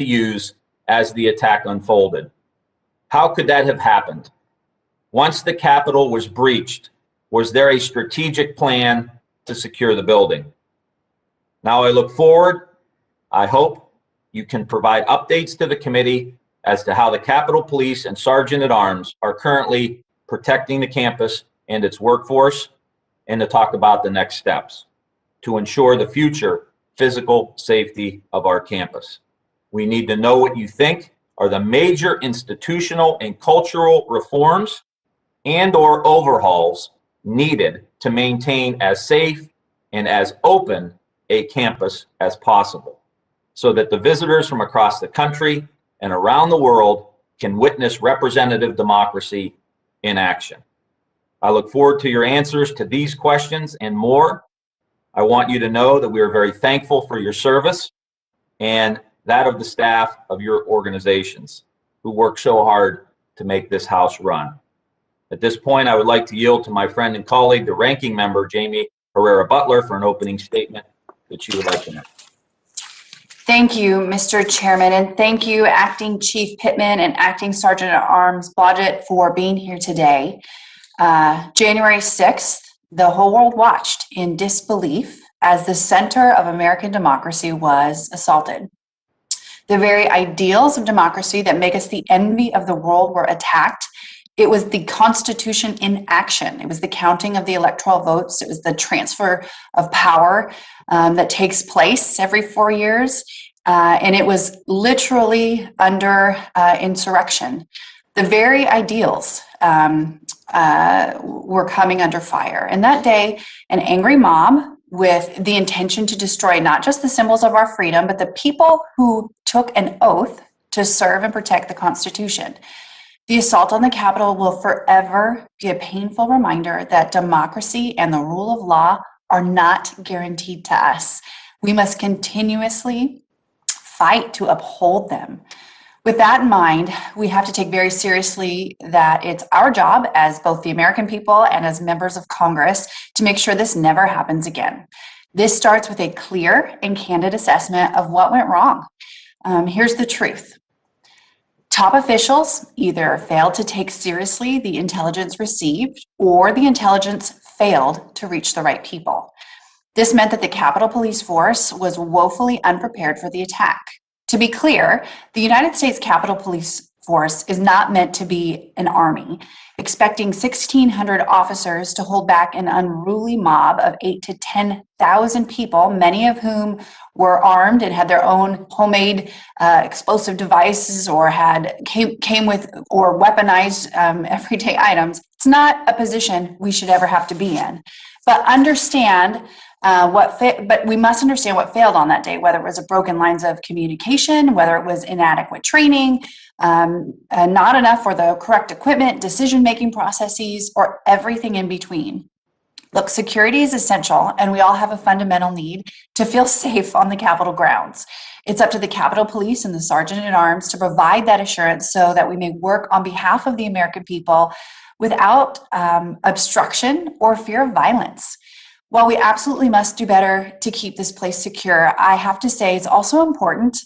to use as the attack unfolded. How could that have happened? Once the Capitol was breached, was there a strategic plan to secure the building? Now I look forward, I hope you can provide updates to the committee as to how the Capitol Police and Sergeant at Arms are currently protecting the campus and its workforce, and to talk about the next steps to ensure the future physical safety of our campus. We need to know what you think are the major institutional and cultural reforms and/or overhauls needed to maintain as safe and as open a campus as possible, so that the visitors from across the country and around the world can witness representative democracy in action. I look forward to your answers to these questions and more. I want you to know that we are very thankful for your service and that of the staff of your organizations who work so hard to make this House run. At this point, I would like to yield to my friend and colleague, the ranking member, Jamie Herrera Butler, for an opening statement that she would like to make. Thank you, Mr. Chairman, and thank you, Acting Chief Pittman and Acting Sergeant at Arms Blodgett, for being here today. January 6th, the whole world watched in disbelief as the center of American democracy was assaulted. The very ideals of democracy that make us the envy of the world were attacked. It was the Constitution in action. It was the counting of the electoral votes. It was the transfer of power that takes place every 4 years. And it was literally under insurrection. The very ideals were coming under fire. And that day, an angry mob with the intention to destroy not just the symbols of our freedom, but the people who took an oath to serve and protect the Constitution. The assault on the Capitol will forever be a painful reminder that democracy and the rule of law are not guaranteed to us. We must continuously fight to uphold them. With that in mind, we have to take very seriously that it's our job as both the American people and as members of Congress to make sure this never happens again. This starts with a clear and candid assessment of what went wrong. Here's the truth. Top officials either failed to take seriously the intelligence received or the intelligence failed to reach the right people. This meant that the Capitol Police Force was woefully unprepared for the attack. To be clear, the United States Capitol Police Force is not meant to be an army. Expecting 1,600 officers to hold back an unruly mob of 8,000 to 10,000 people, many of whom were armed and had their own homemade explosive devices or came with or weaponized everyday items. It's not a position we should ever have to be in. But but we must understand what failed on that day, whether it was a broken lines of communication, whether it was inadequate training, not enough for the correct equipment, decision-making processes, or everything in between. Look, security is essential, and we all have a fundamental need to feel safe on the Capitol grounds. It's up to the Capitol Police and the Sergeant at Arms to provide that assurance so that we may work on behalf of the American people without obstruction or fear of violence. While we absolutely must do better to keep this place secure, I have to say it's also important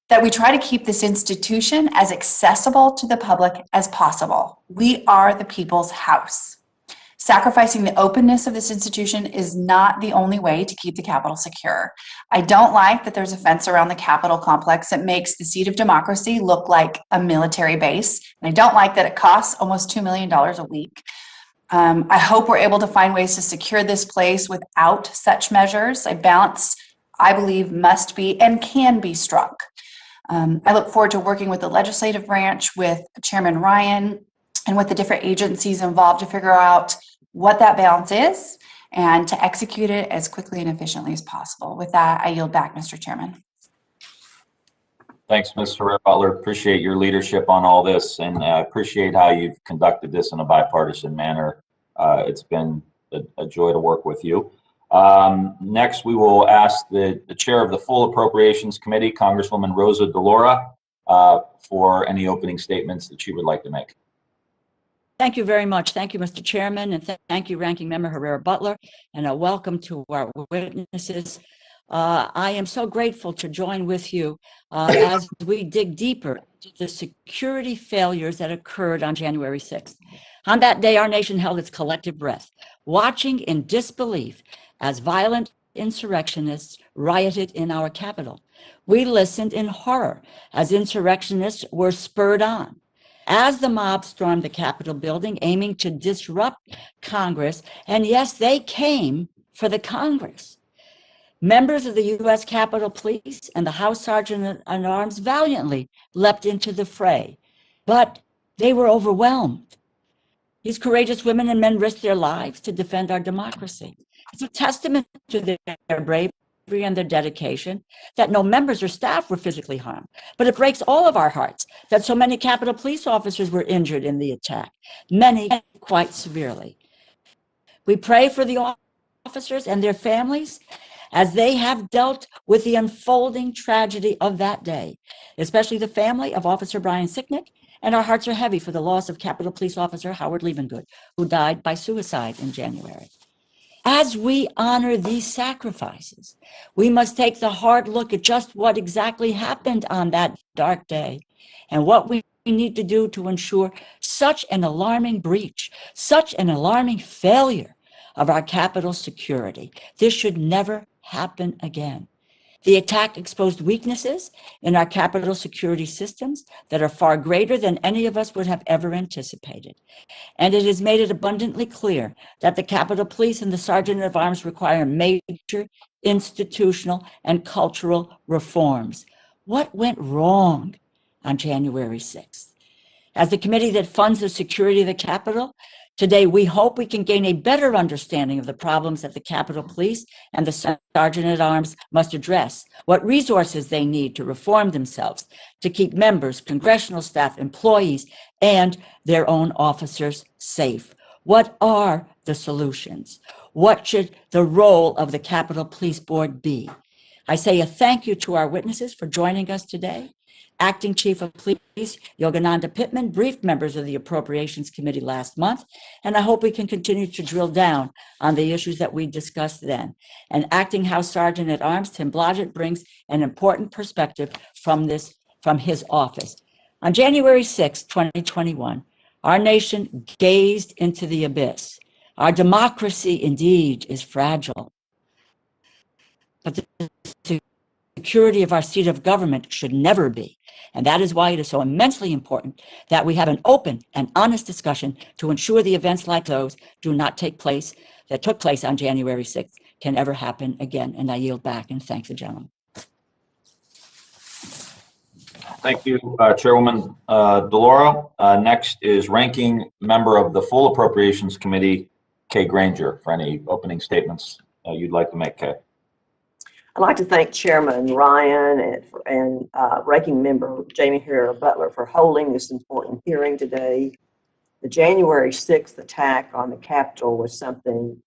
that we try to keep this institution as accessible to the public as possible. We are the people's house. Sacrificing the openness of this institution is not the only way to keep the Capitol secure. I don't like that there's a fence around the Capitol complex that makes the seat of democracy look like a military base. And I don't like that it costs almost $2 million a week. I hope we're able to find ways to secure this place without such measures. A balance, I believe, must be and can be struck. I look forward to working with the legislative branch, with Chairman Ryan, and with the different agencies involved to figure out what that balance is and to execute it as quickly and efficiently as possible. With that, I yield back, Mr. Chairman. Thanks, Ms. Herrera Butler. Appreciate your leadership on all this, and appreciate how you've conducted this in a bipartisan manner. It's been a joy to work with you. Next, we will ask the chair of the Full Appropriations Committee, Congresswoman Rosa DeLauro, for any opening statements that she would like to make. Thank you very much. Thank you, Mr. Chairman, and thank you, Ranking Member Herrera Butler, and a welcome to our witnesses. I am so grateful to join with you as we dig deeper into the security failures that occurred on January 6th. On that day, our nation held its collective breath, watching in disbelief as violent insurrectionists rioted in our capital. We listened in horror as insurrectionists were spurred on. As the mob stormed the Capitol building, aiming to disrupt Congress, and yes, they came for the Congress. Members of the U.S. Capitol Police and the House Sergeant at Arms valiantly leapt into the fray, but they were overwhelmed. These courageous women and men risked their lives to defend our democracy. It's a testament to their bravery and their dedication that no members or staff were physically harmed. But it breaks all of our hearts that so many Capitol Police officers were injured in the attack, many quite severely. We pray for the officers and their families as they have dealt with the unfolding tragedy of that day, especially the family of Officer Brian Sicknick, and our hearts are heavy for the loss of Capitol Police Officer Howard Levengood, who died by suicide in January. As we honor these sacrifices, we must take the hard look at just what exactly happened on that dark day and what we need to do to ensure such an alarming breach, such an alarming failure of our Capitol security. This should never happen again. The attack exposed weaknesses in our Capitol security systems that are far greater than any of us would have ever anticipated. And it has made it abundantly clear that the Capitol Police and the Sergeant at Arms require major institutional and cultural reforms. What went wrong on January 6th? As the committee that funds the security of the Capitol, today we hope we can gain a better understanding of the problems that the Capitol Police and the Sergeant at Arms must address, what resources they need to reform themselves, to keep members, congressional staff, employees, and their own officers safe. What are the solutions? What should the role of the Capitol Police Board be? I say a thank you to our witnesses for joining us today. Acting Chief of Police Yogananda Pittman briefed members of the Appropriations Committee last month, and I hope we can continue to drill down on the issues that we discussed then. And Acting House Sergeant at Arms Tim Blodgett brings an important perspective from his office. On January 6, 2021, our nation gazed into the abyss. Our democracy indeed is fragile, but the security of our seat of government should never be. And that is why it is so immensely important that we have an open and honest discussion to ensure the events like those that took place on January 6th can ever happen again. And I yield back and thank the gentleman. Thank you, Chairwoman Delauro. Next is Ranking Member of the Full Appropriations Committee, Kay Granger, for any opening statements you'd like to make, Kay. I'd like to thank Chairman Ryan and Ranking Member Jamie Herrera Butler for holding this important hearing today. The January 6th attack on the Capitol was something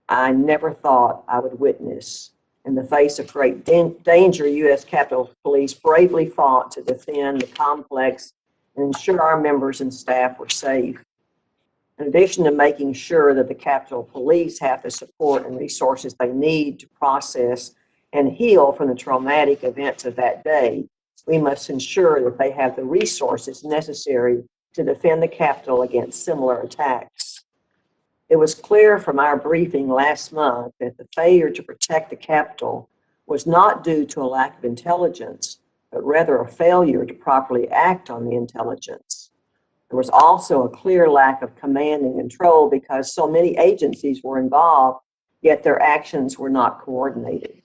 I never thought I would witness. In the face of great danger, U.S. Capitol Police bravely fought to defend the complex and ensure our members and staff were safe. In addition to making sure that the Capitol Police have the support and resources they need to process and heal from the traumatic events of that day, we must ensure that they have the resources necessary to defend the Capitol against similar attacks. It was clear from our briefing last month that the failure to protect the Capitol was not due to a lack of intelligence, but rather a failure to properly act on the intelligence. There was also a clear lack of command and control because so many agencies were involved, yet their actions were not coordinated.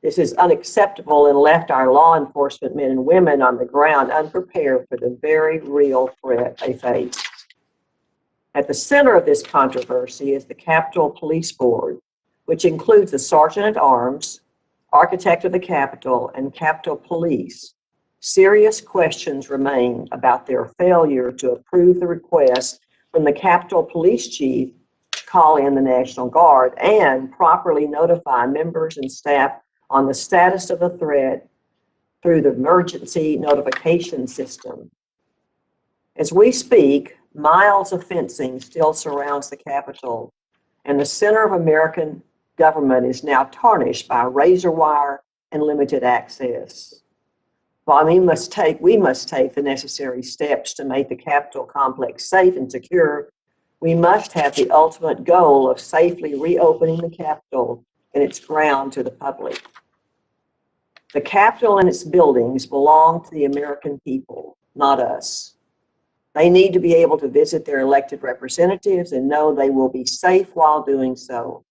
This is unacceptable and left our law enforcement men and women on the ground unprepared for the very real threat they face. At the center of this controversy is the Capitol Police Board, which includes the Sergeant at Arms, Architect of the Capitol, and Capitol Police. Serious questions remain about their failure to approve the request from the Capitol Police Chief to call in the National Guard and properly notify members and staff on the status of the threat through the emergency notification system. As we speak, miles of fencing still surrounds the Capitol, and the center of American government is now tarnished by razor wire and limited access. While we must take the necessary steps to make the Capitol complex safe and secure, we must have the ultimate goal of safely reopening the Capitol and its ground to the public. The Capitol and its buildings belong to the American people, not us. They need to be able to visit their elected representatives and know they will be safe while doing so.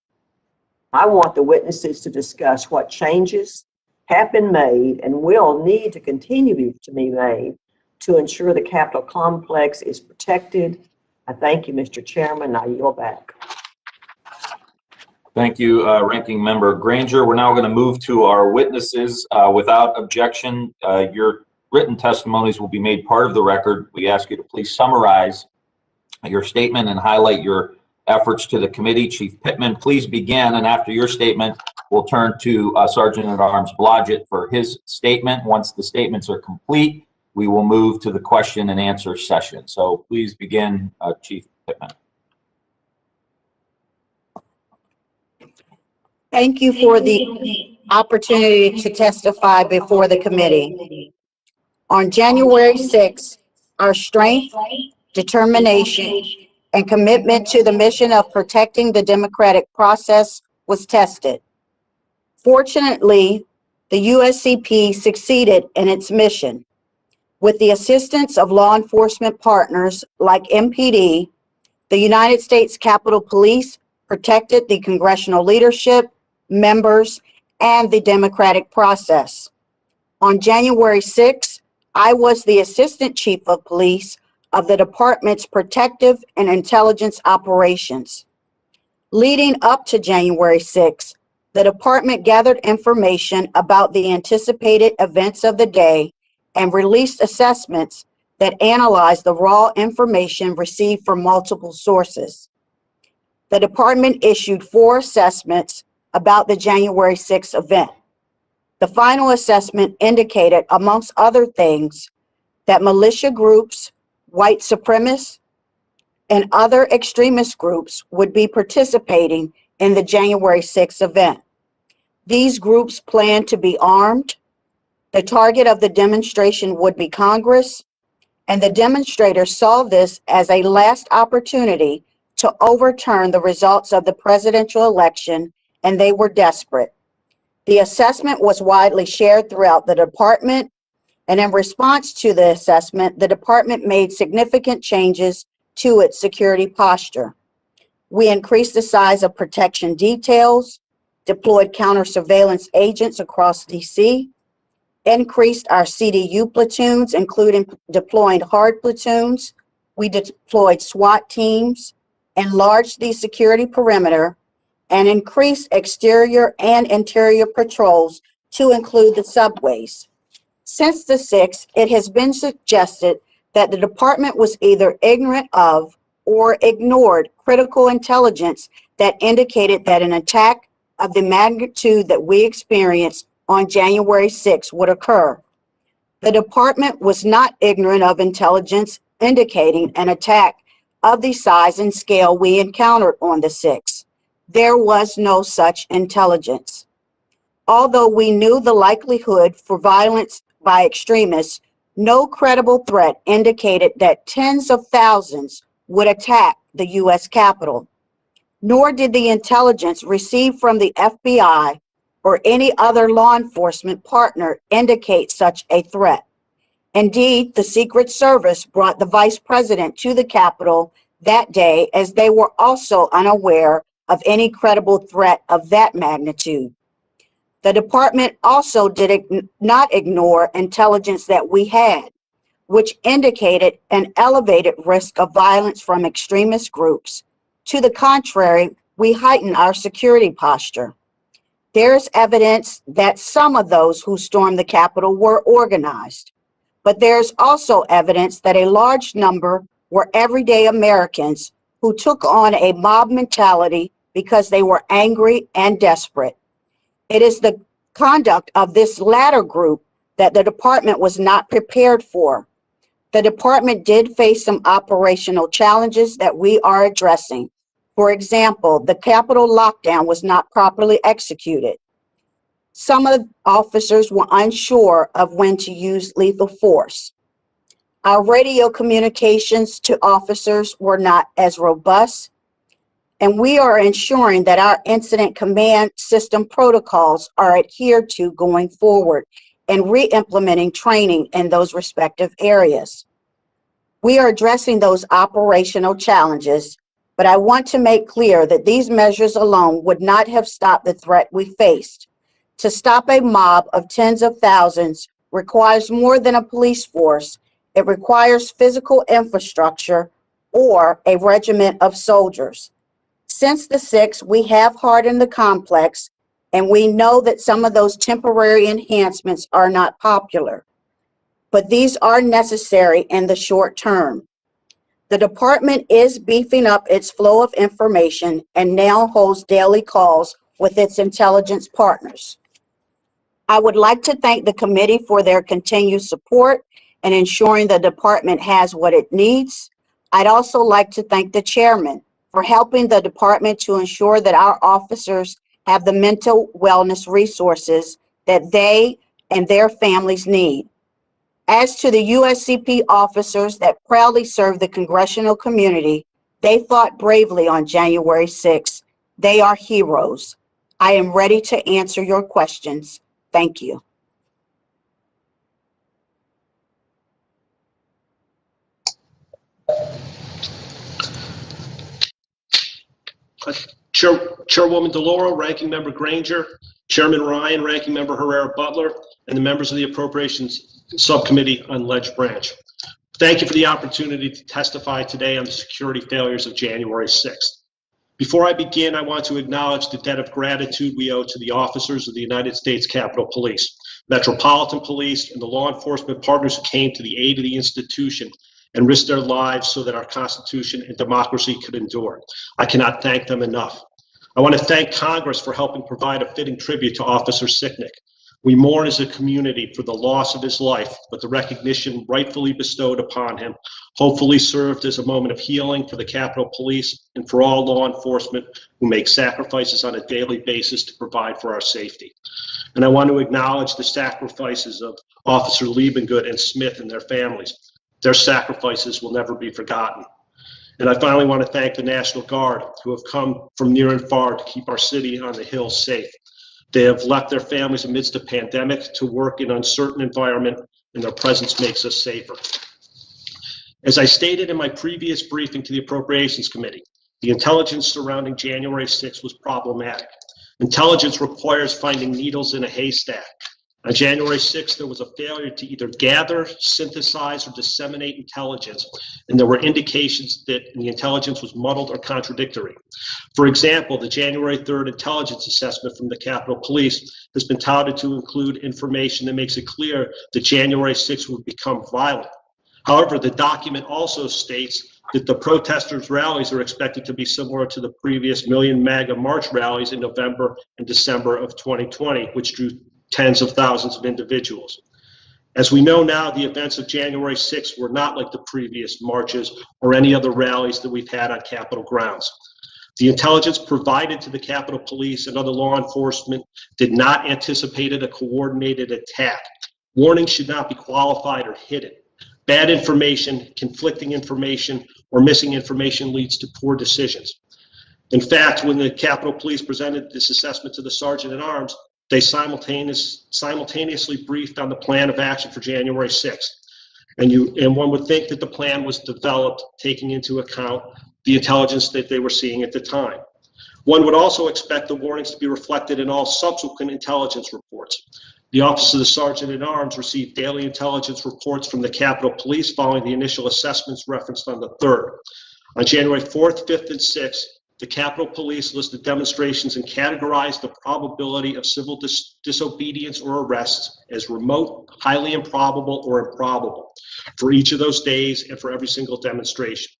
I want the witnesses to discuss what changes have been made and will need to continue to be made to ensure the Capitol complex is protected. I thank you, Mr. Chairman. I yield back. Thank you, Ranking Member Granger. We're now going to move to our witnesses. Without objection, your written testimonies will be made part of the record. We ask you to please summarize your statement and highlight your efforts to the committee. Chief Pittman, please begin, and after your statement, we'll turn to Sergeant-at-Arms Blodgett for his statement. Once the statements are complete, we will move to the question and answer session. So please begin, Chief Pittman. Thank you for the opportunity to testify before the committee. On January 6th, our strength, determination, and commitment to the mission of protecting the democratic process was tested. Fortunately, the USCP succeeded in its mission. With the assistance of law enforcement partners like MPD, the United States Capitol Police protected the congressional leadership, members, and the democratic process. On January 6th, I was the Assistant Chief of Police of the Department's Protective and Intelligence Operations. Leading up to January 6th, the Department gathered information about the anticipated events of the day and released assessments that analyzed the raw information received from multiple sources. The Department issued 4 assessments about the January 6th event. The final assessment indicated, amongst other things, that militia groups, white supremacists, and other extremist groups would be participating in the January 6th event. These groups planned to be armed. The target of the demonstration would be Congress, and the demonstrators saw this as a last opportunity to overturn the results of the presidential election, and they were desperate. The assessment was widely shared throughout the department, and in response to the assessment, the department made significant changes to its security posture. We increased the size of protection details, deployed counter-surveillance agents across D.C., increased our CDU platoons, including deploying hard platoons. We deployed SWAT teams, enlarged the security perimeter, and increased exterior and interior patrols to include the subways. Since the 6th, it has been suggested that the department was either ignorant of or ignored critical intelligence that indicated that an attack of the magnitude that we experienced on January 6th would occur. The department was not ignorant of intelligence indicating an attack of the size and scale we encountered on the 6th. There was no such intelligence. Although we knew the likelihood for violence by extremists, no credible threat indicated that tens of thousands would attack the U.S. Capitol. Nor did the intelligence received from the FBI or any other law enforcement partner indicate such a threat. Indeed, the Secret Service brought the Vice President to the Capitol that day, as they were also unaware of any credible threat of that magnitude. The department also did not ignore intelligence that we had, which indicated an elevated risk of violence from extremist groups. To the contrary, we heightened our security posture. There is evidence that some of those who stormed the Capitol were organized, but there is also evidence that a large number were everyday Americans who took on a mob mentality because they were angry and desperate. It is the conduct of this latter group that the department was not prepared for. The department did face some operational challenges that we are addressing. For example, the Capitol lockdown was not properly executed. Some of the officers were unsure of when to use lethal force. Our radio communications to officers were not as robust, and we are ensuring that our incident command system protocols are adhered to going forward and re-implementing training in those respective areas. We are addressing those operational challenges, but I want to make clear that these measures alone would not have stopped the threat we faced. To stop a mob of tens of thousands requires more than a police force. It requires physical infrastructure or a regiment of soldiers. Since the 6th, we have hardened the complex, and we know that some of those temporary enhancements are not popular, but these are necessary in the short term. The department is beefing up its flow of information and now holds daily calls with its intelligence partners. I would like to thank the committee for their continued support in ensuring the department has what it needs. I'd also like to thank the chairman for helping the department to ensure that our officers have the mental wellness resources that they and their families need. As to the USCP officers that proudly serve the congressional community, they fought bravely on January 6th. They are heroes. I am ready to answer your questions. Thank you. Chairwoman Delauro, Ranking Member Granger, Chairman Ryan, Ranking Member Herrera Butler, and the members of the Appropriations Subcommittee on Ledge Branch. Thank you for the opportunity to testify today on the security failures of January 6th. Before I begin, I want to acknowledge the debt of gratitude we owe to the officers of the United States Capitol Police, Metropolitan Police, and the law enforcement partners who came to the aid of the institution and risked their lives so that our Constitution and democracy could endure. I cannot thank them enough. I want to thank Congress for helping provide a fitting tribute to Officer Sicknick. We mourn as a community for the loss of his life, but the recognition rightfully bestowed upon him hopefully served as a moment of healing for the Capitol Police and for all law enforcement who make sacrifices on a daily basis to provide for our safety. And I want to acknowledge the sacrifices of Officer Liebengood and Smith and their families. Their sacrifices will never be forgotten. And I finally want to thank the National Guard who have come from near and far to keep our city on the Hill safe. They have left their families amidst a pandemic to work in an uncertain environment, and their presence makes us safer. As I stated in my previous briefing to the Appropriations Committee, the intelligence surrounding January 6th was problematic. Intelligence requires finding needles in a haystack. On January 6th, there was a failure to either gather, synthesize, or disseminate intelligence, and there were indications that the intelligence was muddled or contradictory. For example, the January 3rd intelligence assessment from the Capitol Police has been touted to include information that makes it clear that January 6th would become violent. However, the document also states that the protesters' rallies are expected to be similar to the previous Million MAGA March rallies in November and December of 2020, which drew tens of thousands of individuals. As we know now, the events of January 6th were not like the previous marches or any other rallies that we've had on Capitol grounds. The intelligence provided to the Capitol Police and other law enforcement did not anticipate a coordinated attack. Warnings should not be qualified or hidden. Bad information, conflicting information, or missing information leads to poor decisions. In fact, when the Capitol Police presented this assessment to the Sergeant at Arms, they simultaneously briefed on the plan of action for January 6th. And one would think that the plan was developed taking into account the intelligence that they were seeing at the time. One would also expect the warnings to be reflected in all subsequent intelligence reports. The Office of the Sergeant at Arms received daily intelligence reports from the Capitol Police following the initial assessments referenced on the 3rd. On January 4th, 5th, and 6th, the Capitol Police listed demonstrations and categorized the probability of civil disobedience or arrests as remote, highly improbable, or improbable for each of those days and for every single demonstration.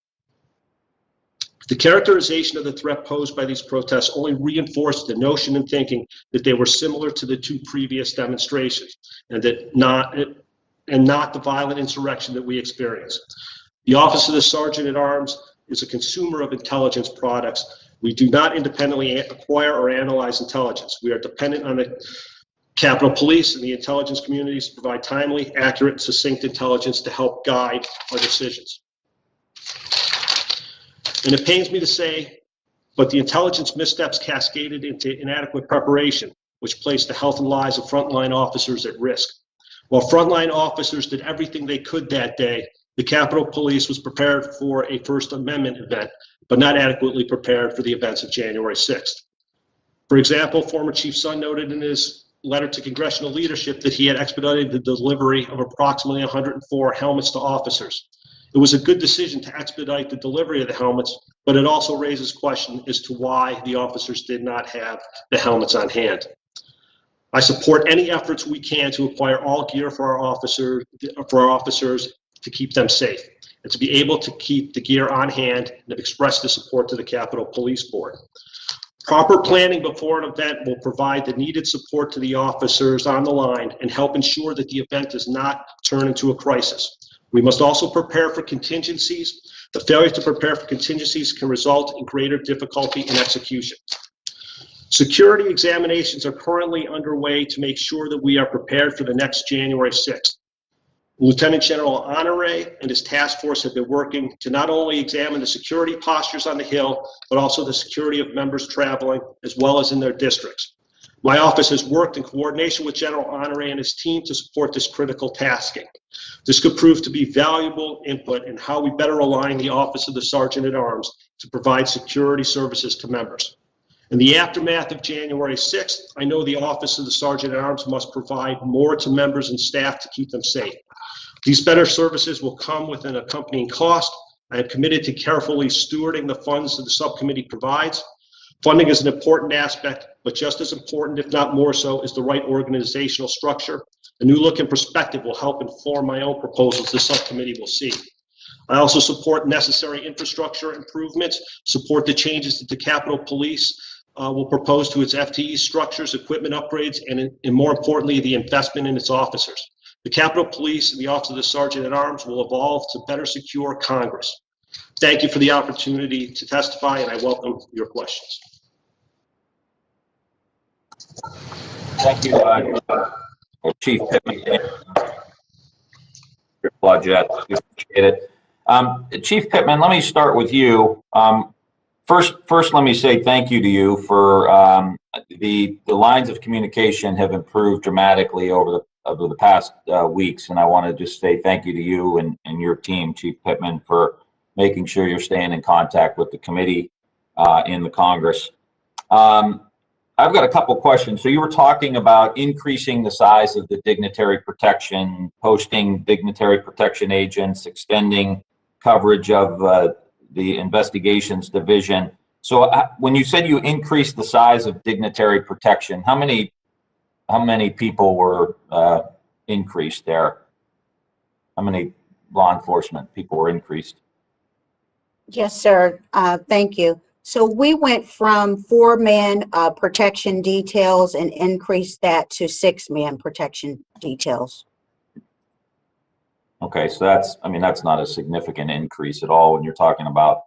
The characterization of the threat posed by these protests only reinforced the notion and thinking that they were similar to the two previous demonstrations and not the violent insurrection that we experienced. The Office of the Sergeant at Arms is a consumer of intelligence products, We do not independently acquire or analyze intelligence. We are dependent on the Capitol Police and the intelligence communities to provide timely, accurate, and succinct intelligence to help guide our decisions. And it pains me to say, but the intelligence missteps cascaded into inadequate preparation, which placed the health and lives of frontline officers at risk. While frontline officers did everything they could that day, the Capitol Police was prepared for a First Amendment event, but not adequately prepared for the events of January 6th. For example, former Chief Sund noted in his letter to congressional leadership that he had expedited the delivery of approximately 104 helmets to officers. It was a good decision to expedite the delivery of the helmets, but it also raises questions as to why the officers did not have the helmets on hand. I support any efforts we can to acquire all gear for our officers to keep them safe and to be able to keep the gear on hand and have expressed the support to the Capitol Police Board. Proper planning before an event will provide the needed support to the officers on the line and help ensure that the event does not turn into a crisis. We must also prepare for contingencies. The failure to prepare for contingencies can result in greater difficulty in execution. Security examinations are currently underway to make sure that we are prepared for the next January 6th. Lieutenant General Honore and his task force have been working to not only examine the security postures on the Hill, but also the security of members traveling, as well as in their districts. My office has worked in coordination with General Honore and his team to support this critical tasking. This could prove to be valuable input in how we better align the Office of the Sergeant at Arms to provide security services to members. In the aftermath of January 6th, I know the Office of the Sergeant at Arms must provide more to members and staff to keep them safe. These better services will come with an accompanying cost. I am committed to carefully stewarding the funds that the subcommittee provides. Funding is an important aspect, but just as important, if not more so, is the right organizational structure. A new look and perspective will help inform my own proposals the subcommittee will see. I also support necessary infrastructure improvements, support the changes that the Capitol Police will propose to its FTE structures, equipment upgrades, and more importantly, the investment in its officers. The Capitol Police and the Office of the Sergeant at Arms will evolve to better secure Congress. Thank you for the opportunity to testify, and I welcome your questions. Thank you, Chief Pittman. Your apologize. We appreciate it. Chief Pittman, let me start with you. First, let me say thank you to you for the lines of communication have improved dramatically over the past weeks, and I want to just say thank you to you and your team, Chief Pittman, for making sure you're staying in contact with the committee in the Congress. I've got a couple questions. So you were talking about increasing the size of the dignitary protection, posting dignitary protection agents, extending coverage of the investigations division. So when you said you increased the size of dignitary protection, how many people were increased there? How many law enforcement people were increased? Yes, sir. Thank you. So we went from 4-man protection details and increased that to 6-man protection details. Okay, so that's not a significant increase at all when you're talking about,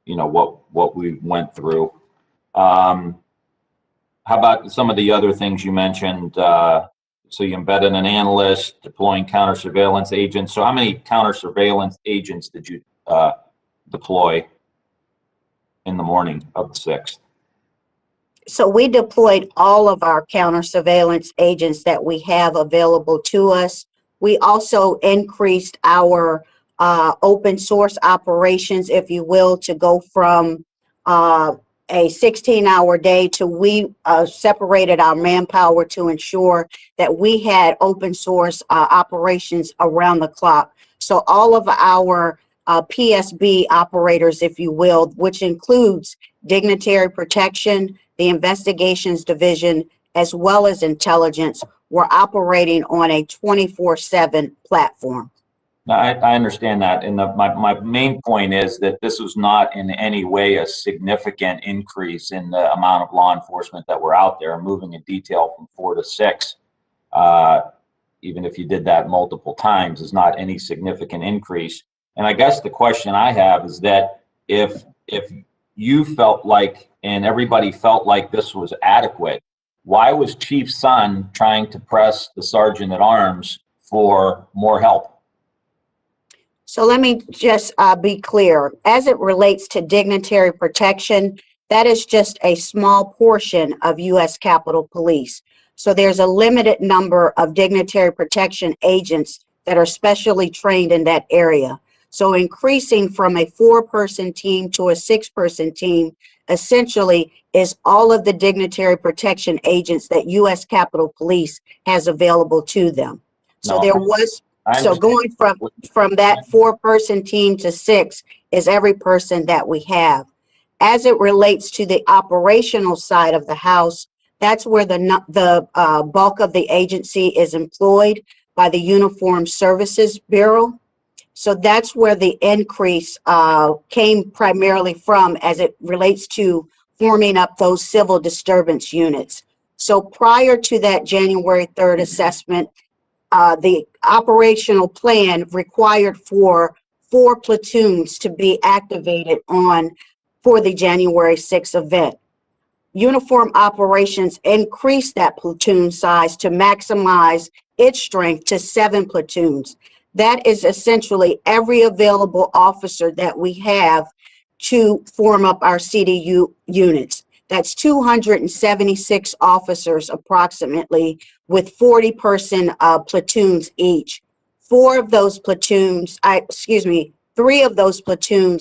what we went through. How about some of the other things you mentioned? So you embedded an analyst, deploying counter surveillance agents. So how many counter surveillance agents did you deploy in the morning of the 6th? So we deployed all of our counter surveillance agents that we have available to us. We also increased our open source operations, if you will, to go from a 16-hour day to we separated our manpower to ensure that we had open source operations around the clock. So all of our PSB operators, if you will, which includes dignitary protection, the investigations division, as well as intelligence, were operating on a 24/7 platform. Now, I understand that. And my main point is that this was not in any way a significant increase in the amount of law enforcement that were out there. Moving a detail from 4 to 6, even if you did that multiple times, is not any significant increase. And I guess the question I have is that if you felt like, and everybody felt like this was adequate, why was Chief Son trying to press the Sergeant at Arms for more help? So let me just be clear. As it relates to dignitary protection, that is just a small portion of U.S. Capitol Police. So there's a limited number of dignitary protection agents that are specially trained in that area. So increasing from a 4-person team to a 6-person team essentially is all of the dignitary protection agents that U.S. Capitol Police has available to them. So there was, so going from that 4-person team to 6 is every person that we have. As it relates to the operational side of the house, that's where the bulk of the agency is employed by the Uniformed Services Bureau. So that's where the increase came primarily from as it relates to forming up those civil disturbance units. So prior to that January 3rd assessment, the operational plan required for 4 platoons to be activated for the January 6th event. Uniform Operations increased that platoon size to maximize its strength to 7 platoons. That is essentially every available officer that we have to form up our CDU units. That's 276 officers approximately, with 40-person platoons each. 3 of those platoons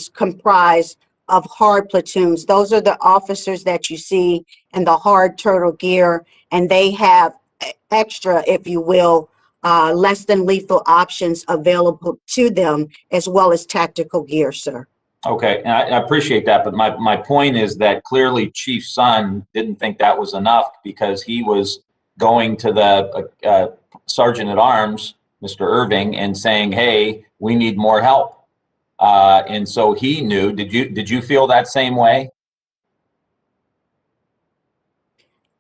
comprise of hard platoons. Those are the officers that you see in the hard turtle gear, and they have extra, if you will, less than lethal options available to them, as well as tactical gear, sir. Okay, and I appreciate that, but my point is that clearly Chief Son didn't think that was enough, because he was going to the Sergeant at Arms, Mr. Irving, and saying, hey, we need more help. And so he knew. Did you feel that same way?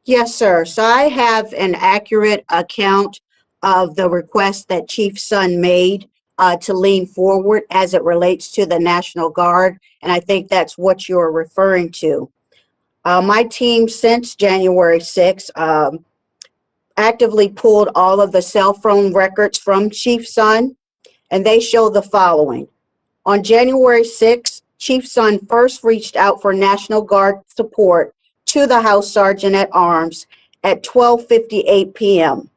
Yes, sir. So I have an accurate account of the request that Chief Son made to lean forward as it relates to the National Guard, and I think that's what you're referring to. My team, since January 6th, actively pulled all of the cell phone records from Chief Son, and they show the following. On January 6th, Chief Son first reached out for National Guard support to the House Sergeant at Arms at 12:58 p.m.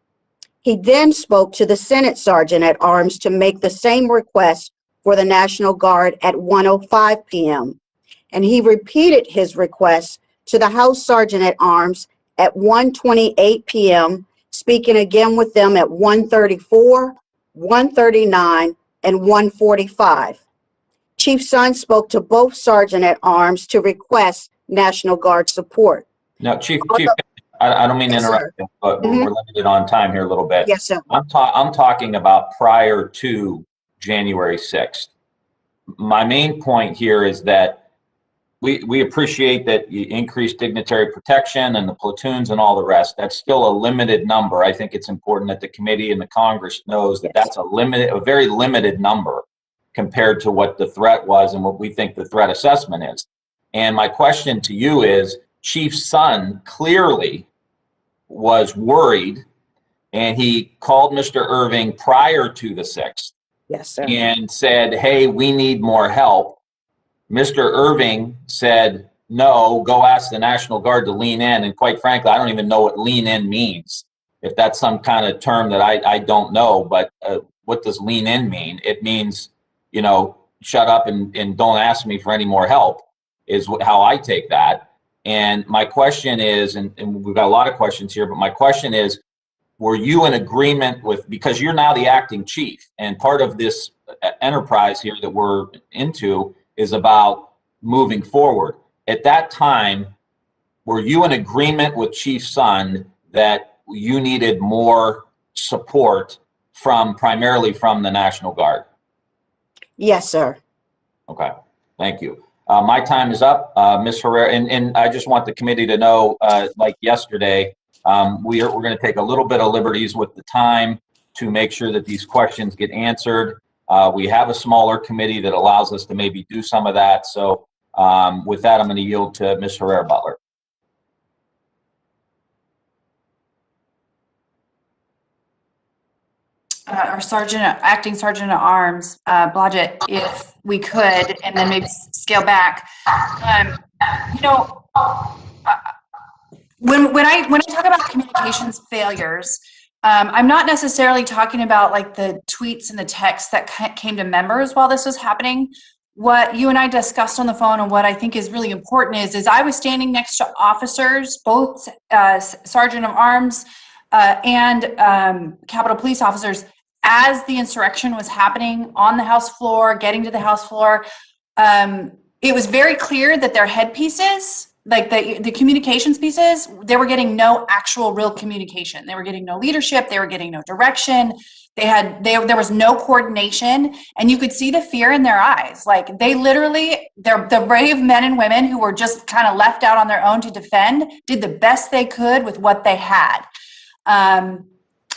He then spoke to the Senate Sergeant at Arms to make the same request for the National Guard at 1:05 p.m. And he repeated his request to the House Sergeant at Arms at 1:28 p.m., speaking again with them at 1:34, 1:39, and 1:45. Chief Son spoke to both Sergeant at Arms to request National Guard support. No, Chief, I don't mean to interrupt you, but we're limited on time here a little bit. Yes, sir. I'm talking about prior to January 6th. My main point here is that we appreciate that you increased dignitary protection and the platoons and all the rest. That's still a limited number. I think it's important that the committee and the Congress knows that that's a very limited number compared to what the threat was and what we think the threat assessment is. And my question to you is, Chief Son clearly was worried, and he called Mr. Irving prior to the 6th. Yes, sir. And said, hey, we need more help. Mr. Irving said, no, go ask the National Guard to lean in. And quite frankly, I don't even know what lean in means. If that's some kind of term that I don't know, but what does lean in mean? It means, you know, shut up and don't ask me for any more help, is how I take that. And my question is, and we've got a lot of questions here, but my question is, were you in agreement with, because you're now the acting chief, and part of this enterprise here that we're into is about moving forward. At that time, were you in agreement with Chief Son that you needed more support primarily from the National Guard? Yes, sir. Okay, thank you. My time is up, Ms. Herrera, and I just want the committee to know, like yesterday, we're going to take a little bit of liberties with the time to make sure that these questions get answered. We have a smaller committee that allows us to maybe do some of that. So With that, I'm going to yield to Ms. Herrera Butler. Our acting sergeant at arms, Blodgett, if we could, and then maybe scale back. You know, when I talk about communications failures, I'm not necessarily talking about like the tweets and the texts that came to members while this was happening. What you and I discussed on the phone, and what I think is really important is I was standing next to officers, both sergeant of arms and Capitol Police officers, as the insurrection was happening on the House floor, getting to the House floor. It was very clear that their headpieces, like the communications pieces, they were getting no actual real communication. They were getting no leadership. They were getting no direction. There was no coordination, and you could see the fear in their eyes. Like they literally, the brave men and women who were just kind of left out on their own to defend did the best they could with what they had.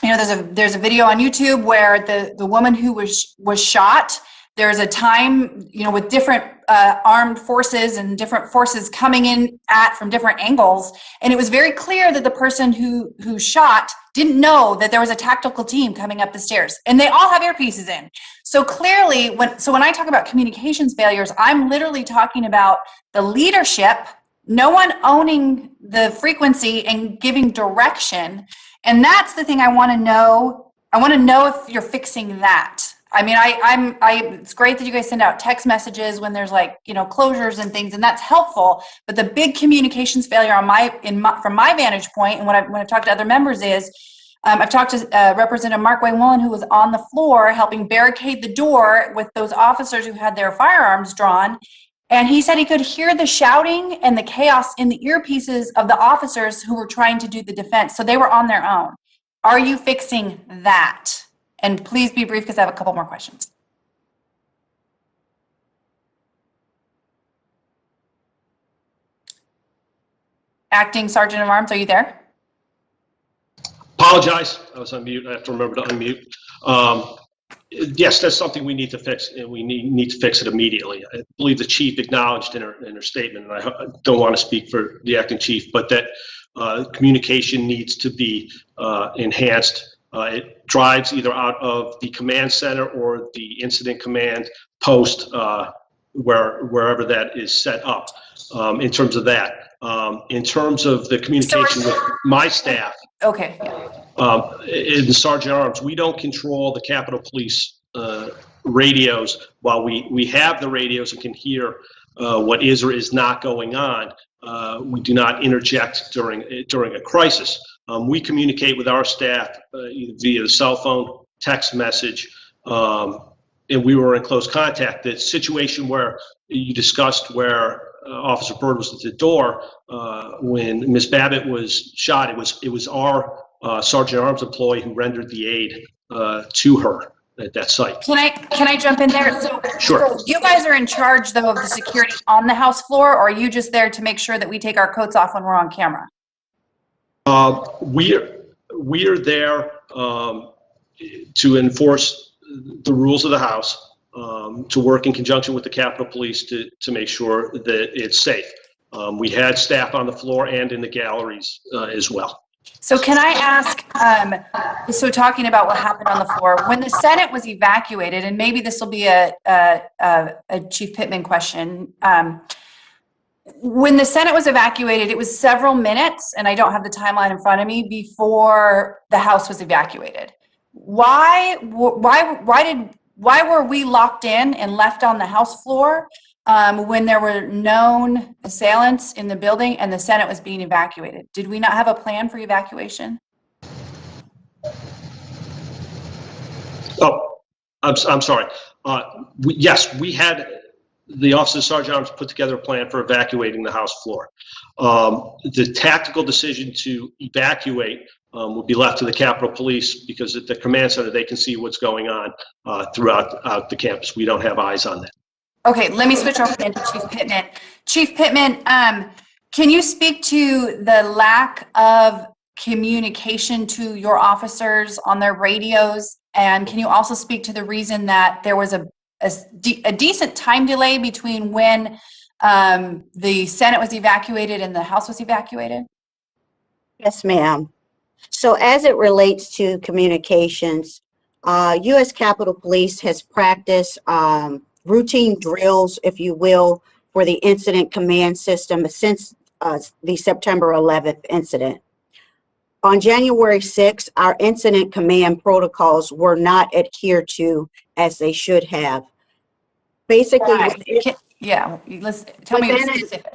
You know, there's a video on YouTube where the woman who was shot, there's a time, you know, with different armed forces and different forces coming in from different angles. And it was very clear that the person who shot didn't know that there was a tactical team coming up the stairs, and they all have earpieces in. So clearly, when I talk about communications failures, I'm literally talking about the leadership, no one owning the frequency and giving direction. And that's the thing I want to know. I want to know if you're fixing that. I mean, it's great that you guys send out text messages when there's like, you know, closures and things, and that's helpful. But the big communications failure from my vantage point, and when I've talked to other members is, I've talked to Representative Mark Wayne-Woolen, who was on the floor helping barricade the door with those officers who had their firearms drawn. And he said he could hear the shouting and the chaos in the earpieces of the officers who were trying to do the defense. So they were on their own. Are you fixing that? And please be brief because I have a couple more questions. Acting Sergeant of Arms, are you there? Apologize. I was on mute. I have to remember to unmute. Yes, that's something we need to fix, and we need to fix it immediately. I believe the chief acknowledged in her statement, and I don't want to speak for the acting chief, but that communication needs to be enhanced. It drives either out of the command center or the incident command post, wherever that is set up. In terms of that, in terms of the communication with my staff. Okay. In the Sergeant at Arms, we don't control the Capitol Police radios. While we have the radios and can hear what is or is not going on, we do not interject during a crisis. We communicate with our staff via the cell phone, text message, and we were in close contact. The situation where you discussed where Officer Bird was at the door when Ms. Babbitt was shot, it was our Sergeant at Arms employee who rendered the aid to her at that site. Can I jump in there? Sure. So you guys are in charge though of the security on the House floor, or are you just there to make sure that we take our coats off when we're on camera? We are there to enforce the rules of the House, to work in conjunction with the Capitol Police to make sure that it's safe. We had staff on the floor and in the galleries as well. So can I ask, so talking about what happened on the floor, when the Senate was evacuated, and maybe this will be a Chief Pittman question, when the Senate was evacuated, it was several minutes, and I don't have the timeline in front of me, before the House was evacuated. Why were we locked in and left on the House floor when there were known assailants in the building and the Senate was being evacuated? Did we not have a plan for evacuation? Oh, I'm sorry. Yes, we had the Office of Sergeant at Arms put together a plan for evacuating the House floor. The tactical decision to evacuate would be left to the Capitol Police, because at the command center they can see what's going on throughout the campus. We don't have eyes on that. Okay, let me switch over into Chief Pittman. Chief Pittman, can you speak to the lack of communication to your officers on their radios? And can you also speak to the reason that there was a decent time delay between when the Senate was evacuated and the House was evacuated? Yes, ma'am. So as it relates to communications, U.S. Capitol Police has practiced routine drills, if you will, for the incident command system since the September 11th incident. On January 6th, our incident command protocols were not adhered to as they should have. Basically, Yeah, let's tell me specific.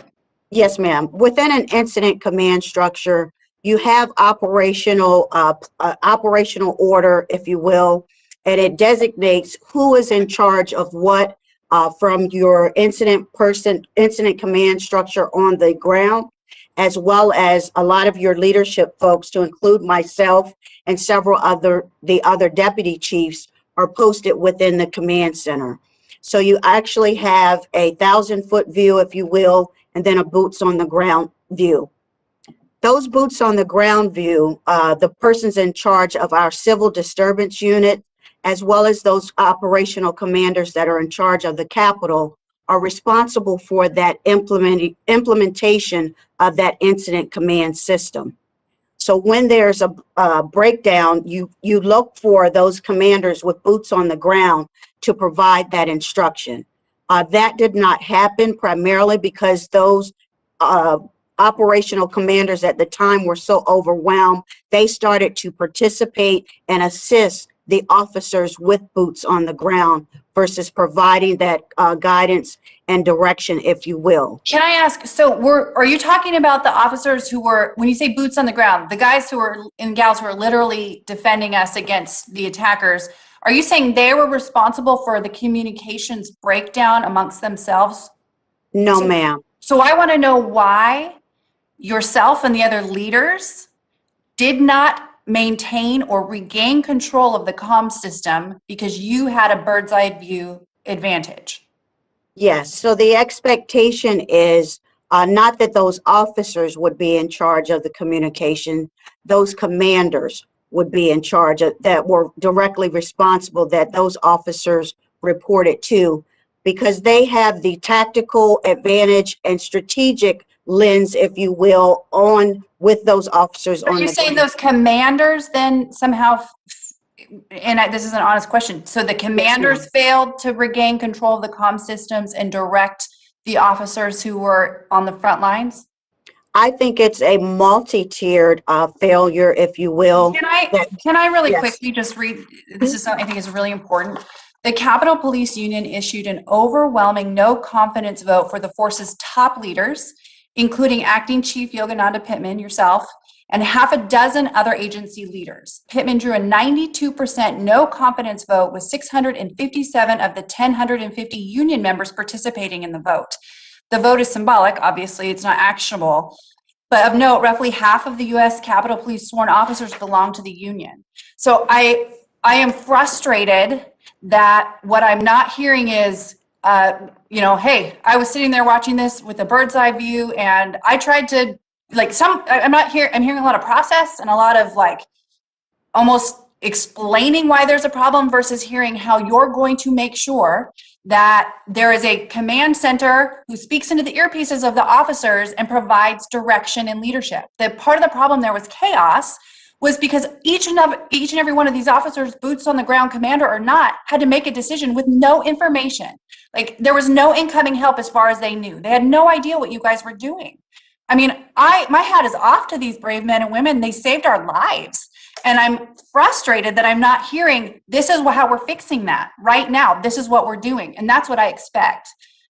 Yes, ma'am. Within an incident command structure, you have operational order, if you will, and it designates who is in charge of what from your incident command structure on the ground, as well as a lot of your leadership folks, to include myself and several other deputy chiefs, are posted within the command center. So you actually have a 1,000-foot view, if you will, and then a boots on the ground view. Those boots on the ground view, the persons in charge of our civil disturbance unit, as well as those operational commanders that are in charge of the Capitol, are responsible for that implementation of that incident command system. So when there's a breakdown, you look for those commanders with boots on the ground to provide that instruction. That did not happen primarily because those operational commanders at the time were so overwhelmed, they started to participate and assist the officers with boots on the ground versus providing that guidance and direction, if you will. Can I ask, so are you talking about the officers who were, when you say boots on the ground, the guys who were and gals who are literally defending us against the attackers, are you saying they were responsible for the communications breakdown amongst themselves? No, ma'am. So I want to know why yourself and the other leaders did not maintain or regain control of the comm system because you had a bird's eye view advantage. Yes, so the expectation is not that those officers would be in charge of the communication, those commanders would be in charge of, that were directly responsible, that those officers reported to, because they have the tactical advantage and strategic lens, if you will, on with those officers. Are you saying those commanders then somehow, and this is an honest question, so the commanders failed to regain control of the comm systems and direct the officers who were on the front lines? I think it's a multi-tiered failure, if you will. Can I really quickly just read, this is something I think is really important. The Capitol Police Union issued an overwhelming no confidence vote for the force's top leaders, including Acting Chief Yogananda Pittman, yourself, and half a dozen other agency leaders. Pittman drew a 92% no confidence vote with 657 of the 1,050 union members participating in the vote. The vote is symbolic, obviously, it's not actionable. But of note, roughly half of the U.S. Capitol Police sworn officers belong to the union. So I am frustrated that what I'm not hearing is, hey, I was sitting there watching this with a bird's eye view, and I tried to, I'm hearing a lot of process and a lot of almost explaining why there's a problem versus hearing how you're going to make sure that there is a command center who speaks into the earpieces of the officers and provides direction and leadership. The part of the problem there was chaos, was because each and every one of these officers, boots on the ground, commander or not, had to make a decision with no information. There was no incoming help as far as they knew. They had no idea what you guys were doing. I mean, my hat is off to these brave men and women. They saved our lives. And I'm frustrated that I'm not hearing, this is how we're fixing that right now. This is what we're doing. And that's what I expect.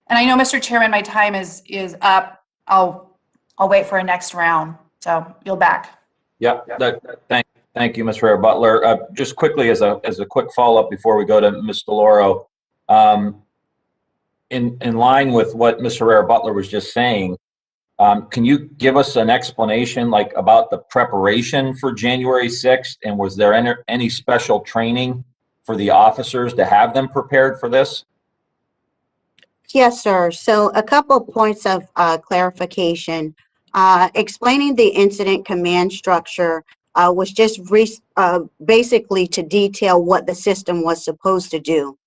And I know, Mr. Chairman, my time is up. I'll wait for a next round. So you'll back. Yeah, thank you, Ms. Herrera Butler. Just quickly, as a quick follow-up before we go to Ms. Delauro, in line with what Ms. Herrera Butler was just saying, can you give us an explanation about the preparation for January 6th, and was there any special training for the officers to have them prepared for this? Yes, sir. So a couple of points of clarification. Explaining the incident command structure was just basically to detail what the system was supposed to do.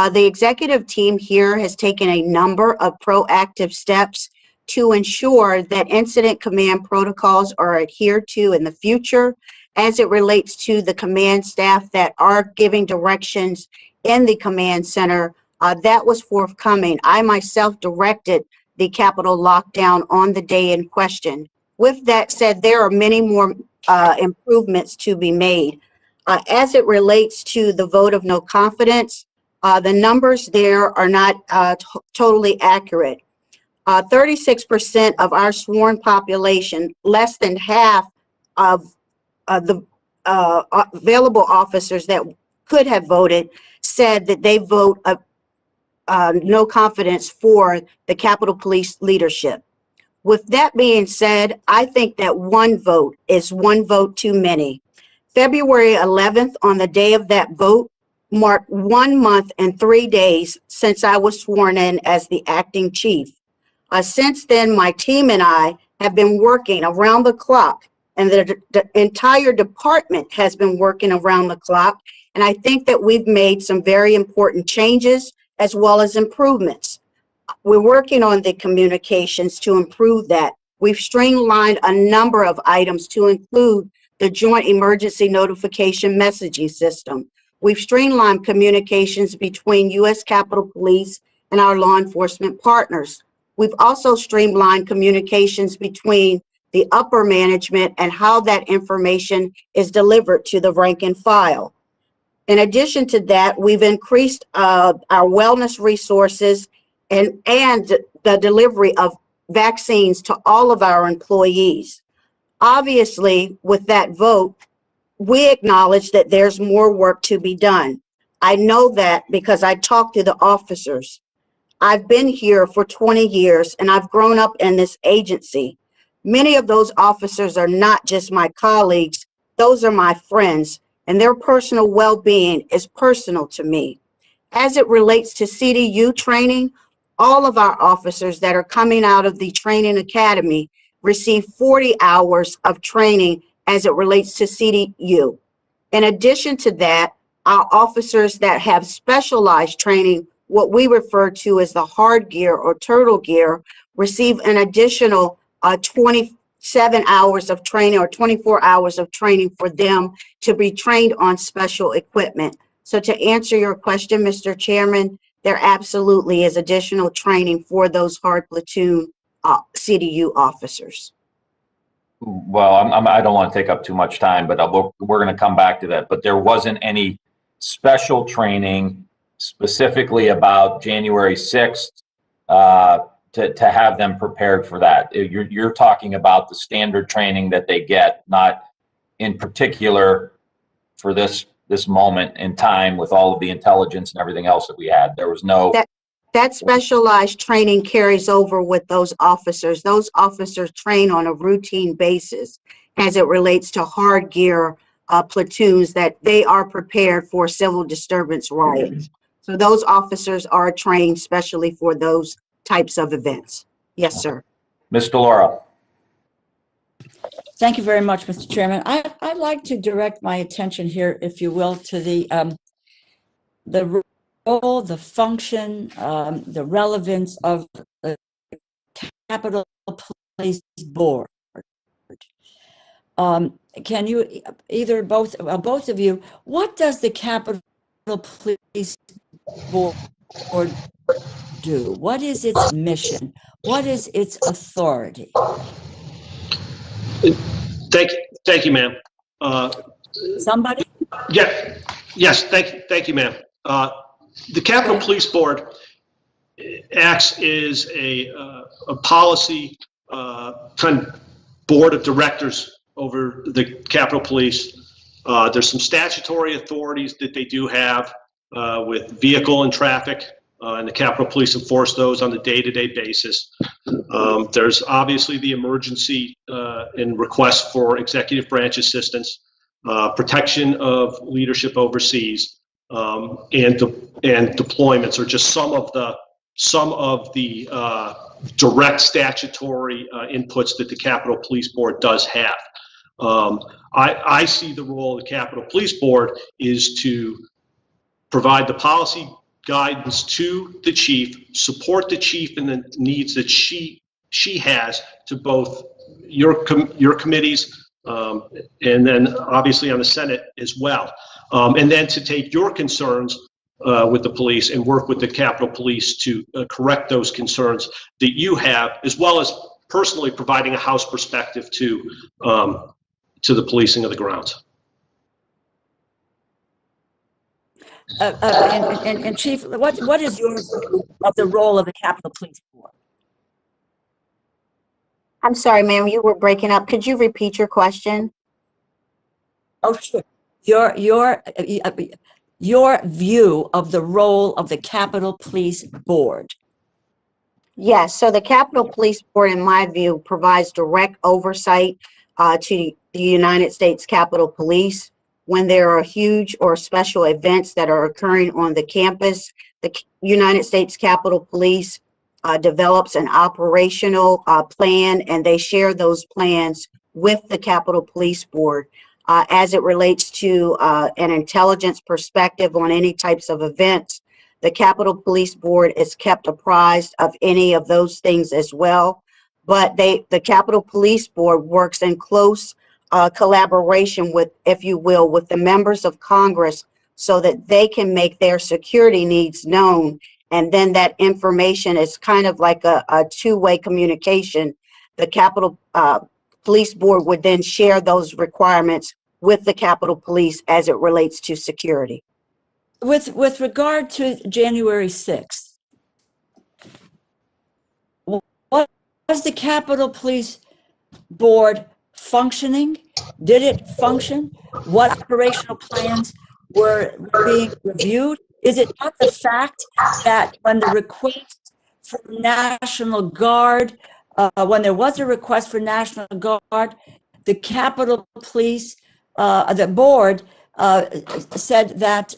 The executive team here has taken a number of proactive steps to ensure that incident command protocols are adhered to in the future as it relates to the command staff that are giving directions in the command center. That was forthcoming. I myself directed the Capitol lockdown on the day in question. With that said, there are many more improvements to be made. As it relates to the vote of no confidence, the numbers there are not totally accurate. 36% of our sworn population, less than half of the available officers that could have voted, said that they vote no confidence for the Capitol Police leadership. With that being said, I think that one vote is one vote too many. February 11th, on the day of that vote, marked 1 month and 3 days since I was sworn in as the acting chief. Since then, my team and I have been working around the clock, and the entire department has been working around the clock. And I think that we've made some very important changes as well as improvements. We're working on the communications to improve that. We've streamlined a number of items to include the joint emergency notification messaging system. We've streamlined communications between U.S. Capitol Police and our law enforcement partners. We've also streamlined communications between the upper management and how that information is delivered to the rank and file. In addition to that, we've increased our wellness resources and the delivery of vaccines to all of our employees. Obviously, with that vote, we acknowledge that there's more work to be done. I know that because I talked to the officers. I've been here for 20 years and I've grown up in this agency. Many of those officers are not just my colleagues, those are my friends, and their personal well-being is personal to me. As it relates to CDU training, all of our officers that are coming out of the training academy receive 40 hours of training as it relates to CDU. In addition to that, our officers that have specialized training, what we refer to as the hard gear or turtle gear, receive an additional 27 hours of training or 24 hours of training for them to be trained on special equipment. So to answer your question, Mr. Chairman, there absolutely is additional training for those hard platoon CDU officers. Well, I don't want to take up too much time, but we're going to come back to that. But there wasn't any special training specifically about January 6th to have them prepared for that. You're talking about the standard training that they get, not in particular for this moment in time with all of the intelligence and everything else that we had. There was no... That specialized training carries over with those officers. Those officers train on a routine basis as it relates to hard gear platoons that they are prepared for civil disturbance riots. So those officers are trained specially for those types of events. Yes, sir. Ms. Delauro. Thank you very much, Mr. Chairman. I'd like to direct my attention here, if you will, to the role, the function, the relevance of the Capitol Police Board. Can you, either both of you, what does the Capitol Police Board do? What is its mission? What is its authority? Thank you, ma'am. Somebody? Yeah. Yes. Thank you, ma'am. The Capitol Police Board acts as a policy kind of board of directors over the Capitol Police. There's some statutory authorities that they do have with vehicle and traffic, and the Capitol Police enforce those on a day-to-day basis. There's obviously the emergency and requests for executive branch assistance, protection of leadership overseas, and deployments are just some of the direct statutory inputs that the Capitol Police Board does have. I see the role of the Capitol Police Board is to provide the policy guidance to the chief, support the chief in the needs that she has to both your committees, and then obviously on the Senate as well. And then to take your concerns with the police and work with the Capitol Police to correct those concerns that you have, as well as personally providing a House perspective to the policing of the grounds. And Chief, what is your view of the role of the Capitol Police Board? I'm sorry, ma'am, you were breaking up. Could you repeat your question? Oh, sure. Your view of the role of the Capitol Police Board. Yes, so the Capitol Police Board, in my view, provides direct oversight to the United States Capitol Police when there are huge or special events that are occurring on the campus. The United States Capitol Police develops an operational plan, and they share those plans with the Capitol Police Board as it relates to an intelligence perspective on any types of events. The Capitol Police Board is kept apprised of any of those things as well. But the Capitol Police Board works in close collaboration with, if you will, with the members of Congress so that they can make their security needs known. And then that information is kind of like a two-way communication. The Capitol Police Board would then share those requirements with the Capitol Police as it relates to security. With regard to January 6th, what was the Capitol Police Board functioning? Did it function? What operational plans were being reviewed? Is it not the fact that when the request for National Guard, when there was a request for National Guard, the Capitol Police, the board said that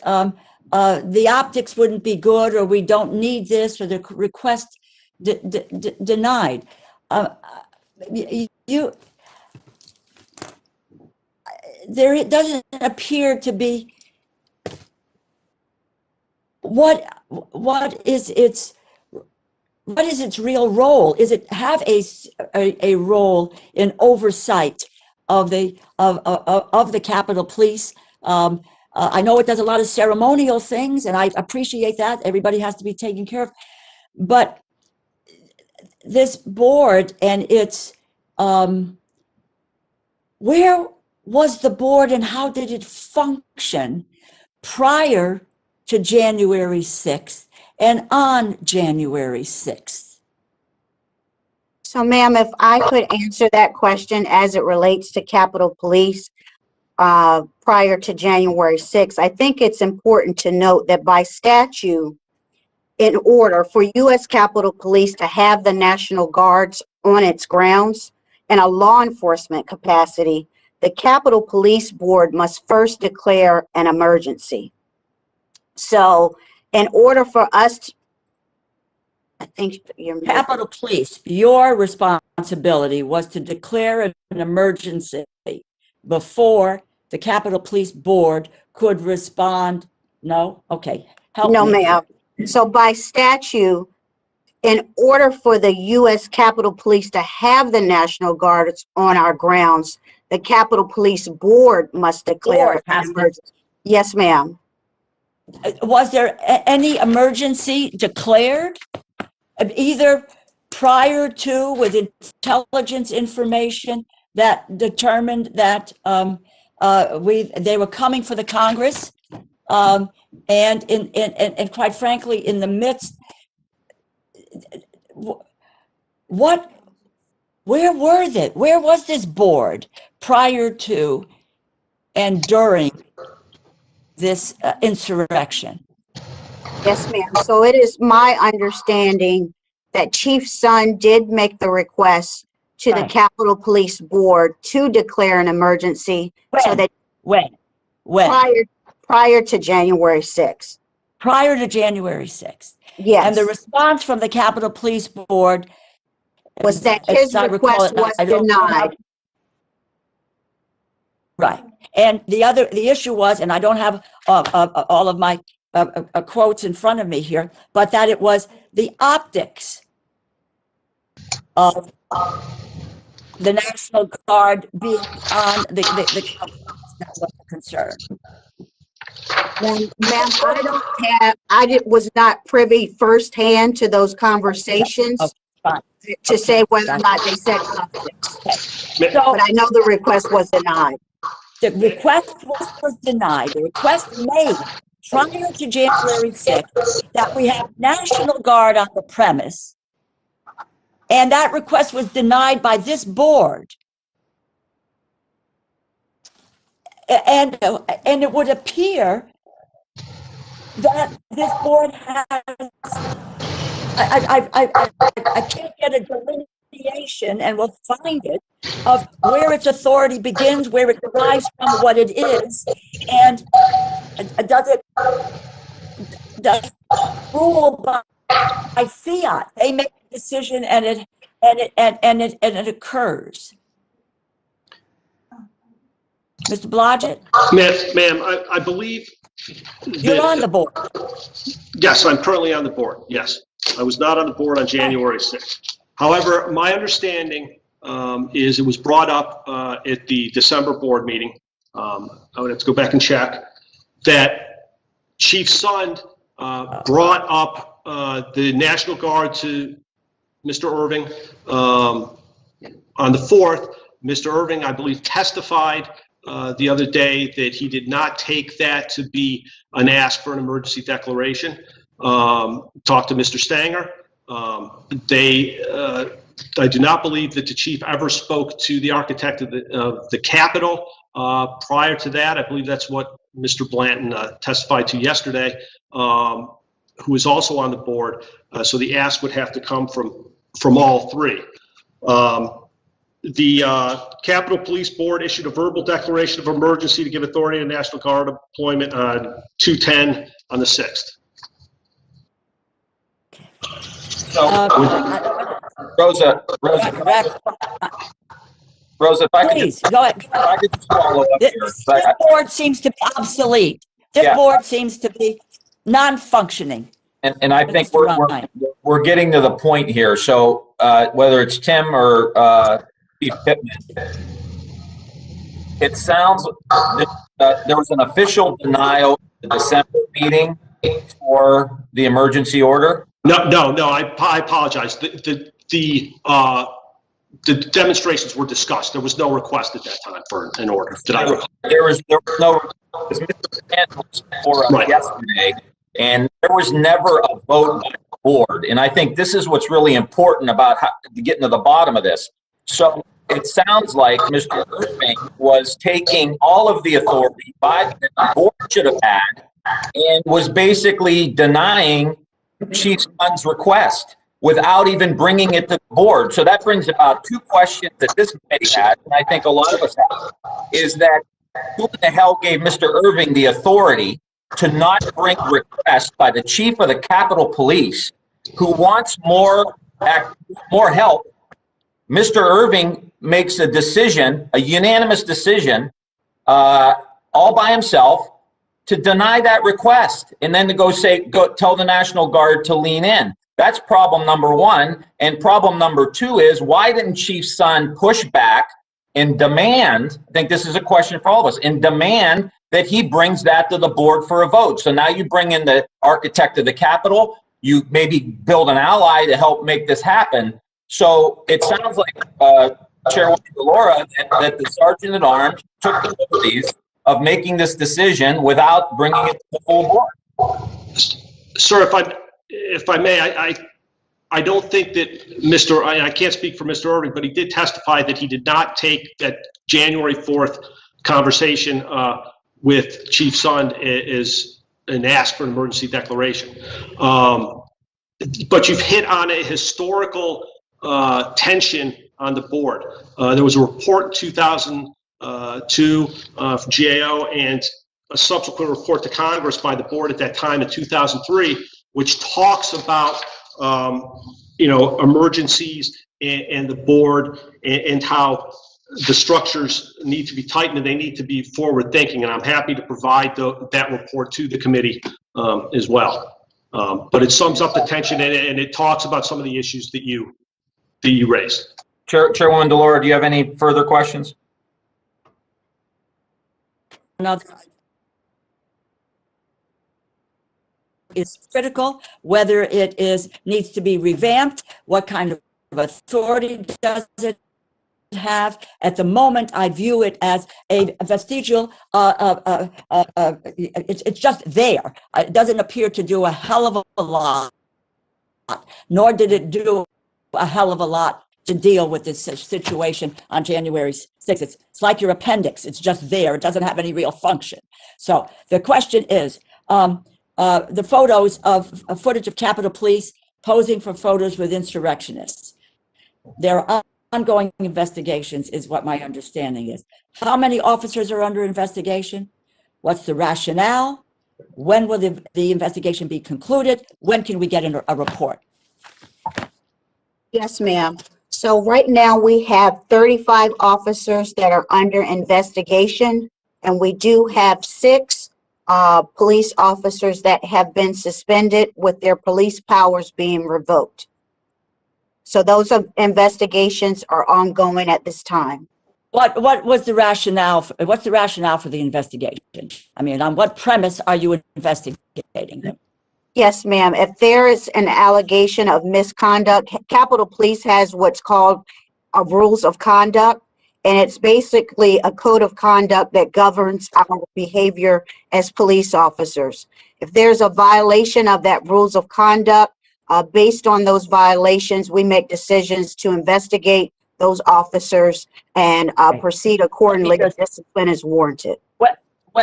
the optics wouldn't be good, or we don't need this, or the request denied. There it doesn't appear to be. What is its real role? Is it have a role in oversight of the Capitol Police? I know it does a lot of ceremonial things, and I appreciate that. Everybody has to be taken care of. But this board and its, where was the board and how did it function prior to January 6th and on January 6th? So, ma'am, if I could answer that question as it relates to Capitol Police prior to January 6th, I think it's important to note that by statute, in order for U.S. Capitol Police to have the National Guards on its grounds in a law enforcement capacity, the Capitol Police Board must first declare an emergency. So, in order for us to, I think your Capitol Police, your responsibility was to declare an emergency before the Capitol Police Board could respond. No? Okay. Help No, me. ma'am. So by statute, in order for the U.S. Capitol Police to have the National Guards on our grounds, the Capitol Police Board must declare an emergency. Yes, ma'am. Was there any emergency declared, either prior to, with intelligence information that determined that they were coming for the Congress, and quite frankly, in the midst, where were they? Where was this board prior to and during this insurrection? Yes, ma'am. So it is my understanding that Chief Sun did make the request to the Capitol Police Board to declare an emergency. So that when? Prior to January 6th. Prior to January 6th. Yes. And the response from the Capitol Police Board was that his request was denied. Right. And the issue was, and I don't have all of my quotes in front of me here, but that it was the optics of the National Guard being on the that was a concern. Ma'am, I was not privy firsthand to those conversations Okay, fine. to say whether or not they said conflicts. So But I know the request was denied. the request was denied. The request made prior to January 6th that we have National Guard on the premise, and that request was denied by this board. And it would appear that this board has, I can't get a delineation, and we'll find it, of where its authority begins, where it derives from, what it is, and does it rule by fiat? They make a decision, and it occurs. Mr. Blodgett? Ma'am, I believe You're on the board. Yes, I'm currently on the board, yes. I was not on the board on January 6th. However, my understanding is it was brought up at the December board meeting. I would have to go back and check that Chief Sund brought up the National Guard to Mr. Irving on the 4th. Mr. Irving, I believe, testified the other day that he did not take that to be an ask for an emergency declaration. Talked to Mr. Stanger. I do not believe that the chief ever spoke to the architect of the Capitol. Prior to that, I believe that's what Mr. Blanton testified to yesterday, who is also on the board. So the ask would have to come from all three. The Capitol Police Board issued a verbal declaration of emergency to give authority to National Guard deployment on 2/10 on the 6th. So, Rosa, if I could Please, just, go ahead. if I could just follow up here. This board seems to be obsolete. This Yeah. board seems to be non-functioning. And I think Mr. Ryan. we're getting to the point here. So whether it's Tim or Chief Pittman, it sounds that there was an official denial at the December meeting for the emergency order. No, I apologize. The demonstrations were discussed. There was no request at that time for an order. There was no, because Mr. Blanton was before us yesterday, and there was never a vote by the board. And I think this is what's really important about getting to the bottom of this. So it sounds like Mr. Irving was taking all of the authority that the board should have had and was basically denying Chief Sund's request without even bringing it to the board. So that brings about two questions that this committee had, and I think a lot of us have, is that who the hell gave Mr. Irving the authority to not bring requests by the chief of the Capitol Police, who wants more help? Mr. Irving makes a decision, a unanimous decision, all by himself, to deny that request, and then to go tell the National Guard to lean in. That's problem number one. And problem number two is, why didn't Chief Sund push back and demand, I think this is a question for all of us, and demand that he brings that to the board for a vote? So now you bring in the architect of the Capitol, you maybe build an ally to help make this happen. So it sounds like Chairwoman Delauro, that the Sergeant at Arms took the liberties of making this decision without bringing it to the full board. Sir, if I may, I don't think that I can't speak for Mr. Irving, but he did testify that he did not take that January 4th conversation with Chief Sund as an ask for an emergency declaration. But you've hit on a historical tension on the board. There was a report in 2002 from GAO and a subsequent report to Congress by the board at that time in 2003, which talks about emergencies and the board and how the structures need to be tightened and they need to be forward thinking. And I'm happy to provide that report to the committee as well. But it sums up the tension and it talks about some of the issues that you raised. Chairwoman Delauro, do you have any further questions? Another is critical, whether it needs to be revamped, what kind of authority does it have. At the moment, I view it as a vestigial, it's just there. It doesn't appear to do a hell of a lot, nor did it do a hell of a lot to deal with this situation on January 6th. It's like your appendix. It's just there. It doesn't have any real function. So the question is, the photos of footage of Capitol Police posing for photos with insurrectionists. There are ongoing investigations is what my understanding is. How many officers are under investigation? What's the rationale? When will the investigation be concluded? When can we get a report? Yes, ma'am. So right now we have 35 officers that are under investigation, and we do have 6 police officers that have been suspended with their police powers being revoked. So those investigations are ongoing at this time. What was the rationale? What's the rationale for the investigation? I mean, on what premise are you investigating them? Yes, ma'am. If there is an allegation of misconduct, Capitol Police has what's called a rules of conduct, and it's basically a code of conduct that governs our behavior as police officers. If there's a violation of that rules of conduct, based on those violations, we make decisions to investigate those officers and proceed accordingly if discipline is warranted.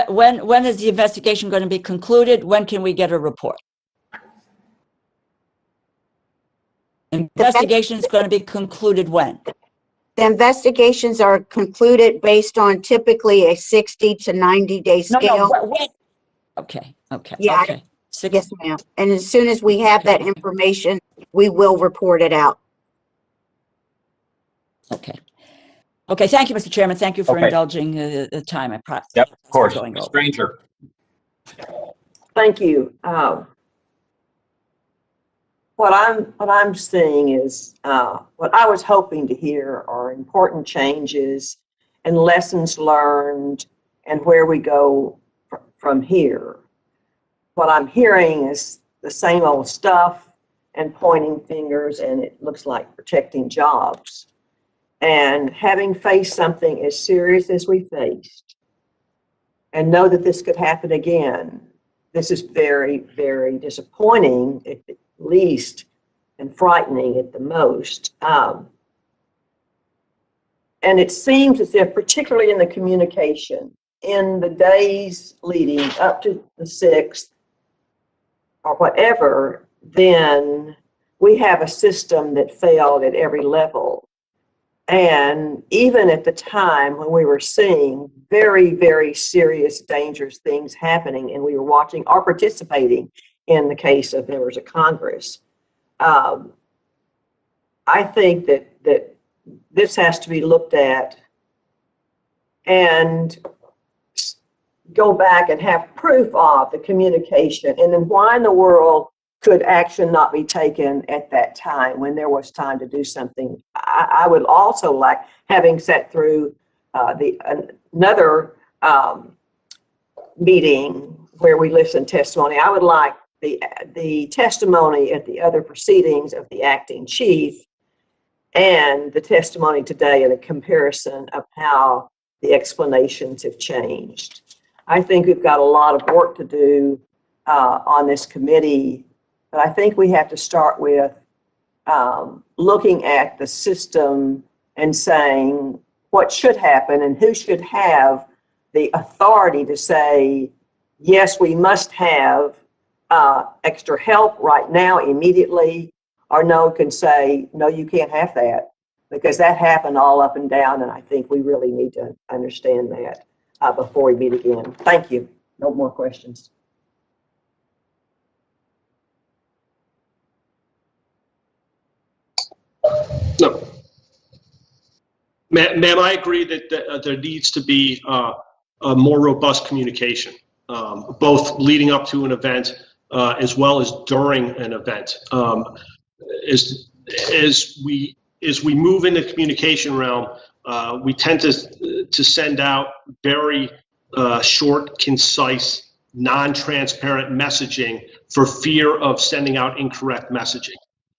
When is the investigation going to be concluded? When can we get a report? Investigation is going to be concluded when? The investigations are concluded based on typically a 60 to 90 day scale. No, when? Okay. Yeah. Okay. Yes, ma'am. And as soon as we have that information, we will report it out. Okay. Thank you, Mr. Chairman. Thank you for indulging the time. I promise. Yep, of course. Ms. Granger. Thank you. What I'm seeing is what I was hoping to hear are important changes and lessons learned and where we go from here. What I'm hearing is the same old stuff and pointing fingers, and it looks like protecting jobs. And having faced something as serious as we faced and know that this could happen again, this is very, very disappointing at the least and frightening at the most. And it seems as if, particularly in the communication, in the days leading up to the 6th, or whatever, then we have a system that failed at every level. And even at the time when we were seeing very, very serious, dangerous things happening, and we were watching or participating in the case of members of Congress, I think that this has to be looked at and go back and have proof of the communication, and then why in the world could action not be taken at that time when there was time to do something. I would also like, having sat through another meeting where we listened testimony, I would like the testimony at the other proceedings of the acting chief and the testimony today and a comparison of how the explanations have changed. I think we've got a lot of work to do on this committee, but I think we have to start with looking at the system and saying what should happen and who should have the authority to say, yes, we must have extra help right now, immediately, or no, can say, no, you can't have that, because that happened all up and down, and I think we really need to understand that before we meet again. Thank you. No more questions. No. Ma'am, I agree that there needs to be a more robust communication. both leading up to an event as well as during an event. As we move into the communication realm, we tend to send out very short, concise, non-transparent messaging for fear of sending out incorrect messaging.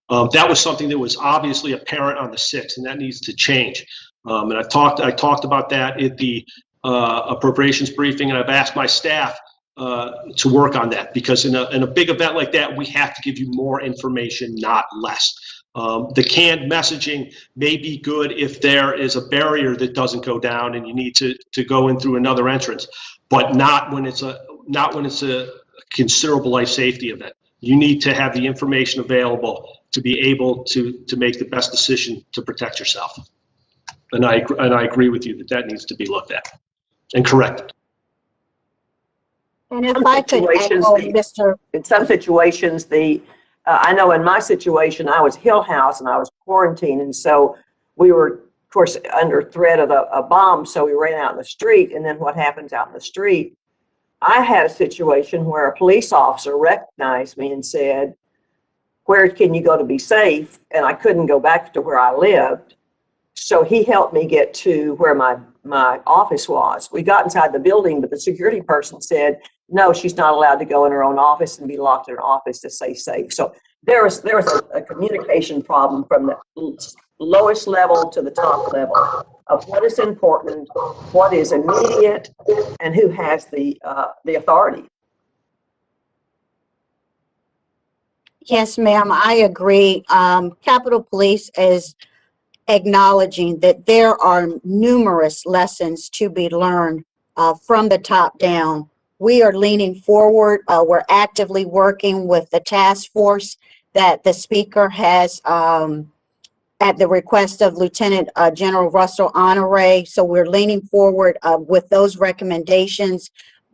That was something that was obviously apparent on the 6th, and that needs to change. And I talked about that at the appropriations briefing, and I've asked my staff to work on that, because in a big event like that, we have to give you more information, not less. The canned messaging may be good if there is a barrier that doesn't go down and you need to go in through another entrance, but not when it's a considerable life safety event. You need to have the information available to be able to make the best decision to protect yourself. And I agree with you that needs to be looked at and corrected. And if I could echo, Mr. In some situations, I know in my situation, I was Hill House and I was quarantined, and so we were, of course, under threat of a bomb, so we ran out in the street. And then what happens out in the street? I had a situation where a police officer recognized me and said, "Where can you go to be safe?" And I couldn't go back to where I lived. So he helped me get to where my office was. We got inside the building, but the security person said, no, she's not allowed to go in her own office and be locked in her office to stay safe. So there was a communication problem from the lowest level to the top level of what is important, what is immediate, and who has the authority. Yes, ma'am, I agree. Capitol Police is acknowledging that there are numerous lessons to be learned from the top down. We are leaning forward. We're actively working with the task force that the speaker has at the request of Lieutenant General Russell Honore. So we're leaning forward with those recommendations,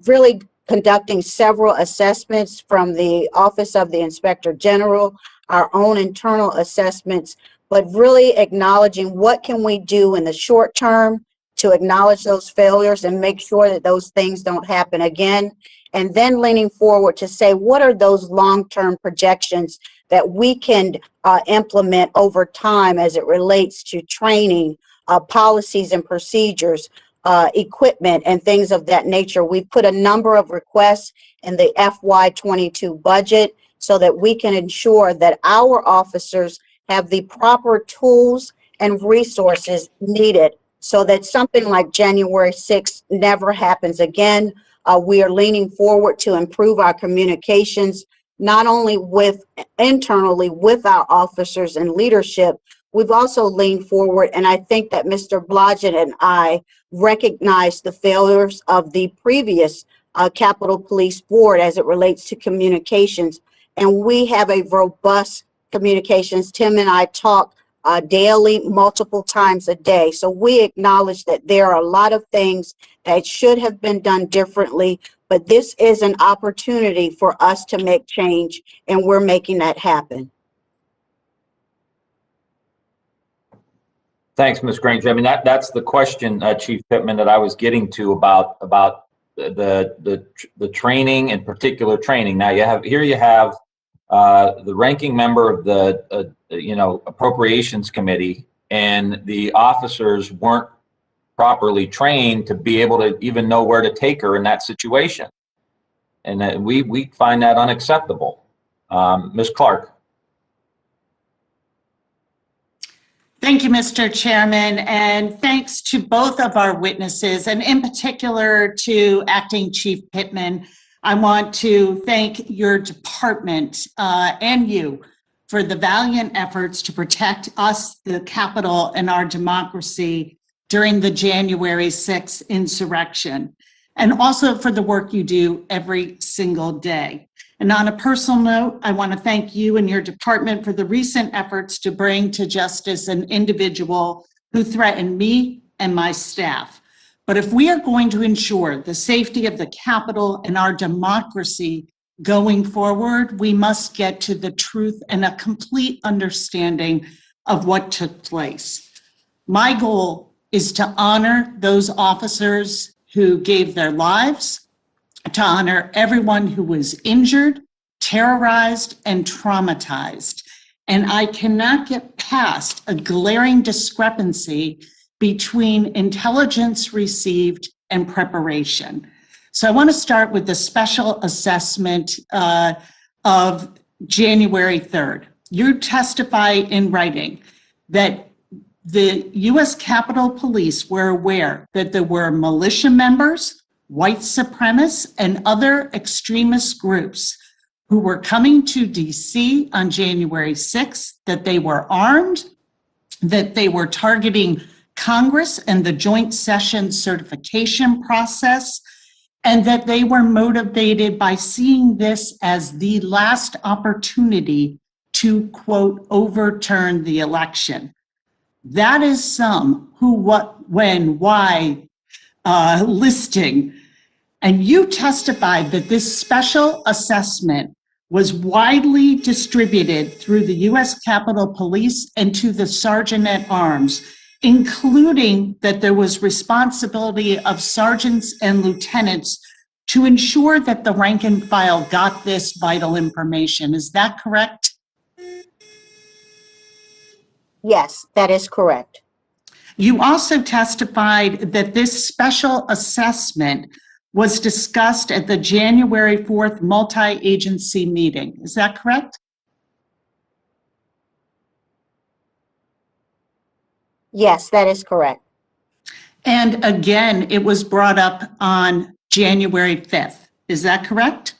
really conducting several assessments from the Office of the Inspector General, our own internal assessments, but really acknowledging what can we do in the short term to acknowledge those failures and make sure that those things don't happen again. And then leaning forward to say, what are those long-term projections that we can implement over time as it relates to training, policies and procedures, equipment, and things of that nature. We've put a number of requests in the FY22 budget so that we can ensure that our officers have the proper tools and resources needed so that something like January 6th never happens again. We are leaning forward to improve our communications, not only internally with our officers and leadership. We've also leaned forward, and I think that Mr. Blodgett and I recognize the failures of the previous Capitol Police Board as it relates to communications. And we have a robust communications. Tim and I talk daily, multiple times a day. So we acknowledge that there are a lot of things that should have been done differently, but this is an opportunity for us to make change, and we're making that happen. Thanks, Ms. Granger. I mean, that's the question, Chief Pittman, that I was getting to about the training, in particular training. Now you have the ranking member of the Appropriations Committee, and the officers weren't properly trained to be able to even know where to take her in that situation, and we find that unacceptable. Ms. Clark. Thank you, Mr. Chairman, and thanks to both of our witnesses, and in particular to Acting Chief Pittman. I want to thank your department and you for the valiant efforts to protect us, the Capitol, and our democracy during the January 6th insurrection, and also for the work you do every single day. And on a personal note, I want to thank you and your department for the recent efforts to bring to justice an individual who threatened me and my staff. But if we are going to ensure the safety of the Capitol and our democracy going forward, we must get to the truth and a complete understanding of what took place. My goal is to honor those officers who gave their lives, to honor everyone who was injured, terrorized, and traumatized. And I cannot get past a glaring discrepancy between intelligence received and preparation. So I want to start with the special assessment of January 3rd. You testify in writing that the U.S. Capitol Police were aware that there were militia members, white supremacists, and other extremist groups who were coming to D.C. on January 6th, that they were armed, that they were targeting Congress and the joint session certification process, and that they were motivated by seeing this as the last opportunity to, quote, overturn the election. That is some who, what, when, why listing. And you testified that this special assessment was widely distributed through the U.S. Capitol Police and to the Sergeant at Arms, including that there was responsibility of sergeants and lieutenants to ensure that the rank and file got this vital information. Is that correct? Yes, that is correct. You also testified that this special assessment was discussed at the January 4th multi-agency meeting. Is that correct? Yes, that is correct. And again, it was brought up on January 5th. Is that correct?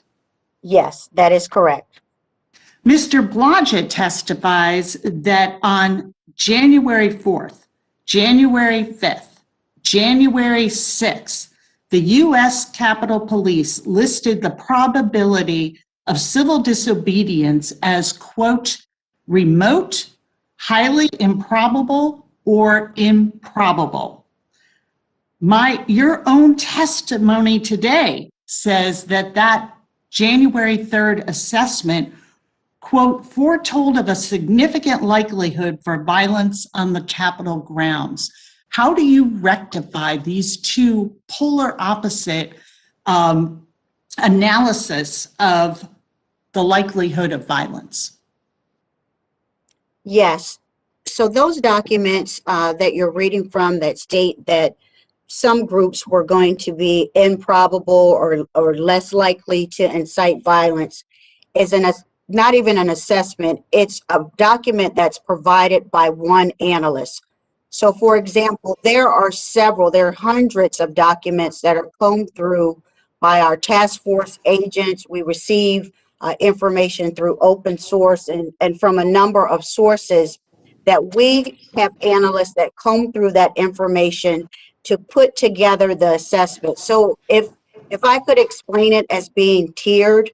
Yes, that is correct. Mr. Blodgett testifies that on January 4th, January 5th, January 6th, the U.S. Capitol Police listed the probability of civil disobedience as, quote, remote, highly improbable, or improbable. Your own testimony today says that January 3rd assessment, quote, foretold of a significant likelihood for violence on the Capitol grounds. How do you rectify these two polar opposite analysis of the likelihood of violence? Yes. So those documents that you're reading from that state that some groups were going to be improbable or less likely to incite violence is not even an assessment. It's a document that's provided by one analyst. So for example, there are hundreds of documents that are combed through by our task force agents. We receive information through open source and from a number of sources that we have analysts that comb through that information to put together the assessment. So if I could explain it as being tiered,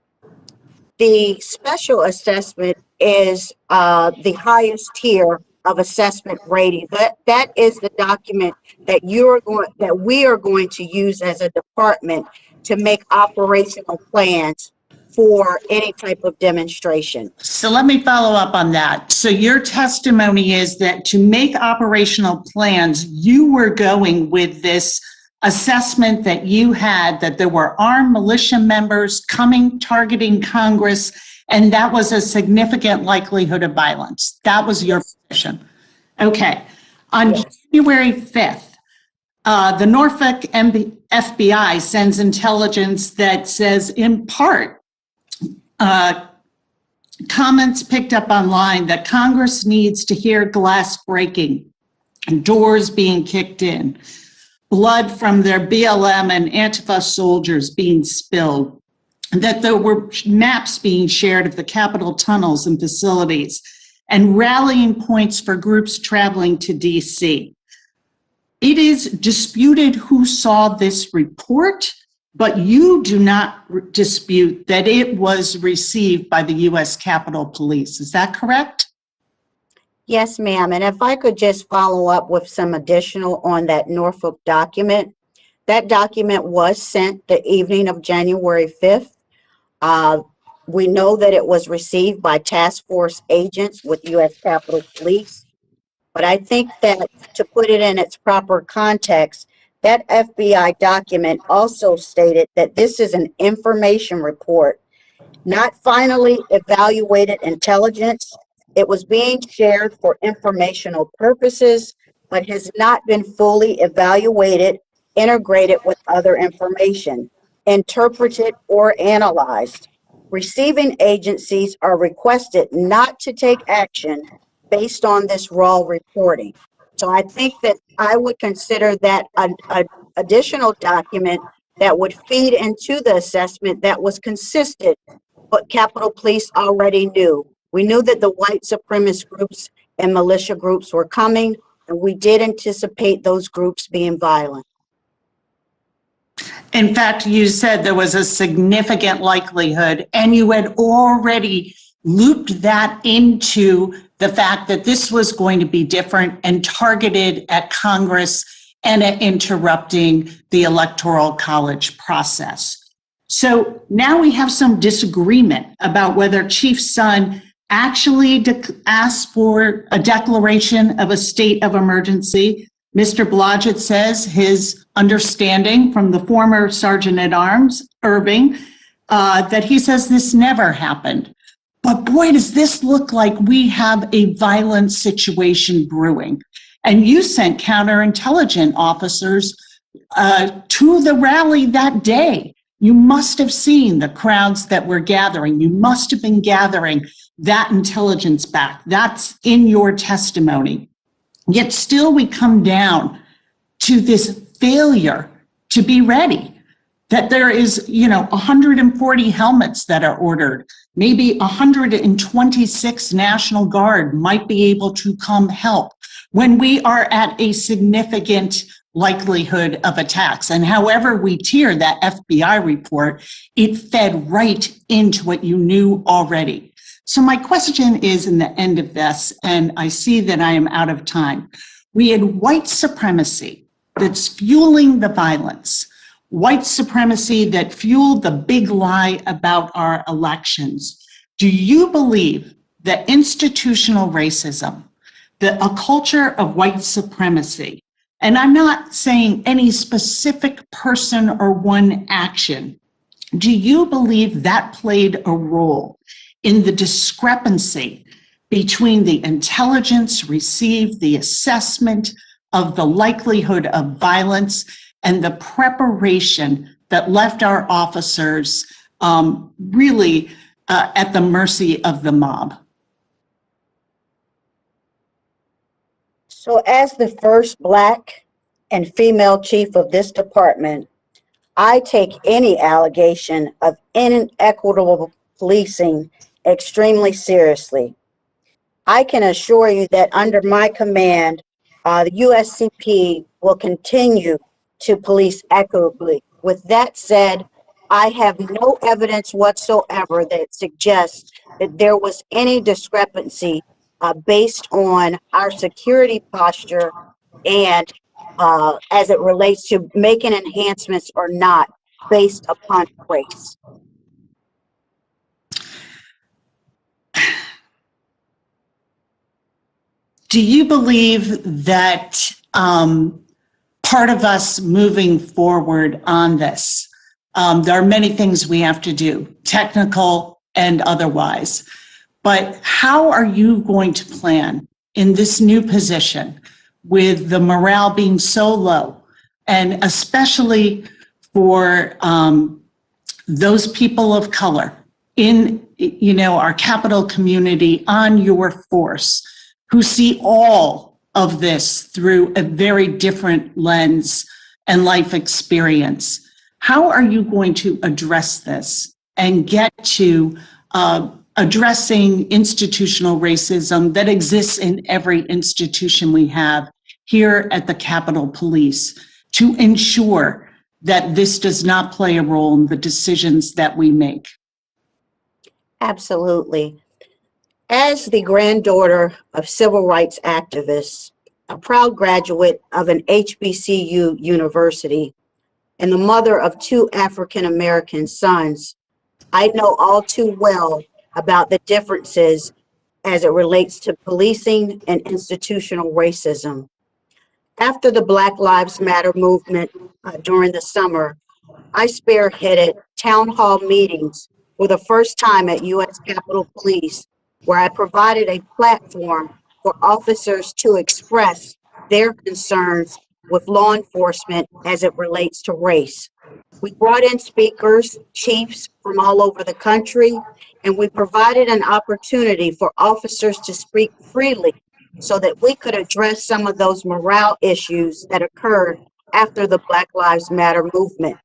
the special assessment is the highest tier of assessment rating. That is the document that we are going to use as a department to make operational plans for any type of demonstration. So let me follow up on that. So your testimony is that to make operational plans, you were going with this assessment that you had that there were armed militia members coming, targeting Congress, and that was a significant likelihood of violence. That was your position. Okay. On January 5th, the Norfolk FBI sends intelligence that says, in part, comments picked up online that Congress needs to hear glass breaking, doors being kicked in, blood from their BLM and Antifa soldiers being spilled, that there were maps being shared of the Capitol tunnels and facilities, and rallying points for groups traveling to D.C. It is disputed who saw this report, but you do not dispute that it was received by the U.S. Capitol Police. Is that correct? Yes, ma'am. And if I could just follow up with some additional on that Norfolk document. That document was sent the evening of January 5th. We know that it was received by task force agents with U.S. Capitol Police. But I think that to put it in its proper context, That FBI document also stated that this is an information report, not finally evaluated intelligence. It was being shared for informational purposes, but has not been fully evaluated, integrated with other information, interpreted, or analyzed. Receiving agencies are requested not to take action based on this raw reporting. So I think that I would consider that an additional document that would feed into the assessment that was consistent what Capitol Police already knew. We knew that the white supremacist groups and militia groups were coming, and we did anticipate those groups being violent. In fact, you said there was a significant likelihood, and you had already looped that into the fact that this was going to be different and targeted at Congress and at interrupting the Electoral College process. So now we have some disagreement about whether Chief Son actually asked for a declaration of a state of emergency. Mr. Blodgett says his understanding from the former Sergeant at Arms, Irving, that he says this never happened. But boy, does this look like we have a violent situation brewing. And you sent counterintelligence officers to the rally that day. You must have seen the crowds that were gathering. You must have been gathering that intelligence back. That's in your testimony. Yet still we come down to this failure to be ready, that there is, 140 helmets that are ordered. Maybe 126 National Guard might be able to come help when we are at a significant likelihood of attacks. And however we tier that FBI report, it fed right into what you knew already. So my question is in the end of this, and I see that I am out of time. We had white supremacy that's fueling the violence, white supremacy that fueled the big lie about our elections. Do you believe that institutional racism, that a culture of white supremacy, and I'm not saying any specific person or one action, do you believe that played a role in the discrepancy between the intelligence received, the assessment of the likelihood of violence, and the preparation that left our officers really at the mercy of the mob? So as the first Black and female chief of this department, I take any allegation of inequitable policing extremely seriously. I can assure you that under my command, the USCP will continue to police equitably. With that said, I have no evidence whatsoever that suggests that there was any discrepancy based on our security posture and as it relates to making enhancements or not based upon race. Do you believe that part of us moving forward on this, there are many things we have to do, technical and otherwise, but how are you going to plan in this new position with the morale being so low, and especially for those people of color in our Capitol community on your force, who see all of this through a very different lens and life experience? How are you going to address this and get to addressing institutional racism that exists in every institution we have here at the Capitol Police to ensure that this does not play a role in the decisions that we make? Absolutely. As the granddaughter of civil rights activists, a proud graduate of an HBCU university, and the mother of 2 African-American sons, I know all too well about the differences as it relates to policing and institutional racism. After the Black Lives Matter movement during the summer, I spearheaded town hall meetings for the first time at U.S. Capitol Police, where I provided a platform for officers to express their concerns with law enforcement as it relates to race. We brought in speakers, chiefs from all over the country, and we provided an opportunity for officers to speak freely so that we could address some of those morale issues that occurred after the Black Lives Matter movement.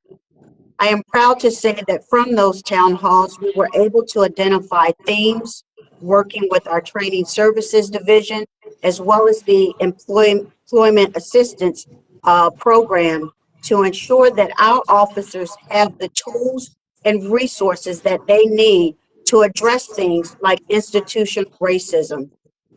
I am proud to say that from those town halls, we were able to identify themes, working with our training services division, as well as the employment assistance program, to ensure that our officers have the tools and resources that they need to address things like institutional racism.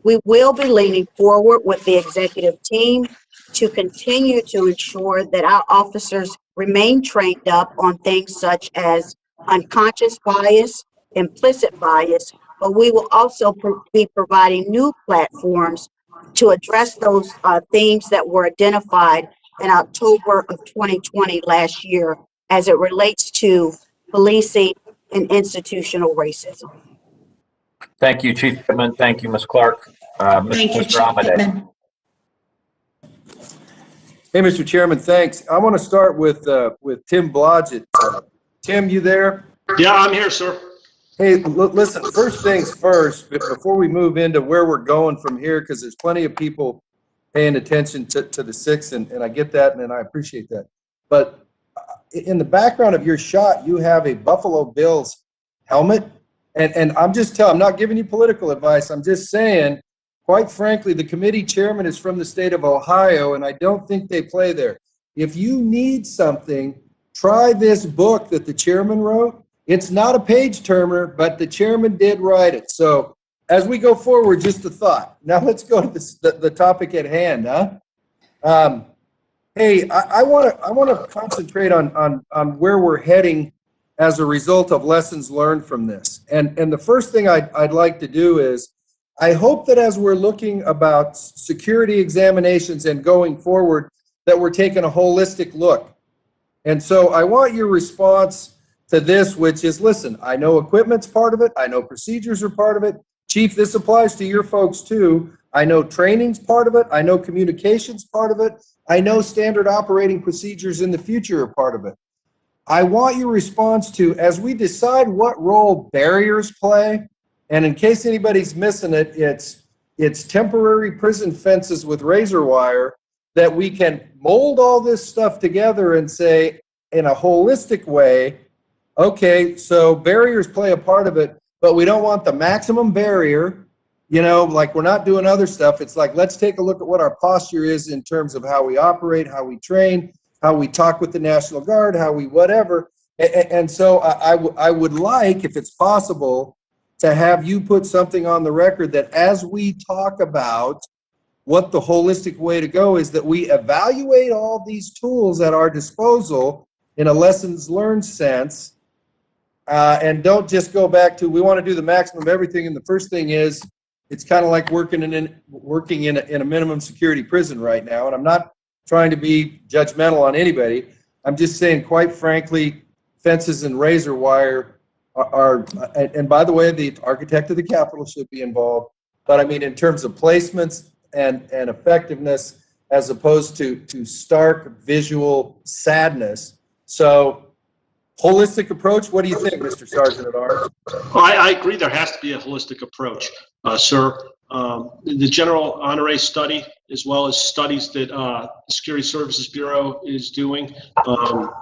We will be leaning forward with the executive team to continue to ensure that our officers remain trained up on things such as unconscious bias, implicit bias, but we will also be providing new platforms to address those themes that were identified in October of 2020 last year as it relates to policing and institutional racism. Thank you, Chief Pittman. Thank you, Ms. Clark. Thank you, Mr. Chief Amade. Pittman. Hey, Mr. Chairman, thanks. I want to start with Tim Blodgett. Tim, you there? Yeah, I'm here, sir. Hey, listen, first things first, before we move into where we're going from here, because there's plenty of people paying attention to the 6th, and I get that, and I appreciate that. But in the background of your shot, you have a Buffalo Bills helmet. And I'm not giving you political advice. I'm just saying, quite frankly, the committee chairman is from the state of Ohio, and I don't think they play there. If you need something, try this book that the chairman wrote. It's not a page turner, but the chairman did write it. So as we go forward, just a thought. Now let's go to the topic at hand, huh? Hey, I want to concentrate on where we're heading as a result of lessons learned from this. And the first thing I'd like to do is, I hope that as we're looking about security examinations and going forward, that we're taking a holistic look. And so I want your response to this, which is, listen, I know equipment's part of it. I know procedures are part of it. Chief, this applies to your folks too. I know training's part of it. I know communication's part of it. I know standard operating procedures in the future are part of it. I want your response to, as we decide what role barriers play, and in case anybody's missing it, it's temporary prison fences with razor wire, that we can mold all this stuff together and say, in a holistic way, okay, so barriers play a part of it, but we don't want the maximum barrier, like we're not doing other stuff. It's like, let's take a look at what our posture is in terms of how we operate, how we train, how we talk with the National Guard, how we whatever. And so I would like, if it's possible, to have you put something on the record that as we talk about what the holistic way to go is, that we evaluate all these tools at our disposal in a lessons learned sense, and don't just go back to, we want to do the maximum of everything. And the first thing is, it's kind of like working in a minimum security prison right now. And I'm not trying to be judgmental on anybody. I'm just saying, quite frankly, fences and razor wire are, and by the way, the architect of the Capitol should be involved, but I mean, in terms of placements and effectiveness, as opposed to stark visual sadness. So, holistic approach, what do you think, Mr. Sergeant at Arms? I agree there has to be a holistic approach, sir. The General Honore study, as well as studies that the Security Services Bureau is doing,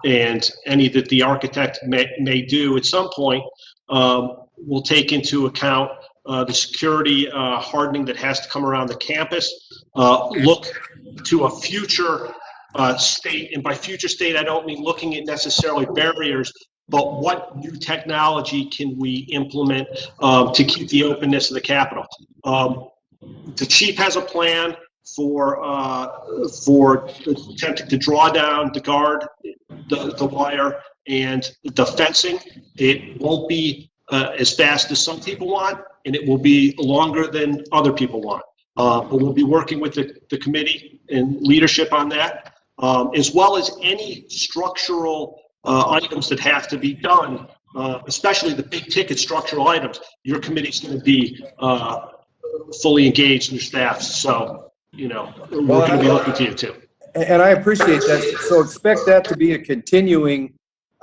and any that the architect may do at some point, will take into account the security hardening that has to come around the campus, look to a future state, and by future state, I don't mean looking at necessarily barriers, but what new technology can we implement to keep the openness of the Capitol? The chief has a plan for attempting to draw down the guard, the wire, and the fencing. It won't be as fast as some people want, and it will be longer than other people want. but we'll be working with the committee and leadership on that, as well as any structural items that have to be done, especially the big ticket structural items. Your committee's going to be fully engaged in your staff. So, we're going to be looking to you too. And I appreciate that. So expect that to be a continuing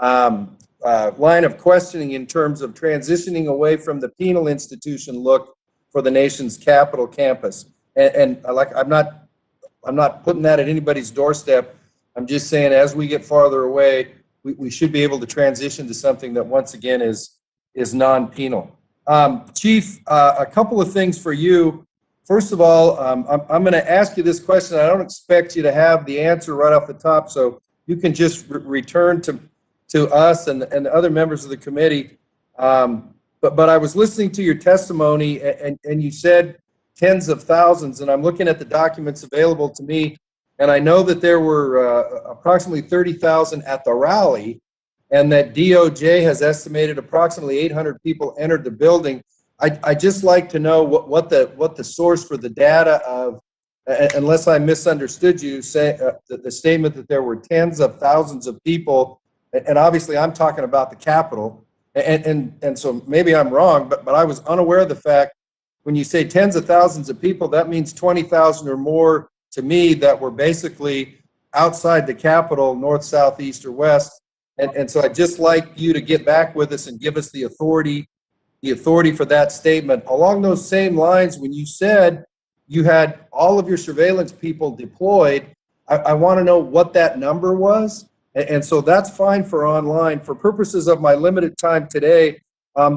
line of questioning in terms of transitioning away from the penal institution look for the nation's capital campus. And I'm not putting that at anybody's doorstep. I'm just saying, as we get farther away, we should be able to transition to something that once again is non-penal. Chief, a couple of things for you. First of all, I'm going to ask you this question. I don't expect you to have the answer right off the top, so you can just return to us and the other members of the committee. But I was listening to your testimony, and you said tens of thousands, and I'm looking at the documents available to me, and I know that there were approximately 30,000 at the rally, and that DOJ has estimated approximately 800 people entered the building. I just like to know what the source for the data of, unless I misunderstood you, say the statement that there were tens of thousands of people, and obviously I'm talking about the Capitol, and so maybe I'm wrong, but I was unaware of the fact when you say tens of thousands of people, that means 20,000 or more to me that were basically outside the Capitol, north, south, east, or west, and so I'd just like you to get back with us and give us the authority for that statement. Along those same lines, when you said you had all of your surveillance people deployed, I want to know what that number was. And so that's fine for online. For purposes of my limited time today,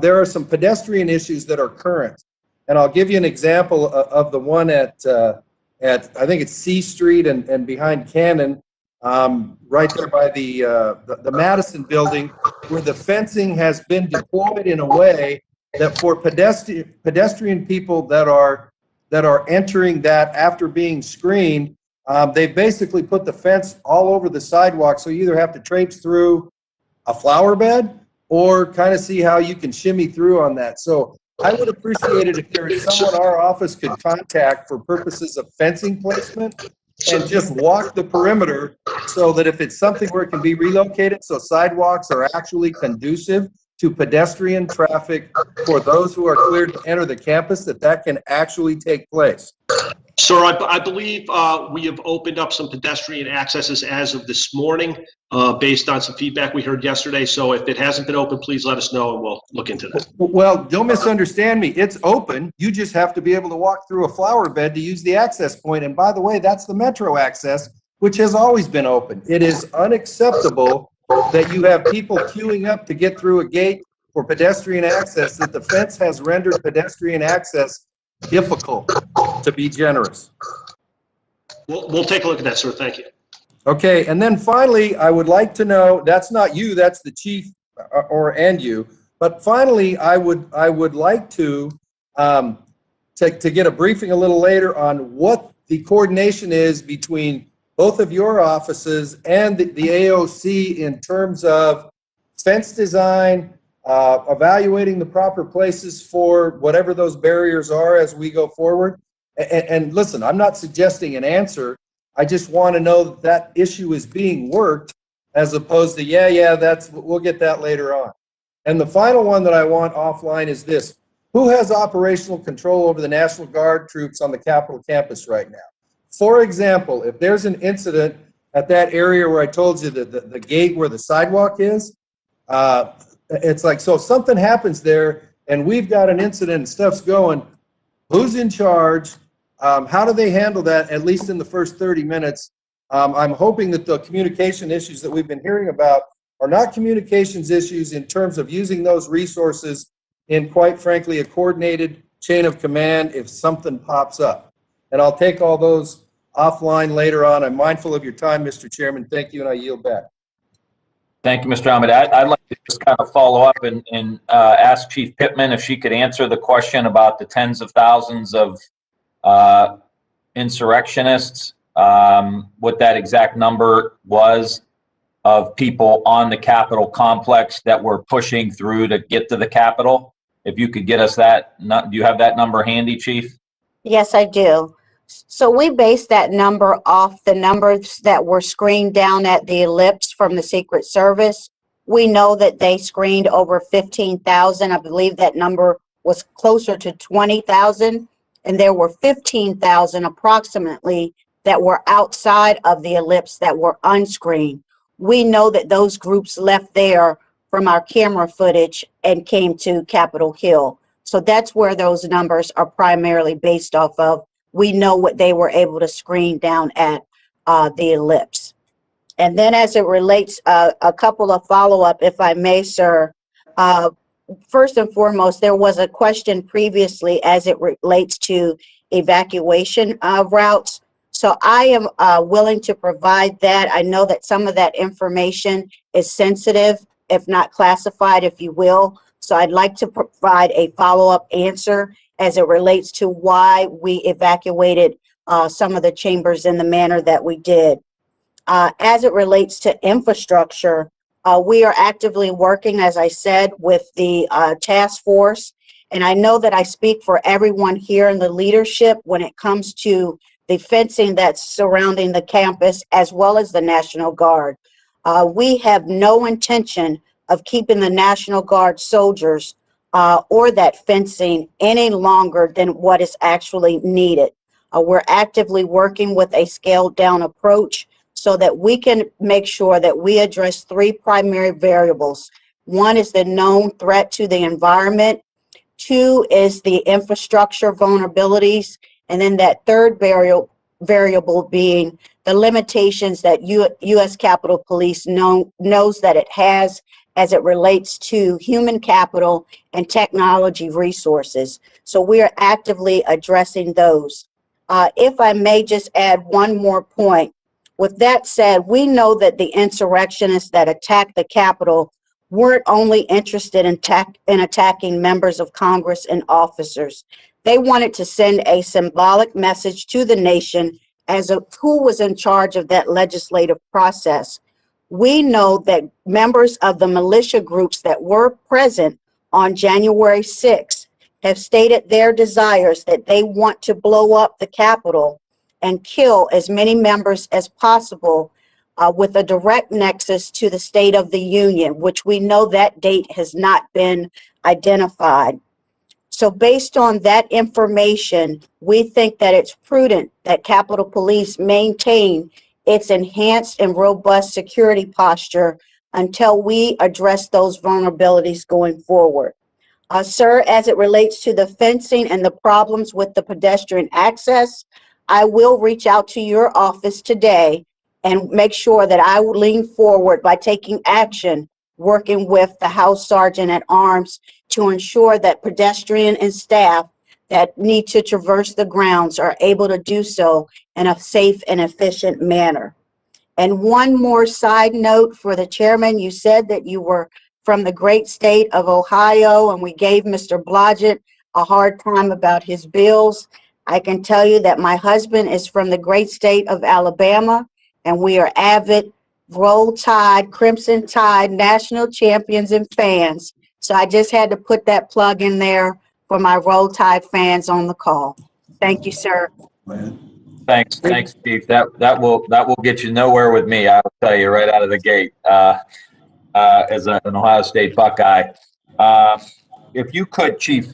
there are some pedestrian issues that are current. And I'll give you an example of the one at I think it's C Street and behind Cannon, right there by the Madison building, where the fencing has been deployed in a way that for pedestrian people that are entering that after being screened, they've basically put the fence all over the sidewalk, so you either have to traipse through a flower bed or kind of see how you can shimmy through on that. So I would appreciate it if there is someone our office could contact for purposes of fencing placement and just walk the perimeter so that if it's something where it can be relocated, so sidewalks are actually conducive to pedestrian traffic for those who are cleared to enter the campus, that can actually take place. Sir, I believe we have opened up some pedestrian accesses as of this morning based on some feedback we heard yesterday. So if it hasn't been open, please let us know and we'll look into that. Well, don't misunderstand me. It's open. You just have to be able to walk through a flower bed to use the access point. And by the way, that's the Metro access, which has always been open. It is unacceptable that you have people queuing up to get through a gate for pedestrian access, that the fence has rendered pedestrian access difficult, to be generous. We'll take a look at that, sir. Thank you. Okay, and then finally, I would like to know, that's not you, that's the chief and you, but finally, I would like to get a briefing a little later on what the coordination is between both of your offices and the AOC in terms of fence design, evaluating the proper places for whatever those barriers are as we go forward. And listen, I'm not suggesting an answer. I just want to know that issue is being worked as opposed to, we'll get that later on. And the final one that I want offline is this. Who has operational control over the National Guard troops on the Capitol campus right now? For example, if there's an incident at that area where I told you that the gate where the sidewalk is, it's like, so if something happens there and we've got an incident and stuff's going, who's in charge? How do they handle that, at least in the first 30 minutes? I'm hoping that the communication issues that we've been hearing about are not communications issues in terms of using those resources in, quite frankly, a coordinated chain of command if something pops up. And I'll take all those offline later on. I'm mindful of your time, Mr. Chairman. Thank you, and I yield back. Thank you, Mr. Ahmed. I'd like to just kind of follow up and ask Chief Pittman if she could answer the question about the tens of thousands of insurrectionists, what that exact number was of people on the Capitol complex that were pushing through to get to the Capitol. If you could get us that, do you have that number handy, Chief? Yes, I do. So we base that number off the numbers that were screened down at the ellipse from the Secret Service. We know that they screened over 15,000. I believe that number was closer to 20,000. And there were 15,000 approximately that were outside of the ellipse that were unscreened. We know that those groups left there from our camera footage and came to Capitol Hill. So that's where those numbers are primarily based off of. We know what they were able to screen down at the ellipse. And then as it relates, a couple of follow-up, if I may, sir. First and foremost, there was a question previously as it relates to evacuation routes. So I am willing to provide that. I know that some of that information is sensitive, if not classified, if you will. So I'd like to provide a follow-up answer as it relates to why we evacuated some of the chambers in the manner that we did. As it relates to infrastructure, we are actively working, as I said, with the task force. And I know that I speak for everyone here in the leadership when it comes to the fencing that's surrounding the campus as well as the National Guard. We have no intention of keeping the National Guard soldiers or that fencing any longer than what is actually needed. We're actively working with a scaled down approach so that we can make sure that we address three primary variables. One is the known threat to the environment. Two is the infrastructure vulnerabilities. And then that third variable being the limitations that U.S. Capitol Police knows that it has as it relates to human capital and technology resources. So we are actively addressing those. If I may just add one more point. With that said, we know that the insurrectionists that attacked the Capitol weren't only interested in attacking members of Congress and officers. They wanted to send a symbolic message to the nation as of who was in charge of that legislative process. We know that members of the militia groups that were present on January 6th have stated their desires that they want to blow up the Capitol and kill as many members as possible with a direct nexus to the State of the Union, which we know that date has not been identified. So based on that information, we think that it's prudent that Capitol Police maintain its enhanced and robust security posture until we address those vulnerabilities going forward. Sir, as it relates to the fencing and the problems with the pedestrian access, I will reach out to your office today and make sure that I will lean forward by taking action, working with the House Sergeant at Arms to ensure that pedestrian and staff that need to traverse the grounds are able to do so in a safe and efficient manner. And one more side note for the chairman, you said that you were from the great state of Ohio, and we gave Mr. Blodgett a hard time about his bills. I can tell you that my husband is from the great state of Alabama, and we are avid Roll Tide, Crimson Tide national champions and fans. So I just had to put that plug in there for my Roll Tide fans on the call. Thank you, sir. Thanks, Chief. That will get you nowhere with me. I'll tell you right out of the gate. As an Ohio State Buckeye, if you could, Chief.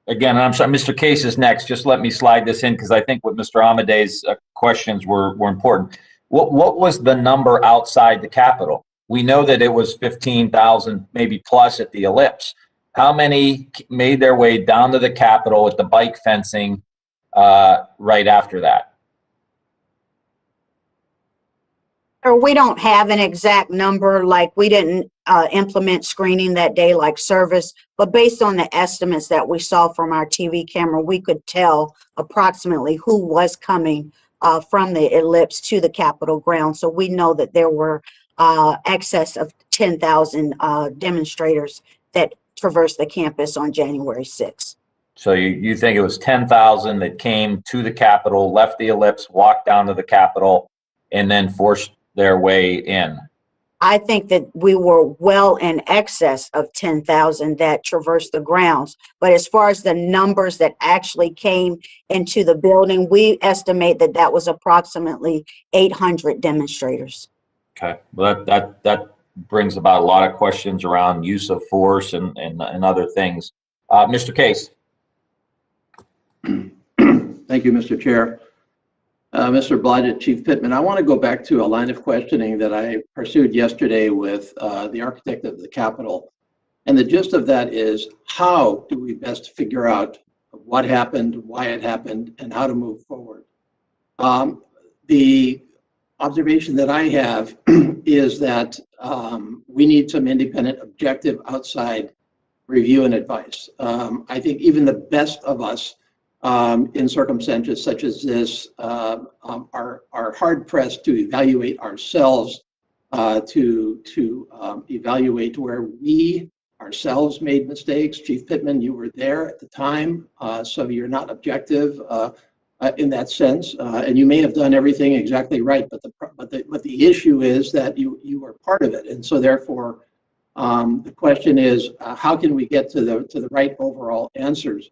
Again, I'm sorry, Mr. Case is next. Just let me slide this in because I think what Mr. Amadei's questions were important. What was the number outside the Capitol? We know that it was 15,000, maybe plus at the ellipse. How many made their way down to the Capitol at the bike fencing right after that? We don't have an exact number, like we didn't implement screening that day like service, but based on the estimates that we saw from our TV camera, we could tell approximately who was coming from the ellipse to the Capitol ground. So we know that there were excess of 10,000 demonstrators that traversed the campus on January 6th. So you think it was 10,000 that came to the Capitol, left the ellipse, walked down to the Capitol, and then forced their way in? I think that we were well in excess of 10,000 that traversed the grounds. But as far as the numbers that actually came into the building, we estimate that that was approximately 800 demonstrators. Okay, well, that brings about a lot of questions around use of force and other things. Mr. Case. Thank you, Mr. Chair. Mr. Blodgett, Chief Pittman, I want to go back to a line of questioning that I pursued yesterday with the architect of the Capitol. And the gist of that is, how do we best figure out what happened, why it happened, and how to move forward? The observation that I have is that we need some independent, objective, outside review and advice. I think even the best of us in circumstances such as this are hard pressed to evaluate ourselves, to evaluate where we ourselves made mistakes. Chief Pittman, you were there at the time, so you're not objective in that sense, and you may have done everything exactly right, but the issue is that you were part of it, and so therefore the question is, how can we get to the right overall answers?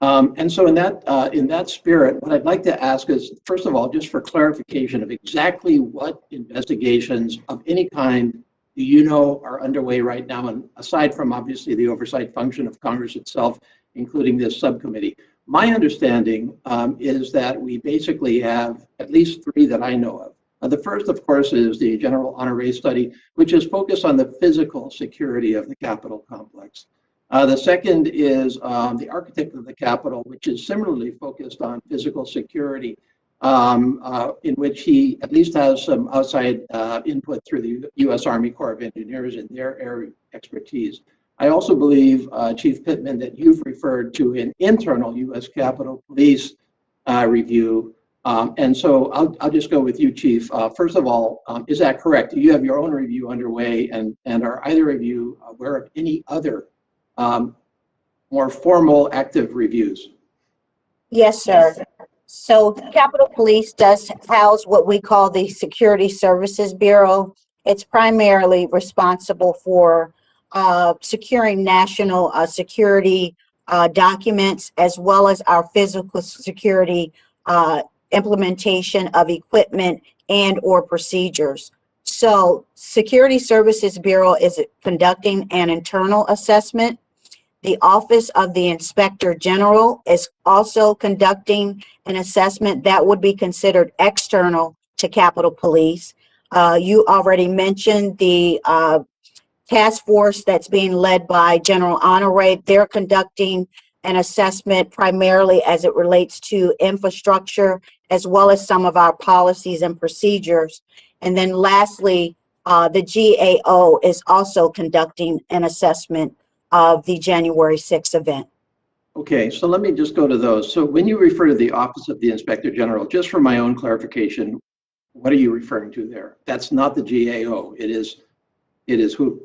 And so in that spirit, what I'd like to ask is, first of all, just for clarification of exactly what investigations of any kind do you know are underway right now, and aside from obviously the oversight function of Congress itself, including this subcommittee. My understanding is that we basically have at least 3 that I know of. The first, of course, is the General Honore Study, which is focused on the physical security of the Capitol complex. The second is the architect of the Capitol, which is similarly focused on physical security, in which he at least has some outside input through the U.S. Army Corps of Engineers in their area of expertise. I also believe, Chief Pittman, that you've referred to an internal U.S. Capitol Police review. And so I'll just go with you, Chief. First of all, is that correct? Do you have your own review underway, and are either of you aware of any other more formal active reviews? Yes, sir. So Capitol Police does house what we call the Security Services Bureau. It's primarily responsible for securing national security documents, as well as our physical security implementation of equipment and or procedures. So Security Services Bureau is conducting an internal assessment. The Office of the Inspector General is also conducting an assessment that would be considered external to Capitol Police. You already mentioned the task force that's being led by General Honore. They're conducting an assessment primarily as it relates to infrastructure, as well as some of our policies and procedures. And then lastly, the GAO is also conducting an assessment of the January 6th event. Okay, so let me just go to those. So when you refer to the Office of the Inspector General, just for my own clarification, what are you referring to there? That's not the GAO. It is who?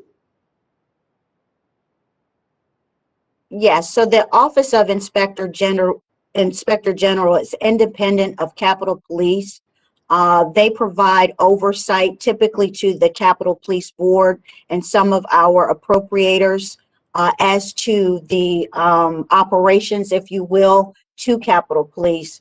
Yes, so the Office of Inspector General is independent of Capitol Police. They provide oversight typically to the Capitol Police Board and some of our appropriators as to the operations, if you will, to Capitol Police.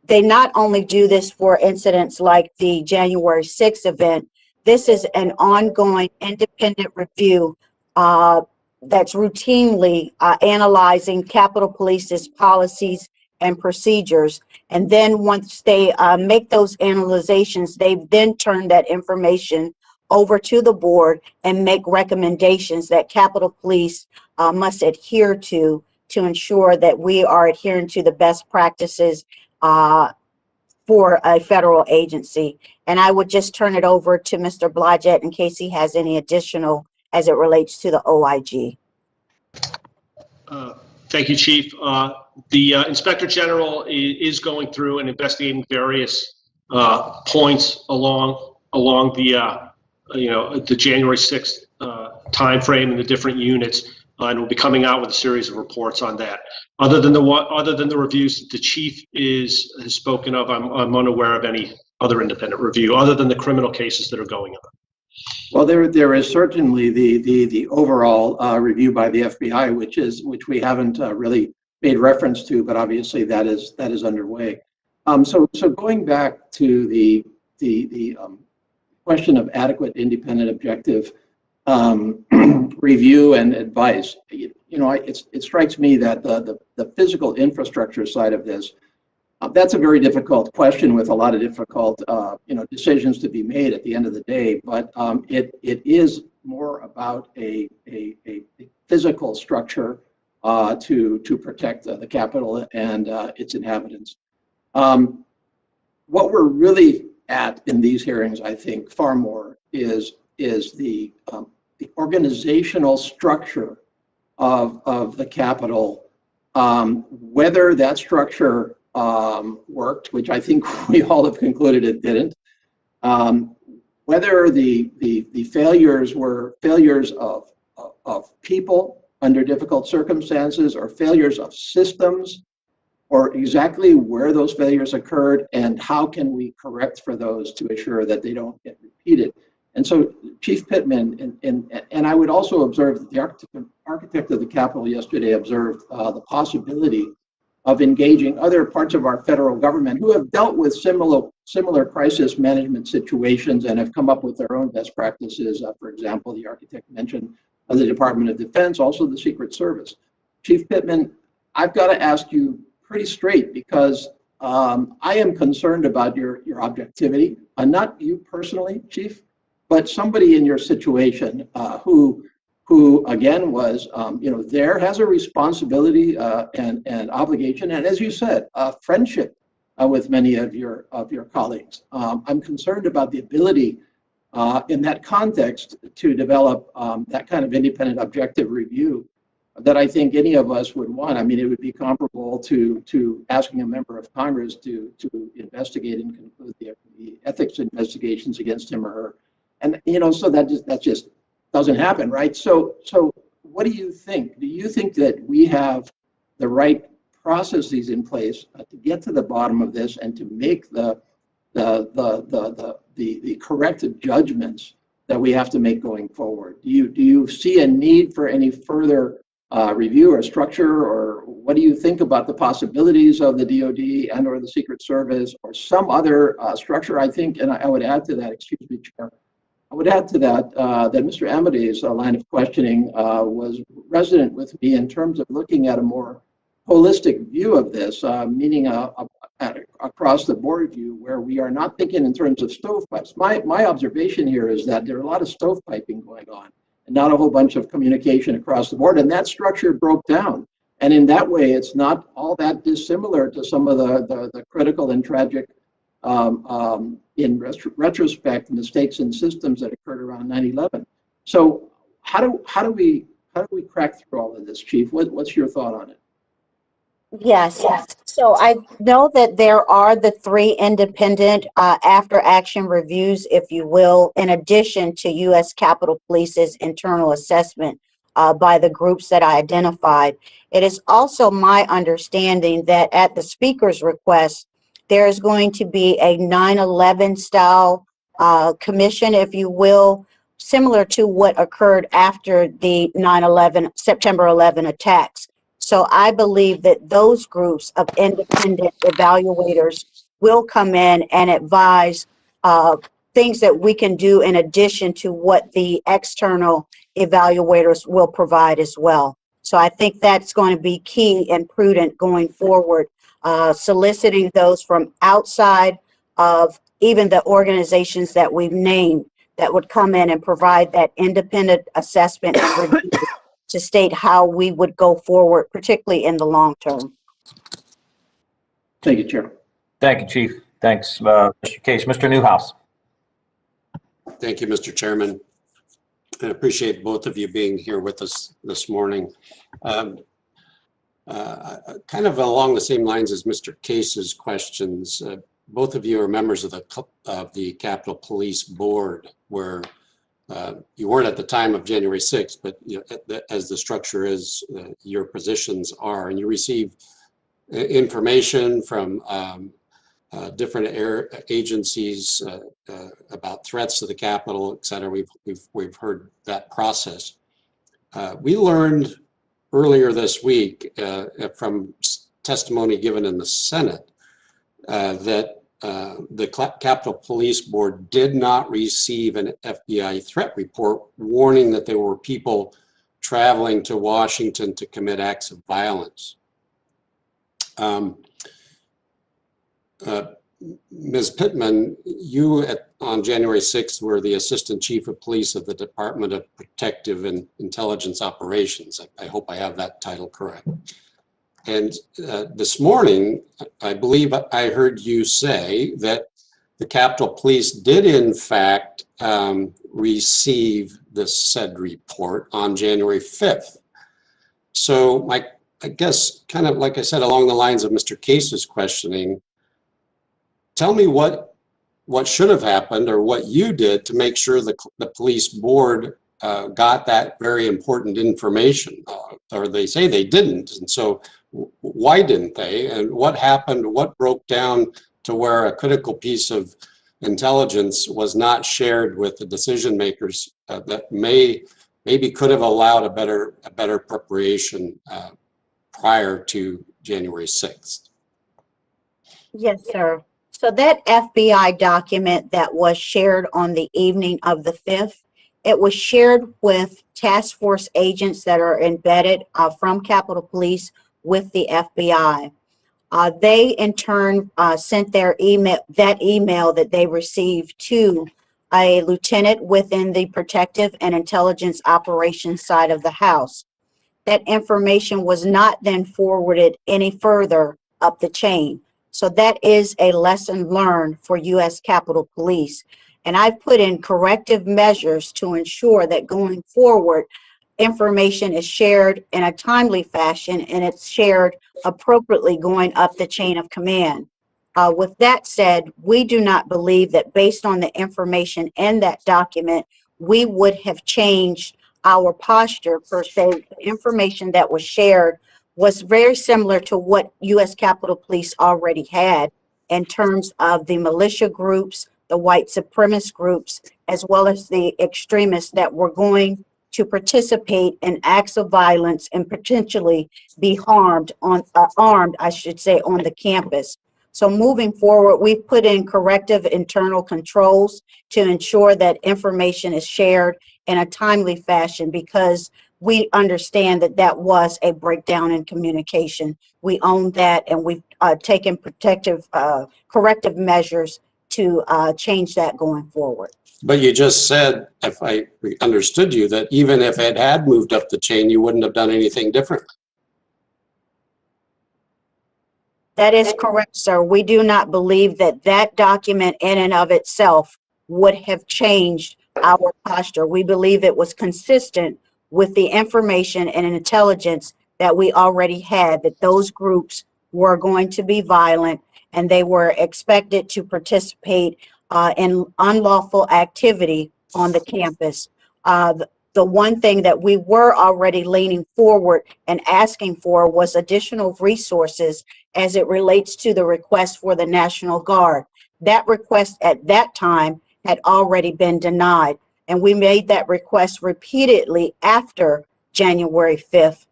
They not only do this for incidents like the January 6th event, this is an ongoing independent review that's routinely analyzing Capitol Police's policies and procedures. And then once they make those analyzations, they then turn that information over to the board and make recommendations that Capitol Police must adhere to ensure that we are adhering to the best practices for a federal agency. And I would just turn it over to Mr. Blodgett in case he has any additional as it relates to the OIG. Thank you, Chief. The Inspector General is going through and investigating various points along the the January 6th timeframe and the different units, and we'll be coming out with a series of reports on that. Other than the reviews that the Chief has spoken of, I'm unaware of any other independent review other than the criminal cases that are going on. Well, there is certainly the overall review by the FBI, which we haven't really made reference to, but obviously that is underway. So going back to the question of adequate, independent, objective review and advice, it strikes me that the physical infrastructure side of this, that's a very difficult question with a lot of difficult decisions to be made at the end of the day. But it is more about a physical structure to protect the Capitol and its inhabitants. What we're really at in these hearings, I think, far more is the organizational structure of the Capitol, whether that structure worked, which I think we all have concluded it didn't, whether the failures were failures of people under difficult circumstances or failures of systems, or exactly where those failures occurred and how can we correct for those to assure that they don't get repeated. And so Chief Pittman, and I would also observe that the architect of the Capitol yesterday observed the possibility of engaging other parts of our federal government who have dealt with similar crisis management situations and have come up with their own best practices. For example, the architect mentioned the Department of Defense, also the Secret Service. Chief Pittman, I've got to ask you pretty straight, because I am concerned about your objectivity, not you personally, Chief, but somebody in your situation who again was, there has a responsibility and obligation, and as you said, friendship with many of your colleagues. I'm concerned about the ability in that context to develop that kind of independent, objective review that I think any of us would want. I mean, it would be comparable to asking a member of Congress to investigate and conclude the ethics investigations against him or her, and so that just doesn't happen, right? So what do you think? Do you think that we have the right processes in place to get to the bottom of this and to make the corrective judgments that we have to make going forward? Do you see a need for any further review or structure, or what do you think about the possibilities of the DoD and or the Secret Service or some other structure? I think, and I would add to that, excuse me, Chair, I would add to that that Mr. Amade's line of questioning was resonant with me in terms of looking at a more holistic view of this, meaning across the board view where we are not thinking in terms of stovepipes. My observation here is that there are a lot of stovepiping going on and not a whole bunch of communication across the board, and that structure broke down. And in that way, it's not all that dissimilar to some of the critical and tragic, in retrospect, mistakes in systems that occurred around 9/11. So how do we crack through all of this, Chief? What's your thought on it? Yes. So I know that there are the 3 independent after action reviews, if you will, in addition to U.S. Capitol Police's internal assessment by the groups that I identified. It is also my understanding that at the Speaker's request, there is going to be a 9/11 style commission, if you will, similar to what occurred after the 9/11 September 11 attacks. So I believe that those groups of independent evaluators will come in and advise things that we can do in addition to what the external evaluators will provide as well. So I think that's going to be key and prudent going forward, soliciting those from outside of even the organizations that we've named that would come in and provide that independent assessment and review to state how we would go forward, particularly in the long term. Thank you, Chair. Thank you, Chief. Thanks, Mr. Case. Mr. Newhouse. Thank you, Mr. Chairman. I appreciate both of you being here with us this morning. Kind of along the same lines as Mr. Case's questions, both of you are members of the Capitol Police Board, where you weren't at the time of January 6th, but as the structure is, your positions are, and you receive information from different agencies about threats to the Capitol, et cetera. We've heard that process. We learned earlier this week from testimony given in the Senate that the Capitol Police Board did not receive an FBI threat report warning that there were people traveling to Washington to commit acts of violence. Ms. Pittman, you on January 6th were the Assistant Chief of Police of the Department of Protective and Intelligence Operations. I hope I have that title correct. And this morning, I believe I heard you say that the Capitol Police did in fact receive this said report on January 5th. So I guess kind of like I said, along the lines of Mr. Case's questioning, tell me what should have happened or what you did to make sure the police board got that very important information, or they say they didn't. And so why didn't they? And what happened? What broke down to where a critical piece of intelligence was not shared with the decision makers that maybe could have allowed a better preparation prior to January 6th? Yes, sir. So that FBI document that was shared on the evening of the 5th, it was shared with task force agents that are embedded from Capitol Police with the FBI. They in turn sent their email that they received to a lieutenant within the protective and intelligence operations side of the house. That information was not then forwarded any further up the chain. So that is a lesson learned for U.S. Capitol Police. And I've put in corrective measures to ensure that going forward, information is shared in a timely fashion and it's shared appropriately going up the chain of command. With that said, we do not believe that based on the information in that document, we would have changed our posture per se. The information that was shared was very similar to what U.S. Capitol Police already had in terms of the militia groups, the white supremacist groups, as well as the extremists that were going to participate in acts of violence and potentially be armed, I should say, on the campus. So moving forward, we've put in corrective internal controls to ensure that information is shared in a timely fashion, because we understand that that was a breakdown in communication. We own that, and we've taken corrective measures to change that going forward. But you just said, if I understood you, that even if it had moved up the chain, you wouldn't have done anything differently. That is correct, sir. We do not believe that that document in and of itself would have changed our posture. We believe it was consistent with the information and intelligence that we already had, that those groups were going to be violent and they were expected to participate in unlawful activity on the campus. The one thing that we were already leaning forward and asking for was additional resources as it relates to the request for the National Guard. That request at that time had already been denied, and we made that request repeatedly after January 5th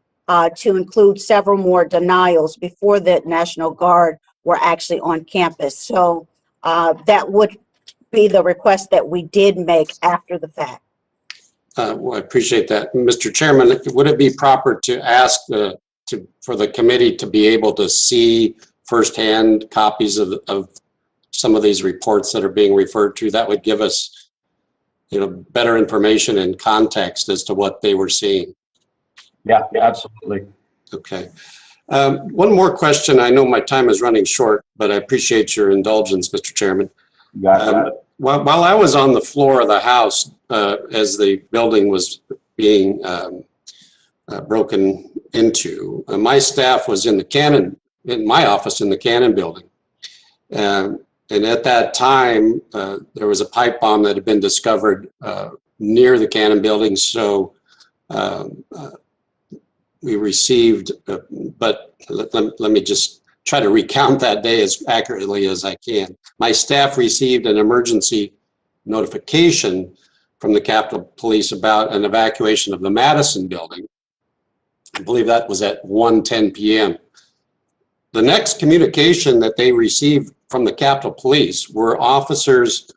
to include several more denials before the National Guard were actually on campus. So that would be the request that we did make after the fact. Well, I appreciate that. Mr. Chairman, would it be proper to ask for the committee to be able to see firsthand copies of some of these reports that are being referred to? That would give us, better information and context as to what they were seeing. Yeah, absolutely. Okay. One more question. I know my time is running short, but I appreciate your indulgence, Mr. Chairman. While I was on the floor of the House as the building was being broken into, my staff was in my office in the Cannon building. And at that time, there was a pipe bomb that had been discovered near the Cannon building. So we received, but let me just try to recount that day as accurately as I can. My staff received an emergency notification from the Capitol Police about an evacuation of the Madison building. I believe that was at 1:10 p.m. The next communication that they received from the Capitol Police were officers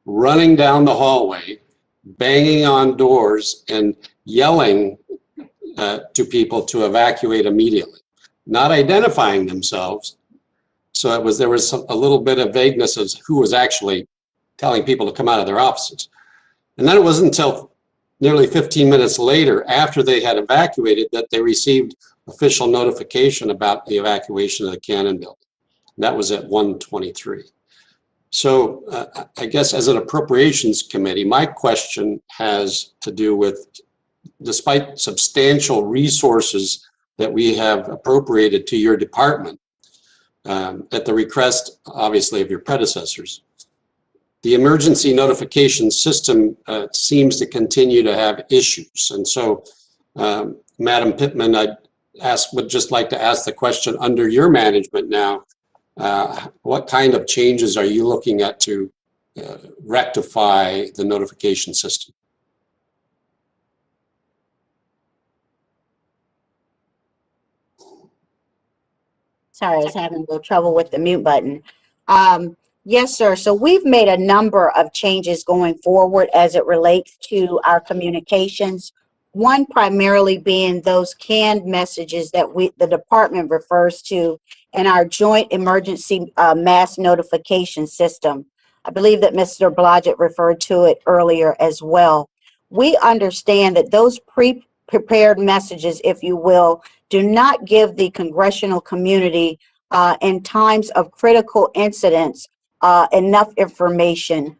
running down the hallway, banging on doors and yelling to people to evacuate immediately, not identifying themselves. So there was a little bit of vagueness as who was actually telling people to come out of their offices. And then it wasn't until nearly 15 minutes later, after they had evacuated, that they received official notification about the evacuation of the Cannon building. That was at 1:23. So I guess as an appropriations committee, my question has to do with, despite substantial resources that we have appropriated to your department, at the request, obviously, of your predecessors, the emergency notification system seems to continue to have issues. And so, Madam Pittman, would just like to ask the question, under your management now, what kind of changes are you looking at to rectify the notification system? Sorry, I was having a little trouble with the mute button. Yes, sir. So we've made a number of changes going forward as it relates to our communications. One primarily being those canned messages that the department refers to in our joint emergency mass notification system. I believe that Mr. Blodgett referred to it earlier as well. We understand that those prepared messages, if you will, do not give the congressional community in times of critical incidents enough information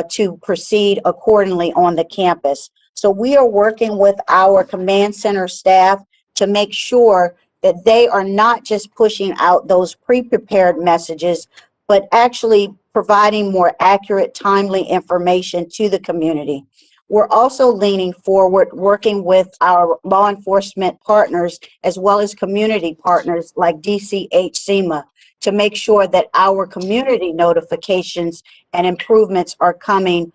to proceed accordingly on the campus. So we are working with our command center staff to make sure that they are not just pushing out those pre-prepared messages, but actually providing more accurate, timely information to the community. We're also leaning forward, working with our law enforcement partners as well as community partners like DCHCMA to make sure that our community notifications and improvements are coming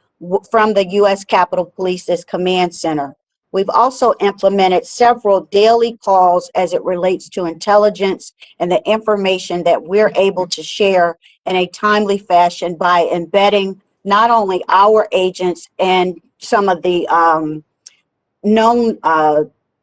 from the U.S. Capitol Police's command center. We've also implemented several daily calls as it relates to intelligence and the information that we're able to share in a timely fashion by embedding not only our agents and some of the known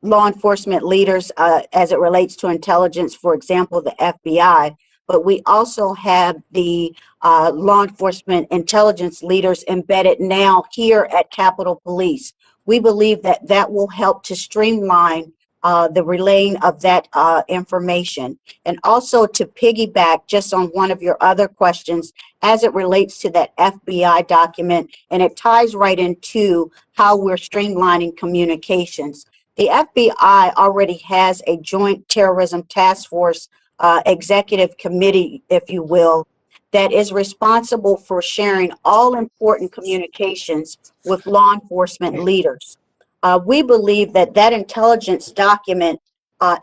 law enforcement leaders as it relates to intelligence, for example, the FBI, but we also have the law enforcement intelligence leaders embedded now here at Capitol Police. We believe that that will help to streamline the relaying of that information. And also to piggyback just on one of your other questions as it relates to that FBI document, and it ties right into how we're streamlining communications. The FBI already has a joint terrorism task force executive committee, if you will, that is responsible for sharing all important communications with law enforcement leaders. We believe that that intelligence document,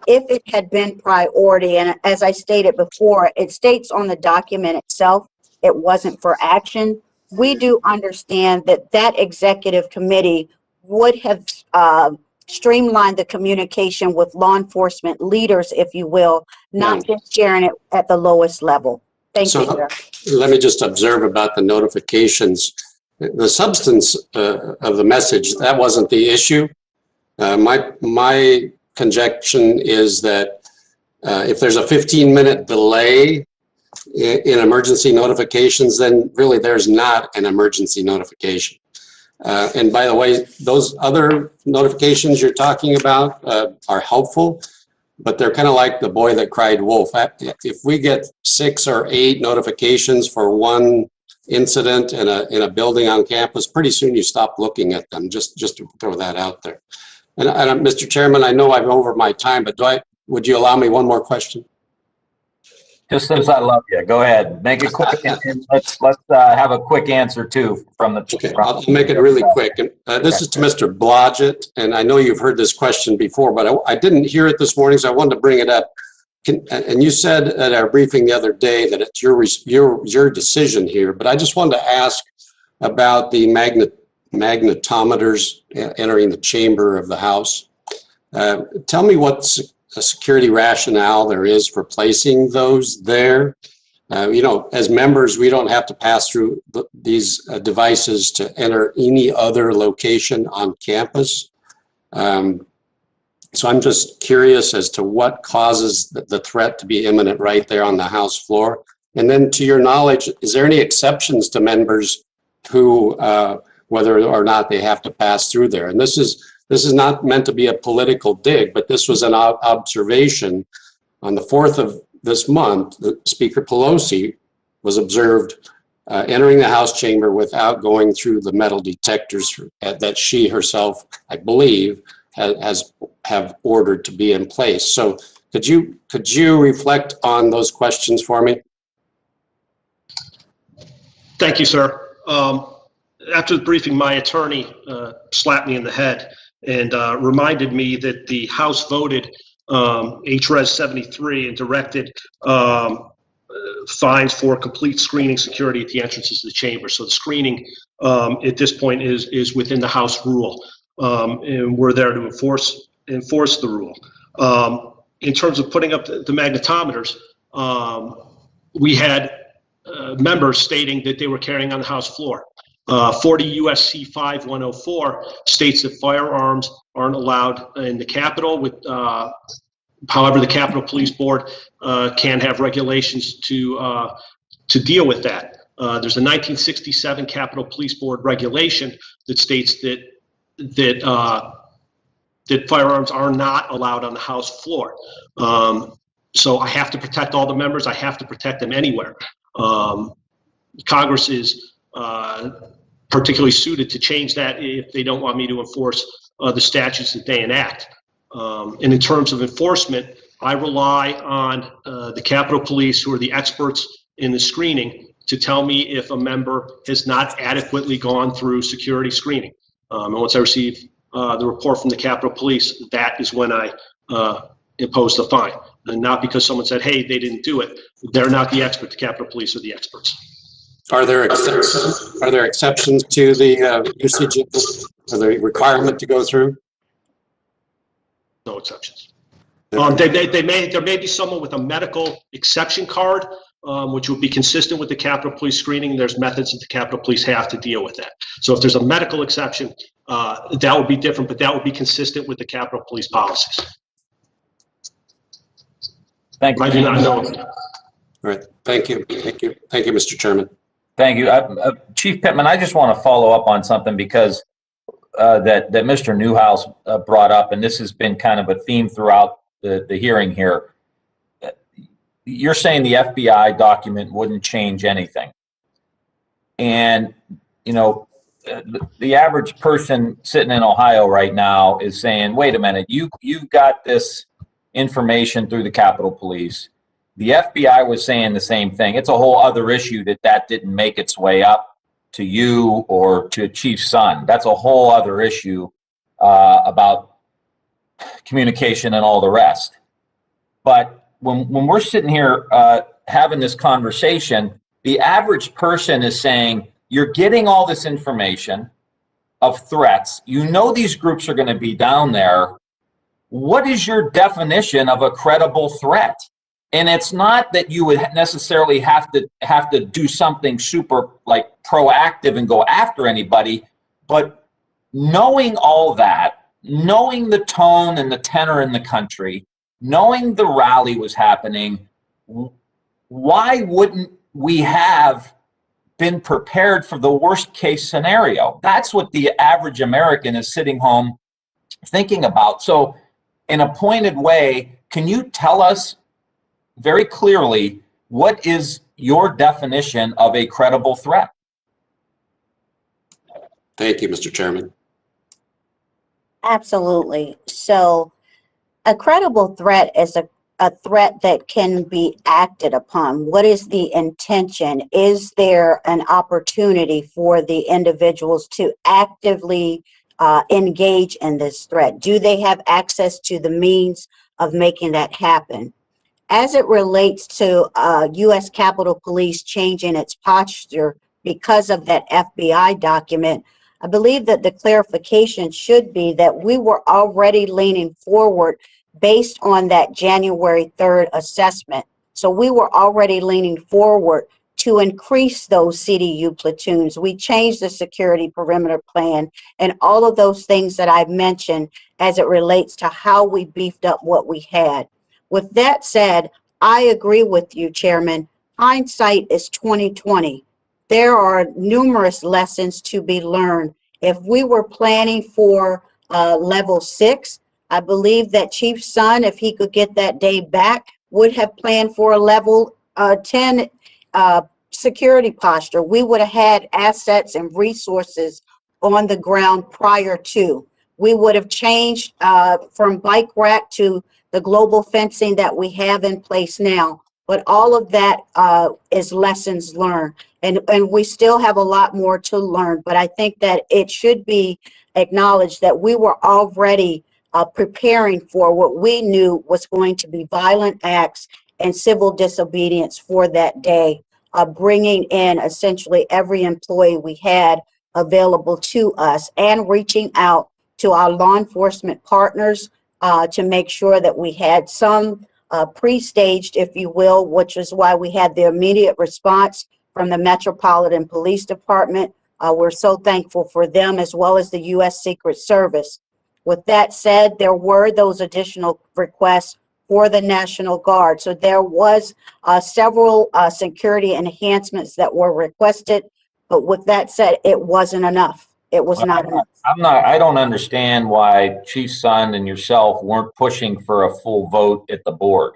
if it had been priority, and as I stated before, it states on the document itself, it wasn't for action. We do understand that that executive committee would have streamlined the communication with law enforcement leaders, if you will, not just sharing it at the lowest level. Thank you, sir. Let me just observe about the notifications. The substance of the message, that wasn't the issue. My conjecture is that if there's a 15-minute delay in emergency notifications, then really there's not an emergency notification. And by the way, those other notifications you're talking about are helpful, but they're kind of like the boy that cried wolf. If we get 6 or 8 notifications for one incident in a building on campus, pretty soon you stop looking at them, just to throw that out there. And Mr. Chairman, I know I'm over my time, but would you allow me one more question? Just since I love you, go ahead. Make it quick, and let's have a quick answer too from the. Okay, I'll make it really quick. This is to Mr. Blodgett, and I know you've heard this question before, but I didn't hear it this morning, so I wanted to bring it up. And you said at our briefing the other day that it's your decision here, but I just wanted to ask about the magnetometers entering the chamber of the House. Tell me what a security rationale there is for placing those there. You know, as members, we don't have to pass through these devices to enter any other location on campus. So I'm just curious as to what causes the threat to be imminent right there on the House floor. And then to your knowledge, is there any exceptions to members who, whether or not they have to pass through there? And this is not meant to be a political dig, but this was an observation. On the 4th of this month, the Speaker Pelosi was observed entering the House chamber without going through the metal detectors that she herself, I believe, have ordered to be in place. So could you reflect on those questions for me? Thank you, sir. After the briefing, my attorney slapped me in the head and reminded me that the House voted HRES 73 and directed fines for complete screening security at the entrances of the chamber. So the screening at this point is within the House rule, and we're there to enforce the rule. In terms of putting up the magnetometers, we had members stating that they were carrying on the House floor. 40 USC 5104 states that firearms aren't allowed in the Capitol. However, the Capitol Police Board can have regulations to deal with that. There's a 1967 Capitol Police Board regulation that states that firearms are not allowed on the House floor. So I have to protect all the members. I have to protect them anywhere. Congress is particularly suited to change that if they don't want me to enforce the statutes that they enact. And in terms of enforcement, I rely on the Capitol Police, who are the experts in the screening, to tell me if a member has not adequately gone through security screening. And once I receive the report from the Capitol Police, that is when I impose the fine. And not because someone said, hey, they didn't do it. They're not the expert. The Capitol Police are the experts. Are there exceptions to the usage of the requirement to go through? No exceptions. There may be someone with a medical exception card, which would be consistent with the Capitol Police screening. There's methods that the Capitol Police have to deal with that. So if there's a medical exception, that would be different, but that would be consistent with the Capitol Police policies. Thank you. I do not know. All right. Thank you. Thank you. Thank you, Mr. Chairman. Thank you. Chief Pittman, I just want to follow up on something because that Mr. Newhouse brought up, and this has been kind of a theme throughout the hearing here. You're saying the FBI document wouldn't change anything. And, you know, the average person sitting in Ohio right now is saying, wait a minute, you've got this information through the Capitol Police. The FBI was saying the same thing. It's a whole other issue that didn't make its way up to you or to Chief's son. That's a whole other issue about communication and all the rest. But when we're sitting here having this conversation, the average person is saying, you're getting all this information of threats. You know these groups are going to be down there. What is your definition of a credible threat? And it's not that you would necessarily have to do something super like proactive and go after anybody, but knowing all that, knowing the tone and the tenor in the country, knowing the rally was happening, why wouldn't we have been prepared for the worst case scenario? That's what the average American is sitting home thinking about. So in a pointed way, can you tell us very clearly, what is your definition of a credible threat? Thank you, Mr. Chairman. Absolutely. So a credible threat is a threat that can be acted upon. What is the intention? Is there an opportunity for the individuals to actively engage in this threat? Do they have access to the means of making that happen? as it relates to U.S. Capitol Police changing its posture because of that FBI document, I believe that the clarification should be that we were already leaning forward based on that January 3rd assessment. So we were already leaning forward to increase those CDU platoons. We changed the security perimeter plan and all of those things that I've mentioned as it relates to how we beefed up what we had. With that said, I agree with you, Chairman. Hindsight is 2020. There are numerous lessons to be learned. If we were planning for level 6, I believe that Chief Son, if he could get that day back, would have planned for a level 10 security posture. We would have had assets and resources on the ground prior to. We would have changed from bike rack to the global fencing that we have in place now. But all of that is lessons learned. And we still have a lot more to learn. But I think that it should be acknowledged that we were already preparing for what we knew was going to be violent acts and civil disobedience for that day, bringing in essentially every employee we had available to us and reaching out to our law enforcement partners to make sure that we had some pre-staged, if you will, which is why we had the immediate response from the Metropolitan Police Department. We're so thankful for them, as well as the U.S. Secret Service. With that said, there were those additional requests for the National Guard. So there was several security enhancements that were requested. But with that said, it wasn't enough. It was not enough. I don't understand why Chief Son and yourself weren't pushing for a full vote at the board.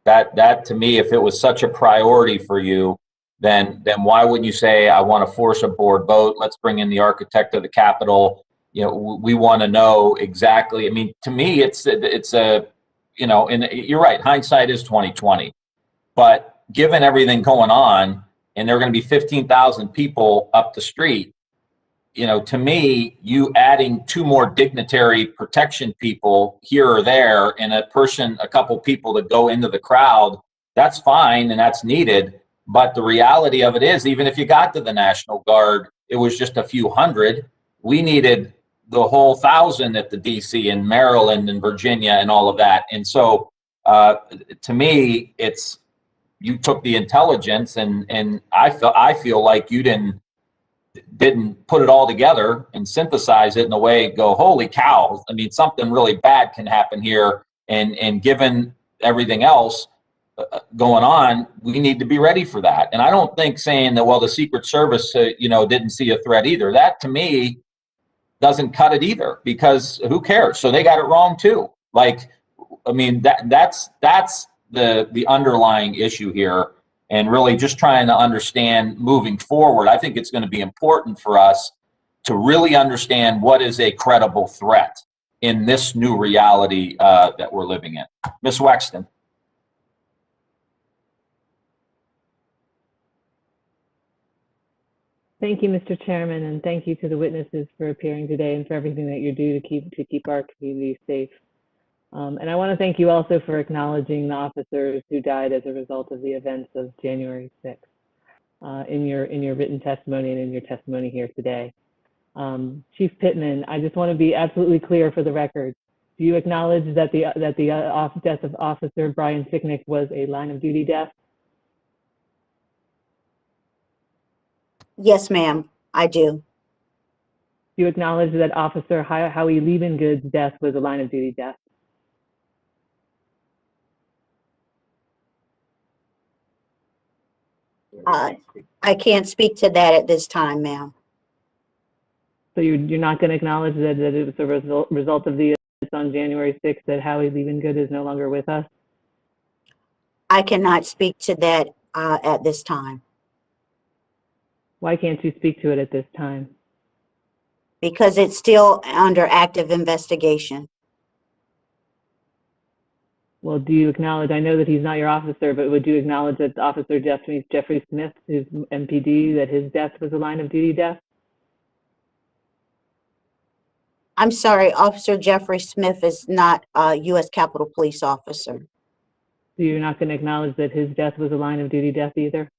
That to me, if it was such a priority for you, then why wouldn't you say, I want to force a board vote? Let's bring in the architect of the Capitol. You know, we want to know exactly. I mean, to me, it's a, you know, and you're right, hindsight is 2020. But given everything going on, and there are going to be 15,000 people up the street, you know, to me, you adding 2 more dignitary protection people here or there and a couple people to go into the crowd, that's fine and that's needed. But the reality of it is, even if you got to the National Guard, it was just a few hundred. We needed the whole 1,000 at the D.C. and Maryland and Virginia and all of that. And so to me, it's, you took the intelligence and I feel like you didn't put it all together and synthesize it in a way, go, holy cow, I mean, something really bad can happen here. And given everything else going on, we need to be ready for that. And I don't think saying that, well, the Secret Service, didn't see a threat either. That to me doesn't cut it either, because who cares? So they got it wrong too. Like, I mean, that's the underlying issue here. And really just trying to understand moving forward, I think it's going to be important for us to really understand what is a credible threat in this new reality that we're living in. Ms. Wexton. Thank you, Mr. Chairman, and thank you to the witnesses for appearing today and for everything that you do to keep our community safe. And I want to thank you also for acknowledging the officers who died as a result of the events of January 6th in your written testimony and in your testimony here today. Chief Pittman, I just want to be absolutely clear for the record. Do you acknowledge that the death of Officer Brian Sicknick was a line of duty death? Yes, ma'am, I do. Do you acknowledge that Officer Howie Liebengood's death was a line of duty death? I can't speak to that at this time, ma'am. So you're not going to acknowledge that it was a result of the events on January 6th that Howie Liebengood is no longer with us? I cannot speak to that at this time. Why can't you speak to it at this time? Because it's still under active investigation. Well, do you acknowledge, I know that he's not your officer, but would you acknowledge that Officer Jeffrey Smith, who's MPD, that his death was a line of duty death? I'm sorry, Officer Jeffrey Smith is not a U.S. Capitol Police officer. So you're not going to acknowledge that his death was a line of duty death either?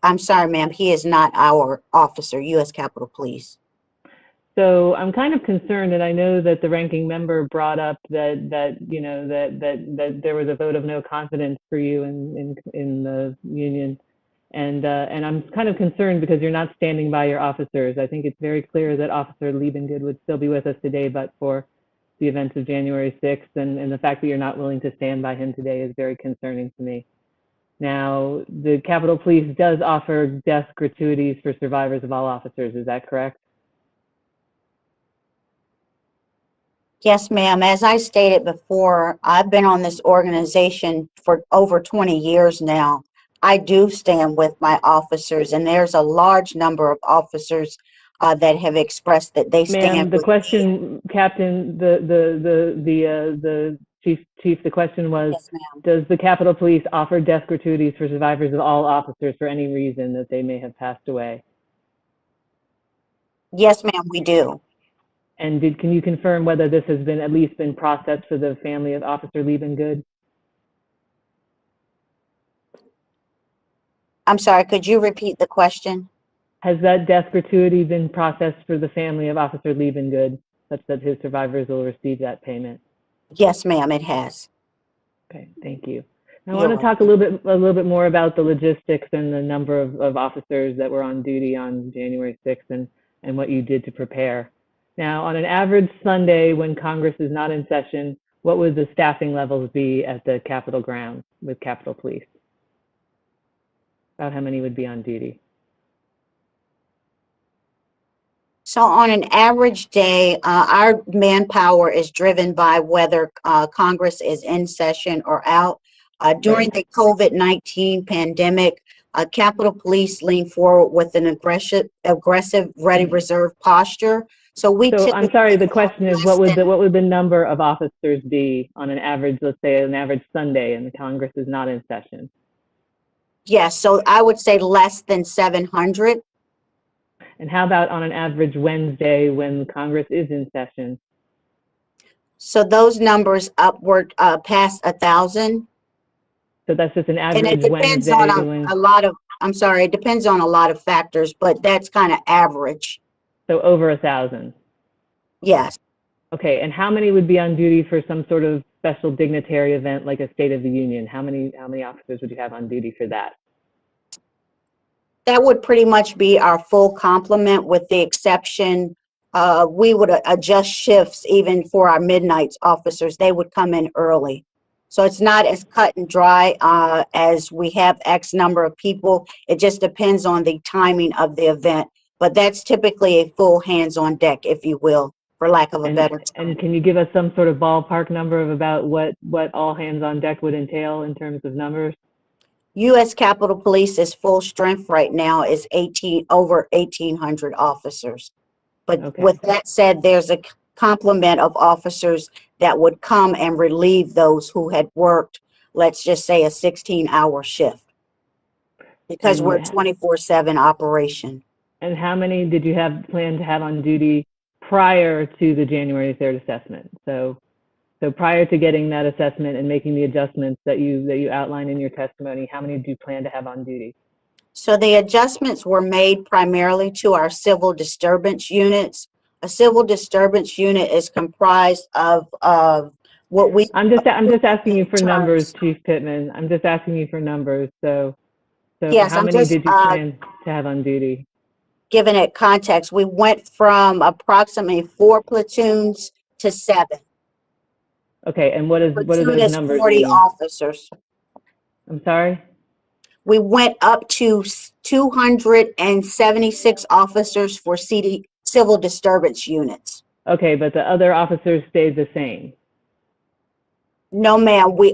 I'm sorry, ma'am, he is not our officer, U.S. Capitol Police. So I'm kind of concerned, and I know that the ranking member brought up that there was a vote of no confidence for you in the union, and I'm kind of concerned because you're not standing by your officers. I think it's very clear that Officer Liebengood would still be with us today, but for the events of January 6th, and the fact that you're not willing to stand by him today is very concerning to me. Now, the Capitol Police does offer death gratuities for survivors of all officers. Is that correct? Yes, ma'am. As I stated before, I've been on this organization for over 20 years now. I do stand with my officers, and there's a large number of officers that have expressed that they stand Ma'am, the with question, Captain, the chief, the question was, Yes, ma'am. does the Capitol Police offer death gratuities for survivors of all officers for any reason that they may have passed away? Yes, ma'am, we do. And can you confirm whether this has been at least been processed for the family of Officer Liebengood? I'm sorry, could you repeat the question? Has that death gratuity been processed for the family of Officer Liebengood, such that his survivors will receive that payment? Yes, ma'am, it has. Okay, thank you. I You're want to talk a little bit more about the logistics and the number of officers that were on duty on January 6th and what you did to prepare. Now, on an average Sunday when Congress is not in session, what would the staffing levels be at the Capitol grounds with Capitol Police? About how many would be on duty? So on an average day, our manpower is driven by whether Congress is in session or out. During the COVID-19 pandemic, Capitol Police leaned forward with an aggressive, ready reserve posture. So I'm sorry, the question is what would the number of officers be on an average, let's say an average Sunday, and the Congress is not in session? Yes, so I would say less than 700. And how about on an average Wednesday when Congress is in session? So those numbers upward past 1,000. So that's just an average And it depends Wednesday. on a lot of, I'm sorry, it depends on a lot of factors, but that's kind of average. So over 1,000. Yes. Okay, and how many would be on duty for some sort of special dignitary event like a State of the Union? How many officers would you have on duty for that? That would pretty much be our full complement, with the exception, we would adjust shifts even for our midnights officers. They would come in early. So it's not as cut and dry as we have X number of people. It just depends on the timing of the event. But that's typically a full hands on deck, if you will, for lack of a better term. And can you give us some sort of ballpark number of about what all hands on deck would entail in terms of numbers? U.S. Capitol Police is full strength right now, is over 1,800 officers. But Okay. With that said, there's a complement of officers that would come and relieve those who had worked, let's just say, a 16-hour shift, because we're a 24/7 operation. And how many did you have planned to have on duty prior to the January 3rd assessment? So prior to getting that assessment and making the adjustments that you outlined in your testimony, how many do you plan to have on duty? So the adjustments were made primarily to our civil disturbance units. A civil disturbance unit is comprised of what we. I'm just asking you for numbers, Chief Pittman. I'm just asking you for numbers. So yes, how many did you plan to have on duty? Given it context, we went from approximately 4 platoons to 7. Okay, and what do those numbers 40 mean? officers. I'm sorry? We went up to 276 officers for civil disturbance units. Okay, but the other officers stayed the same. No, ma'am. We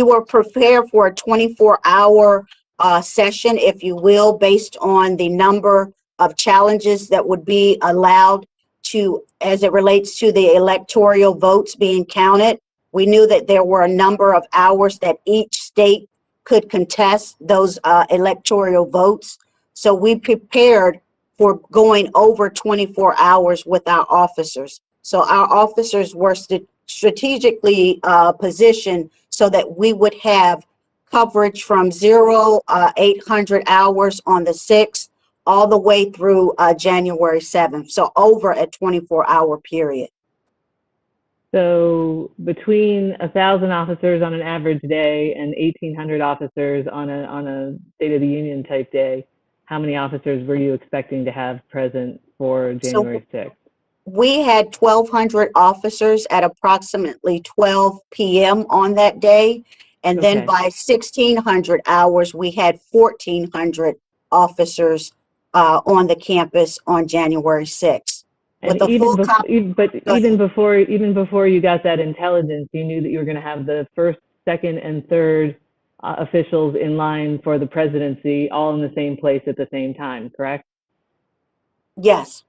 were prepared for a 24-hour session, if you will, based on the number of challenges that would be allowed to, as it relates to the electoral votes being counted. We knew that there were a number of hours that each state could contest those electoral votes. So we prepared for going over 24 hours with our officers. So our officers were strategically positioned so that we would have coverage from 800 hours on the 6th all the way through January 7th. So over a 24-hour period. So between 1,000 officers on an average day and 1,800 officers on a State of the Union type day, how many officers were you expecting to have present for January 6th? We had 1,200 officers at approximately 12 p.m. on that day. And then Okay. by 1,600 hours, we had 1,400 officers on the campus on January 6th. And With a even, full even before you got that intelligence, you knew that you were going to have the first, second, and third officials in line for the presidency all in the same place at the same time, correct? Yes.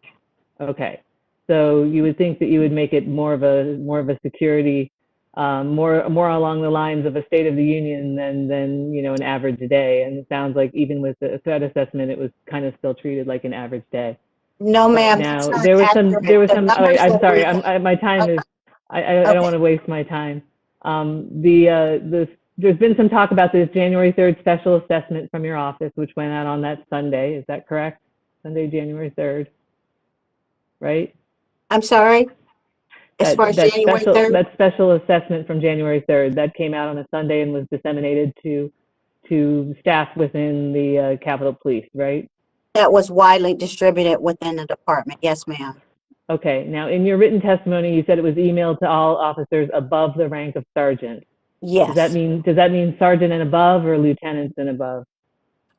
Okay. So you would think that you would make it more of a security, more along the lines of a State of the Union than an average day. And it sounds like even with the threat assessment, it was kind of still treated like an average day. No, ma'am. Now there was some. Oh, wait, I'm sorry. My time is. I don't want to waste my time. There's been some talk about this January 3rd special assessment from your office, which went out on that Sunday. Is that correct? Sunday, January 3rd, right? I'm sorry? As far as January 3rd? That special assessment from January 3rd, that came out on a Sunday and was disseminated to staff within the Capitol Police, right? That was widely distributed within the department. Yes, ma'am. Okay. Now, in your written testimony, you said it was emailed to all officers above the rank of sergeant. Yes. Does that mean sergeant and above or lieutenants and above?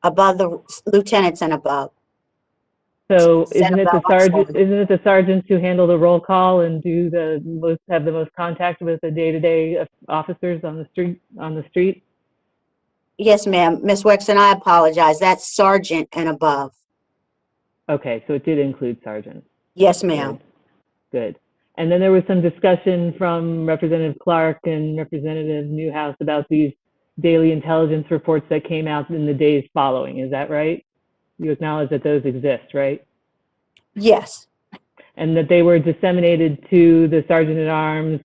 Above the lieutenants and above. So isn't it the sergeants who handle the roll call and have the most contact with the day-to-day officers on the street? Yes, ma'am. Ms. Wexton, I apologize. That's sergeant and above. Okay, so it did include sergeants. Yes, ma'am. Good. And then there was some discussion from Representative Clark and Representative Newhouse about these daily intelligence reports that came out in the days following. Is that right? You acknowledge that those exist, right? Yes. And that they were disseminated to the sergeant at arms,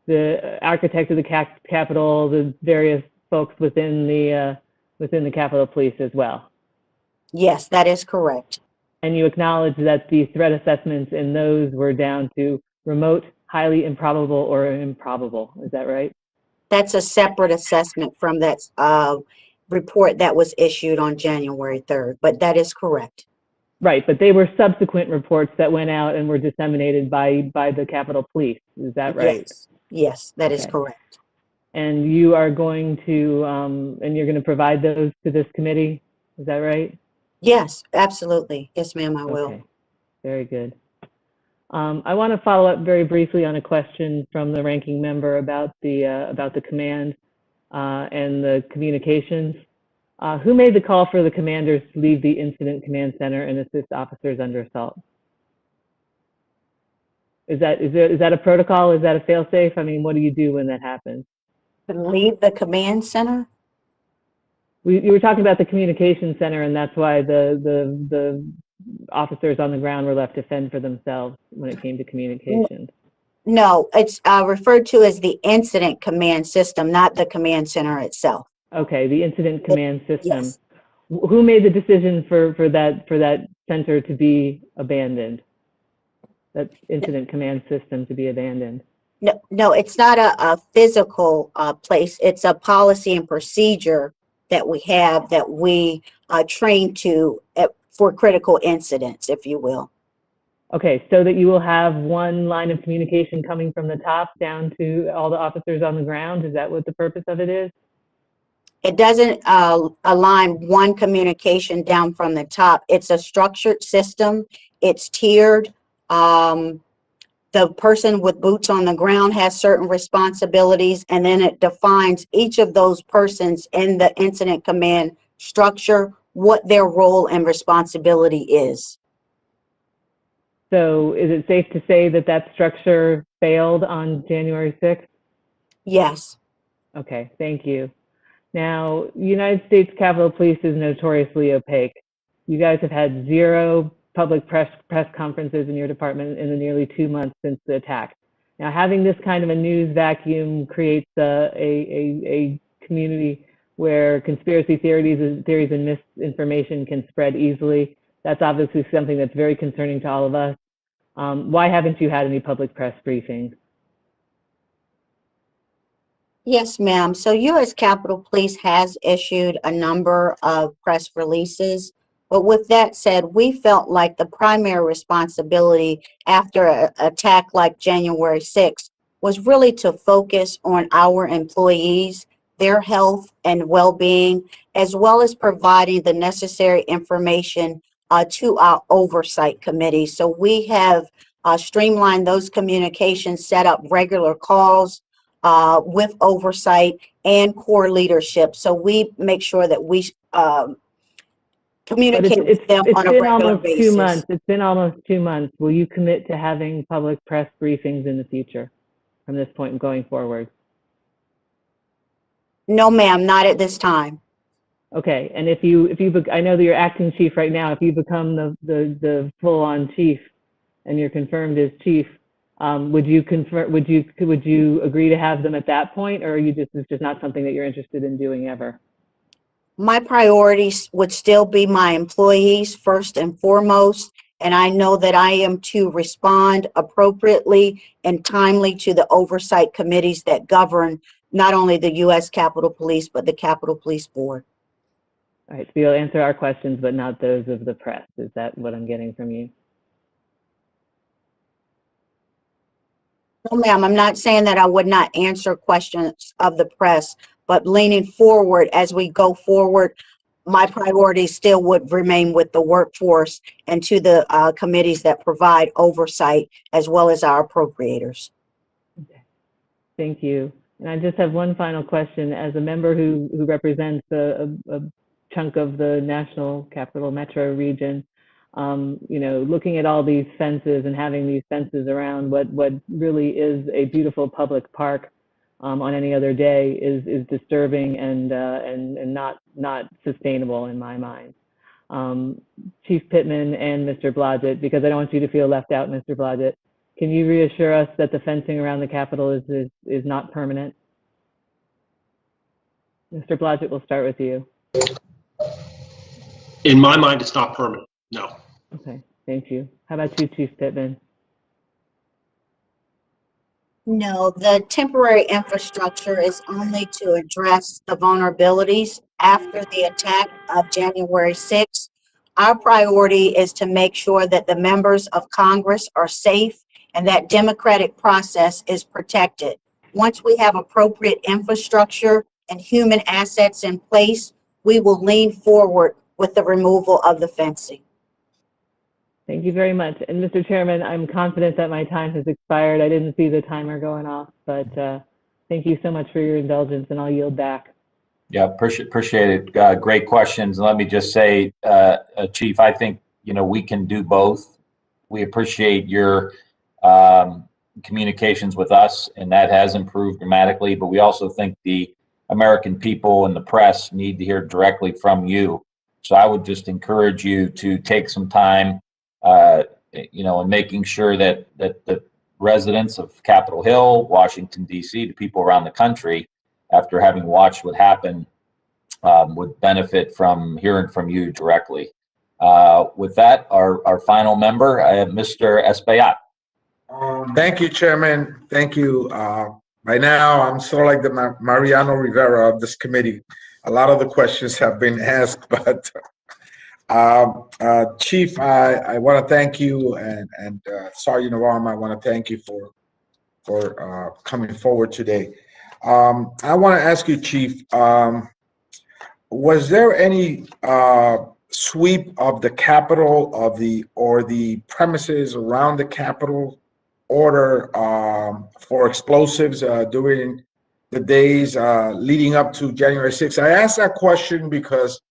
the architect of the Capitol, the various folks within the Capitol Police as well. Yes, that is correct. And you acknowledge that the threat assessments in those were down to remote, highly improbable, or improbable. Is that right? That's a separate assessment from that report that was issued on January 3rd, but that is correct. Right, but they were subsequent reports that went out and were disseminated by the Capitol Police. Is that right? Yes, that is correct. And you are going to, and you're going to provide those to this committee? Is that right? Yes, absolutely. Yes, ma'am, I will. Okay, very good. I want to follow up very briefly on a question from the ranking member about the command and the communications. Who made the call for the commanders to leave the incident command center and assist officers under assault? Is that a protocol? Is that a fail-safe? I mean, what do you do when that happens? To leave the command center? You were talking about the communication center, and that's why the officers on the ground were left to fend for themselves when it came to communications. No, it's referred to as the incident command system, not the command center itself. Okay, the incident command system. Yes. Who made the decision for that center to be abandoned? That incident command system to be abandoned? No, it's not a physical place. It's a policy and procedure that we have that we train to for critical incidents, if you will. Okay, so that you will have one line of communication coming from the top down to all the officers on the ground. Is that what the purpose of it is? It doesn't align one communication down from the top. It's a structured system. It's tiered. The person with boots on the ground has certain responsibilities, and then it defines each of those persons in the incident command structure, what their role and responsibility is. So is it safe to say that that structure failed on January 6th? Yes. Okay, thank you. Now, United States Capitol Police is notoriously opaque. You guys have had 0 public press conferences in your department in the nearly 2 months since the attack. Now, having this kind of a news vacuum creates a community where conspiracy theories and misinformation can spread easily. That's obviously something that's very concerning to all of us. Why haven't you had any public press briefings? Yes, ma'am. So U.S. Capitol Police has issued a number of press releases. But with that said, we felt like the primary responsibility after an attack like January 6th was really to focus on our employees, their health and well-being, as well as providing the necessary information to our Oversight Committee. So we have streamlined those communications, set up regular calls with Oversight and core leadership. So we make sure that we communicate with them on a regular basis. 2 months. It's been almost 2 months. Will you commit to having public press briefings in the future from this point going forward? No, ma'am, not at this time. Okay, and if you I know that you're acting chief right now. If you become the full-on chief and you're confirmed as chief, would you agree to have them at that point, or it's just not something that you're interested in doing ever? My priorities would still be my employees first and foremost, and I know that I am to respond appropriately and timely to the oversight committees that govern not only the U.S. Capitol Police, but the Capitol Police Board. All right, so you'll answer our questions, but not those of the press. Is that what I'm getting from you? No, ma'am, I'm not saying that I would not answer questions of the press, but leaning forward as we go forward, my priorities still would remain with the workforce and to the committees that provide oversight, as well as our appropriators. Okay. Thank you. And I just have one final question. As a member who represents a chunk of the National Capital Metro region, looking at all these fences and having these fences around what really is a beautiful public park on any other day is disturbing and not sustainable in my mind. Chief Pittman and Mr. Blodgett, because I don't want you to feel left out, Mr. Blodgett, can you reassure us that the fencing around the Capitol is not permanent? Mr. Blodgett, we'll start with you. In my mind, it's not permanent, no. Okay, thank you. How about you, Chief Pittman? No, the temporary infrastructure is only to address the vulnerabilities after the attack of January 6th. Our priority is to make sure that the members of Congress are safe and that democratic process is protected. Once we have appropriate infrastructure and human assets in place, we will lean forward with the removal of the fencing. Thank you very much. And Mr. Chairman, I'm confident that my time has expired. I didn't see the timer going off, but thank you so much for your indulgence, and I'll yield back. Yeah, appreciate it. Great questions. And let me just say, Chief, I think, we can do both. We appreciate your communications with us, and that has improved dramatically, but we also think the American people and the press need to hear directly from you. So I would just encourage you to take some time, in making sure that the residents of Capitol Hill, Washington, D.C., the people around the country, after having watched what happened, would benefit from hearing from you directly. With that, our final member, Mr. Espaillat. Thank you, Chairman. Thank you. By now, I'm sort of like the Mariano Rivera of this committee. A lot of the questions have been asked, but Chief, I want to thank you, and Sergeant Alarm, I want to thank you for coming forward today. I want to ask you, Chief, was there any sweep of the Capitol or the premises around the Capitol order for explosives during the days leading up to January 6th? I asked that question because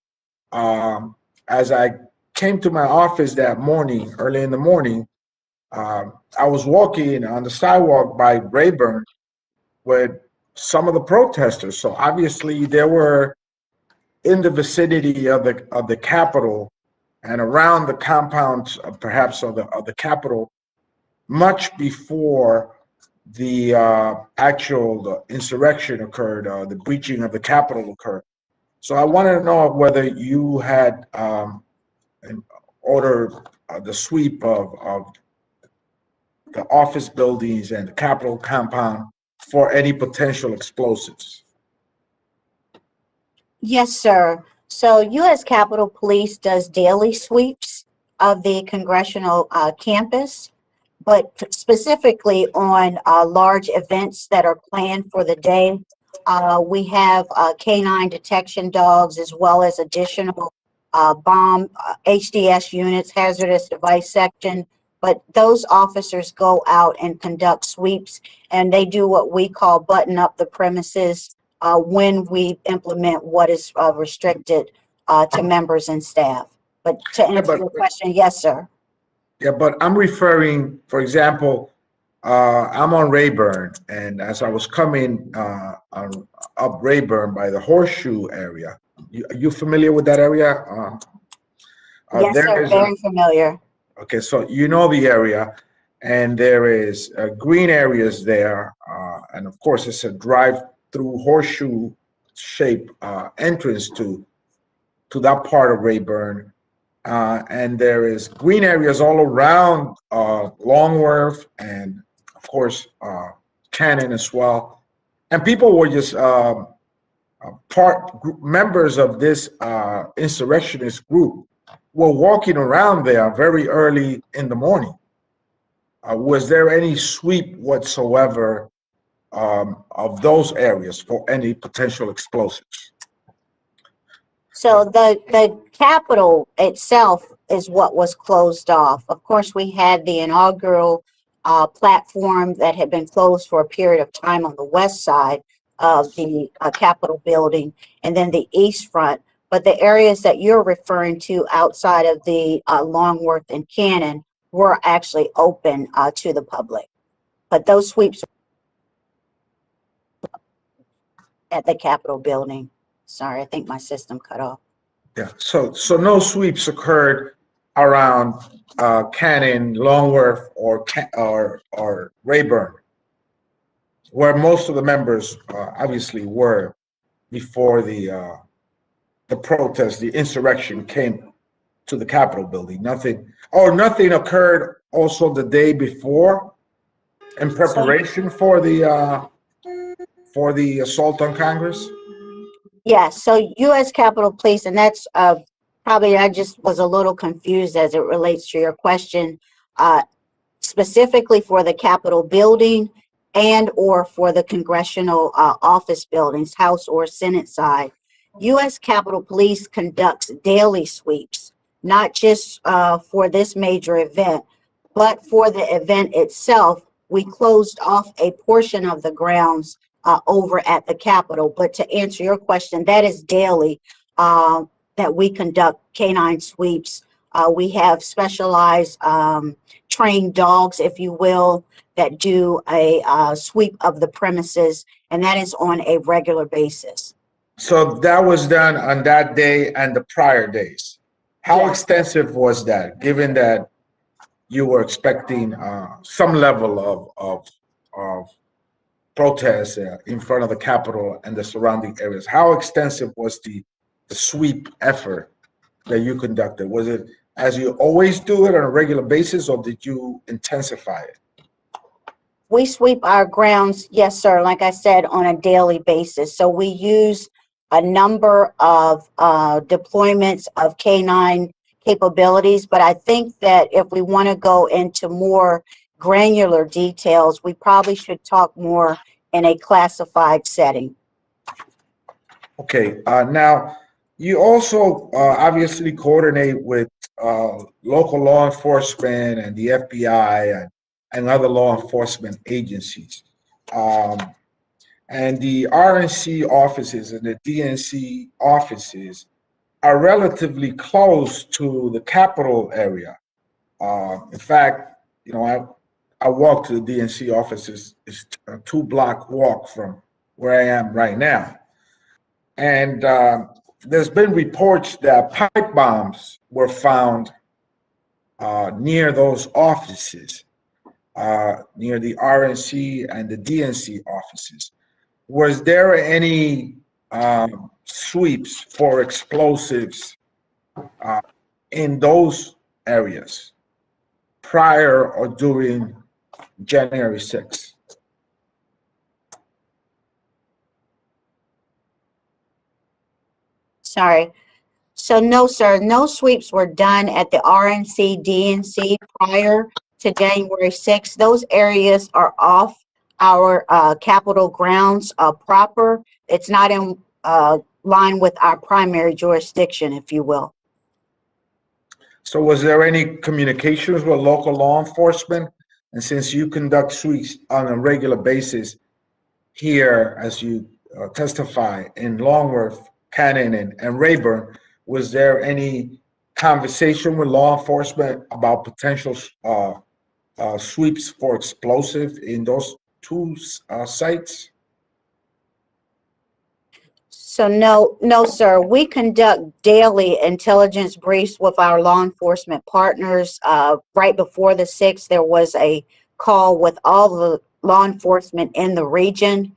as I came to my office that morning, early in the morning, I was walking on the sidewalk by Rayburn with some of the protesters. So obviously they were in the vicinity of the Capitol and around the compound, perhaps of the Capitol, much before the actual insurrection occurred, the breaching of the Capitol occurred. So I wanted to know whether you had ordered the sweep of the office buildings and the Capitol compound for any potential explosives. Yes, sir. So U.S. Capitol Police does daily sweeps of the congressional campus, but specifically on large events that are planned for the day. We have canine detection dogs as well as additional bomb HDS units, hazardous device section. But those officers go out and conduct sweeps, and they do what we call button up the premises when we implement what is restricted to members and staff. But to answer your question, yes, sir. Yeah, but I'm referring, for example, I'm on Rayburn, and as I was coming up Rayburn by the Horseshoe area, are you familiar with that area? Yes, sir, very familiar. Okay, so you know the area, and there is green areas there, and of course it's a drive-through horseshoe shape entrance to that part of Rayburn. And there is green areas all around Longworth and, of course, Cannon as well. And people were just members of this insurrectionist group were walking around there very early in the morning. Was there any sweep whatsoever of those areas for any potential explosives? So the Capitol itself is what was closed off. Of course, we had the inaugural platform that had been closed for a period of time on the west side of the Capitol building, and then the east front. But the areas that you're referring to outside of the Longworth and Cannon were actually open to the public. But those sweeps at the Capitol building. Sorry, I think my system cut off. Yeah, so no sweeps occurred around Cannon, Longworth, or Rayburn, where most of the members obviously were before the protest, the insurrection came to the Capitol building. Nothing occurred also the day before in preparation for the assault on Congress. Yes, so U.S. Capitol Police, and that's probably, I just was a little confused as it relates to your question, specifically for the Capitol building and or for the congressional office buildings, House or Senate side. U.S. Capitol Police conducts daily sweeps, not just for this major event, but for the event itself. We closed off a portion of the grounds over at the Capitol. But to answer your question, that is daily that we conduct canine sweeps. We have specialized trained dogs, if you will, that do a sweep of the premises, and that is on a regular basis. So that was done on that day and the prior days. How extensive was that, given that you were expecting some level of protests in front of the Capitol and the surrounding areas? How extensive was the sweep effort that you conducted? Was it as you always do it on a regular basis, or did you intensify it? We sweep our grounds, yes, sir, like I said, on a daily basis. So we use a number of deployments of canine capabilities, but I think that if we want to go into more granular details, we probably should talk more in a classified setting. Okay, now you also obviously coordinate with local law enforcement and the FBI and other law enforcement agencies. And the RNC offices and the DNC offices are relatively close to the Capitol area. In fact, you know, I walk to the DNC offices. It's a 2-block walk from where I am right now. And there's been reports that pipe bombs were found near those offices. near the RNC and the DNC offices. Was there any sweeps for explosives in those areas prior or during January 6th? Sorry. So no, sir, no sweeps were done at the RNC, DNC prior to January 6th. Those areas are off our Capitol grounds proper. It's not in line with our primary jurisdiction, if you will. So was there any communications with local law enforcement? And since you conduct sweeps on a regular basis here, as you testify in Longworth, Cannon, and Rayburn, was there any conversation with law enforcement about potential sweeps for explosive in those two sites? So no, sir. We conduct daily intelligence briefs with our law enforcement partners. Right before the 6th, there was a call with all the law enforcement in the region.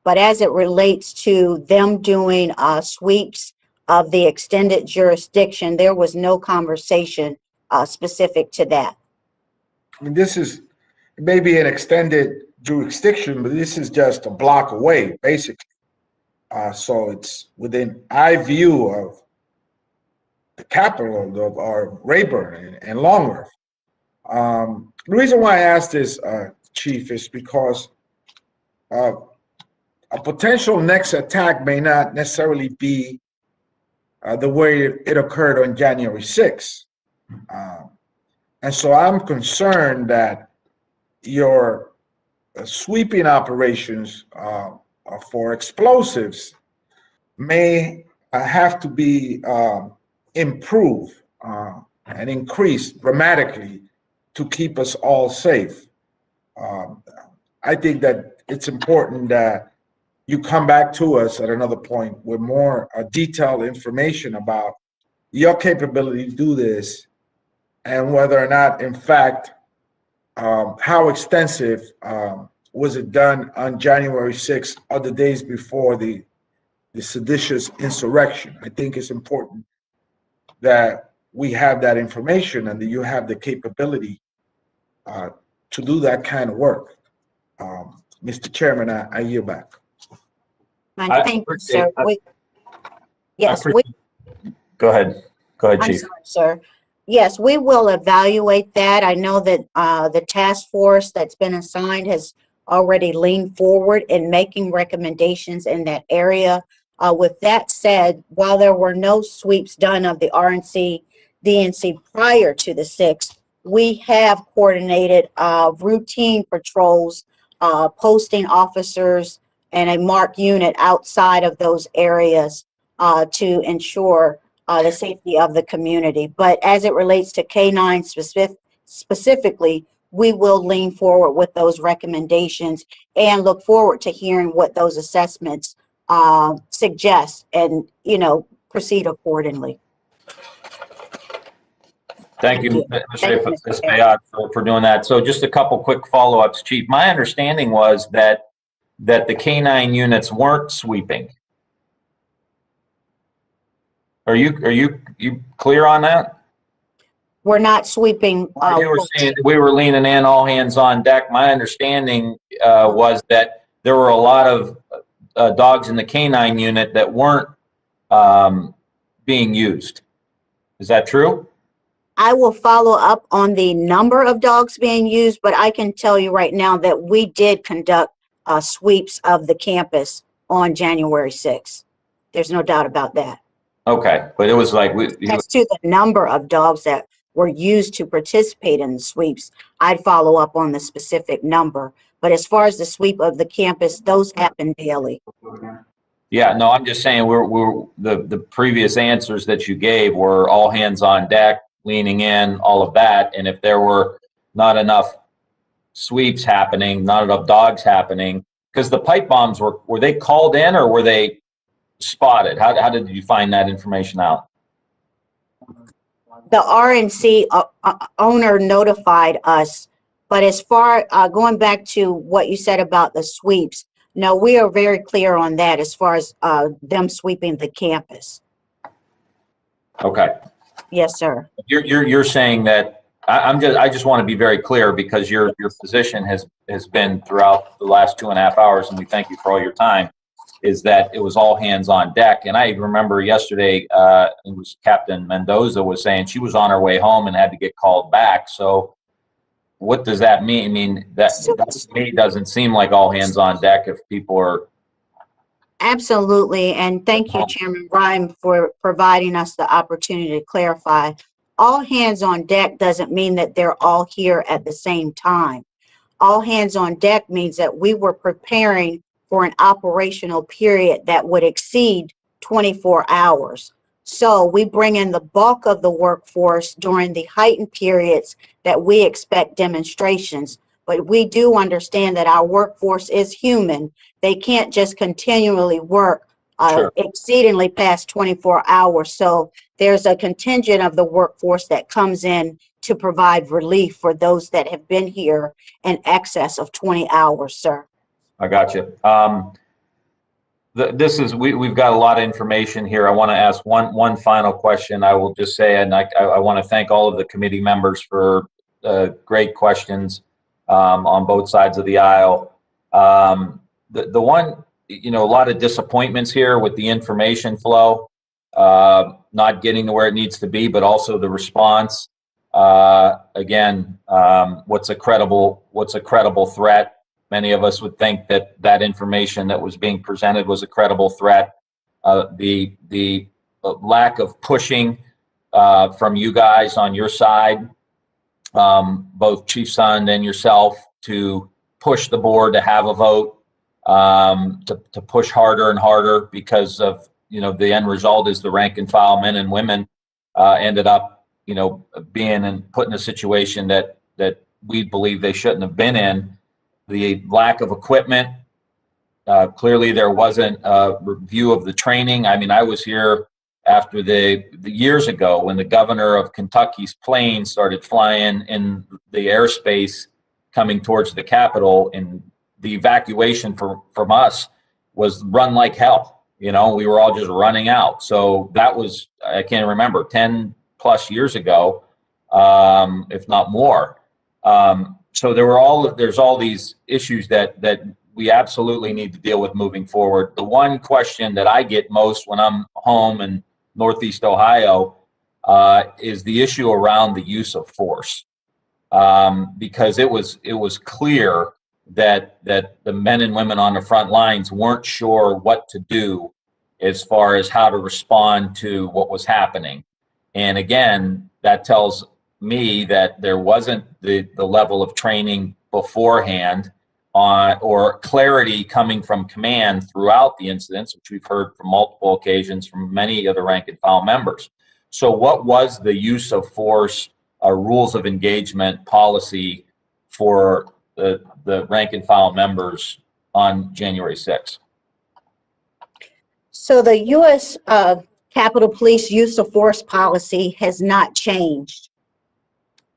But as it relates to them doing sweeps of the extended jurisdiction, there was no conversation specific to that. I mean, this is maybe an extended jurisdiction, but this is just a block away, basically. So it's within eye view of the capital of our Rayburn and Longworth. The reason why I asked this, Chief, is because a potential next attack may not necessarily be the way it occurred on January 6th. And so I'm concerned that your sweeping operations for explosives may have to be improved and increased dramatically to keep us all safe. I think that it's important that you come back to us at another point with more detailed information about your capability to do this and whether or not, in fact, how extensive was it done on January 6th or the days before the seditious insurrection. I think it's important that we have that information and that you have the capability to do that kind of work. Mr. Chairman, I yield back. Thank you, sir. Go ahead, I'm Chief. sorry, sir. Yes, we will evaluate that. I know that the task force that's been assigned has already leaned forward in making recommendations in that area. With that said, while there were no sweeps done of the RNC, DNC prior to the 6th, we have coordinated routine patrols, posting officers and a marked unit outside of those areas to ensure the safety of the community. But as it relates to K9 specifically, we will lean forward with those recommendations and look forward to hearing what those assessments suggest and, proceed accordingly. Thank you, Ms. Bayat, for doing that. So just a couple quick follow-ups, Chief. My understanding was that the K9 units weren't sweeping. Are you clear on that? We're not sweeping. You were saying we were leaning in, all hands on deck. My understanding was that there were a lot of dogs in the K9 unit that weren't being used. Is that true? I will follow up on the number of dogs being used, but I can tell you right now that we did conduct sweeps of the campus on January 6th. There's no doubt about that. Okay, but it was like as to the number of dogs that were used to participate in the sweeps, I'd follow up on the specific number. But as far as the sweep of the campus, those happen daily. Yeah, no, I'm just saying the previous answers that you gave were all hands on deck, leaning in, all of that. And if there were not enough sweeps happening, not enough dogs happening, because the pipe bombs were they called in or were they spotted? How did you find that information out? The RNC owner notified us, But as far, going back to what you said about the sweeps, no, we are very clear on that as far as them sweeping the campus. Okay. Yes, sir. You're saying that I just want to be very clear, because your position has been throughout the last 2.5 hours, and we thank you for all your time, is that it was all hands on deck. And I remember yesterday, it was Captain Mendoza was saying she was on her way home and had to get called back. So what does that mean? I mean, that to me doesn't seem like all hands on deck if people are. Absolutely. And thank you, Chairman Ryan, for providing us the opportunity to clarify. All hands on deck doesn't mean that they're all here at the same time. All hands on deck means that we were preparing for an operational period that would exceed 24 hours. So we bring in the bulk of the workforce during the heightened periods that we expect demonstrations. But we do understand that our workforce is human. They can't just continually work exceedingly past 24 hours. So there's a contingent of the workforce that comes in to provide relief for those that have been here in excess of 20 hours, sir. I got you. We've got a lot of information here. I want to ask one final question. I will just say, and I want to thank all of the committee members for great questions on both sides of the aisle. The one, a lot of disappointments here with the information flow, not getting to where it needs to be, but also the response. Again, what's a credible threat? Many of us would think that information that was being presented was a credible threat. The lack of pushing from you guys on your side, both Chief Sund and yourself, to push the board to have a vote, to push harder and harder, because of, the end result is the rank and file men and women ended up, being and put in a situation that we believe they shouldn't have been in. The lack of equipment, clearly there wasn't a review of the training. I mean, I was here after the years ago when the governor of Kentucky's plane started flying in the airspace coming towards the Capitol, and the evacuation from us was run like hell. We were all just running out. So that was, I can't remember, 10 plus years ago, if not more. So there's all these issues that we absolutely need to deal with moving forward. The one question that I get most when I'm home in Northeast Ohio is the issue around the use of force, because it was clear that the men and women on the front lines weren't sure what to do as far as how to respond to what was happening. And again, that tells me that there wasn't the level of training beforehand or clarity coming from command throughout the incidents, which we've heard from multiple occasions from many of the rank and file members. So what was the use of force, rules of engagement policy for the rank and file members on January 6th? So the U.S. Capitol Police use of force policy has not changed.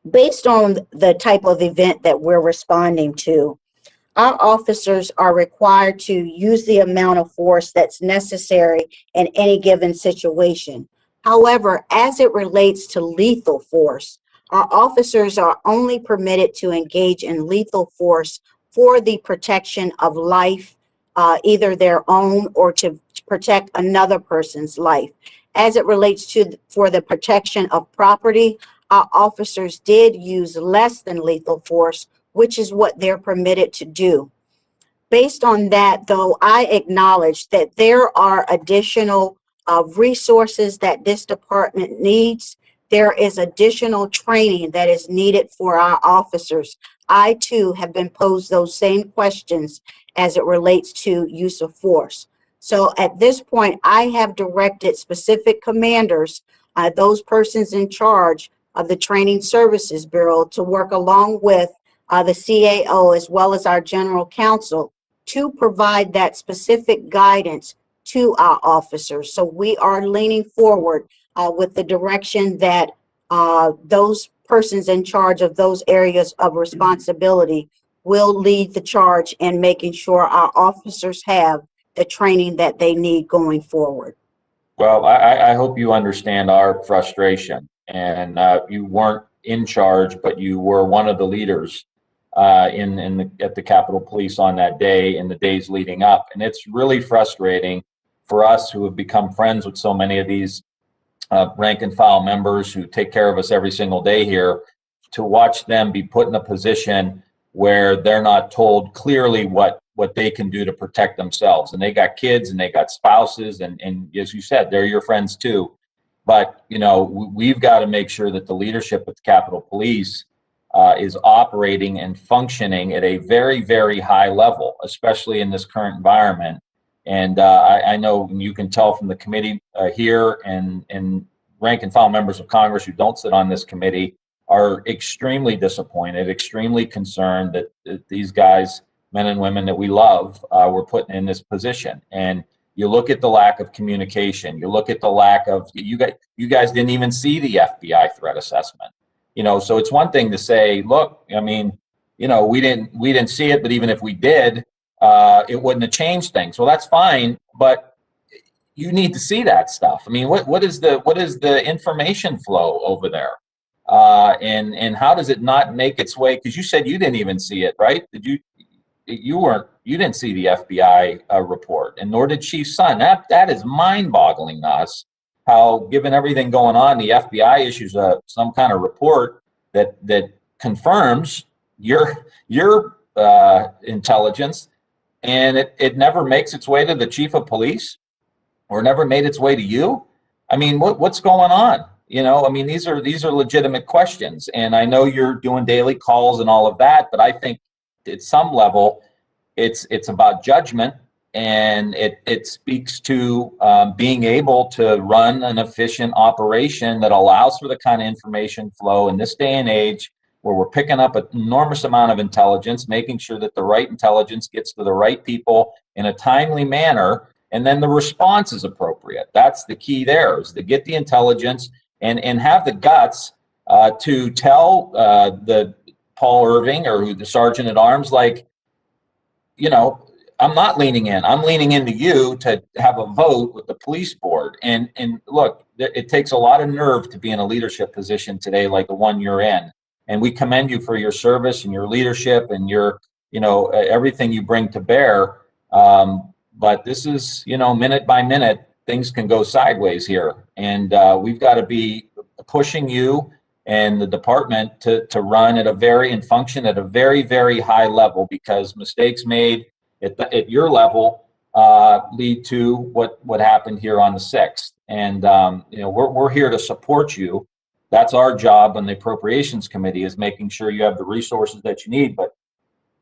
Based on the type of event that we're responding to, our officers are required to use the amount of force that's necessary in any given situation. However, as it relates to lethal force, our officers are only permitted to engage in lethal force for the protection of life, either their own or to protect another person's life. As it relates to for the protection of property, our officers did use less than lethal force, which is what they're permitted to do. Based on that, though, I acknowledge that there are additional resources that this department needs. There is additional training that is needed for our officers. I, too, have been posed those same questions as it relates to use of force. So at this point, I have directed specific commanders, those persons in charge of the Training Services Bureau, to work along with the CAO as well as our General Counsel to provide that specific guidance to our officers. So we are leaning forward with the direction that those persons in charge of those areas of responsibility will lead the charge in making sure our officers have the training that they need going forward. Well, I hope you understand our frustration, and you weren't in charge, but you were one of the leaders at the Capitol Police on that day and the days leading up. And it's really frustrating for us who have become friends with so many of these rank and file members who take care of us every single day here, to watch them be put in a position where they're not told clearly what they can do to protect themselves. And they got kids and they got spouses, and as you said, they're your friends too. But, you know, we've got to make sure that the leadership at the Capitol Police is operating and functioning at a very, very high level, especially in this current environment. And I know you can tell from the committee here, and rank and file members of Congress who don't sit on this committee are extremely disappointed, extremely concerned that these guys, men and women that we love, were put in this position. And you look at the lack of communication, you look at the lack of, you guys didn't even see the FBI threat assessment. You know, so it's one thing to say, look, I mean, you know, we didn't see it, but even if we did, it wouldn't have changed things. Well, that's fine, but you need to see that stuff. I mean, what is the information flow over there? And how does it not make its way? Because you said you didn't even see it, right? You didn't see the FBI report, and nor did Chief Son. That is mind-boggling to us. How, given everything going on, the FBI issues some kind of report that confirms your intelligence, and it never makes its way to the chief of police, or never made its way to you. I mean, what's going on? You know, I mean, these are legitimate questions, and I know you're doing daily calls and all of that, but I think at some level, it's about judgment, and it speaks to being able to run an efficient operation that allows for the kind of information flow in this day and age, where we're picking up an enormous amount of intelligence, making sure that the right intelligence gets to the right people in a timely manner, and then the response is appropriate. That's the key there, is to get the intelligence and have the guts to tell the Paul Irving or the sergeant at arms, like, you know, I'm not leaning in. I'm leaning into you to have a vote with the police board. And look, it takes a lot of nerve to be in a leadership position today, like the one you're in. And we commend you for your service and your leadership and your, you know, everything you bring to bear. But this is, you know, minute by minute, things can go sideways here. And we've got to be pushing you and the department to run and function at a very, very high level, because mistakes made at your level lead to what happened here on the 6th. And you know, we're here to support you. That's our job on the Appropriations Committee, is making sure you have the resources that you need. But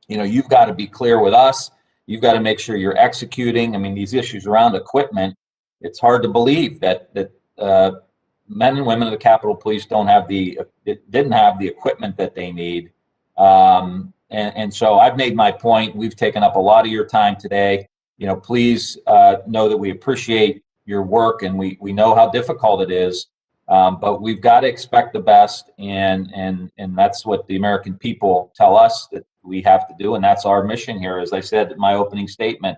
you know, you've got to be clear with us. You've got to make sure you're executing. I mean, these issues around equipment, it's hard to believe that men and women of the Capitol Police didn't have the equipment that they need. And so I've made my point. We've taken up a lot of your time today. You know, please know that we appreciate your work, and we know how difficult it is. But we've got to expect the best, and that's what the American people tell us that we have to do, and that's our mission here. As I said in my opening statement,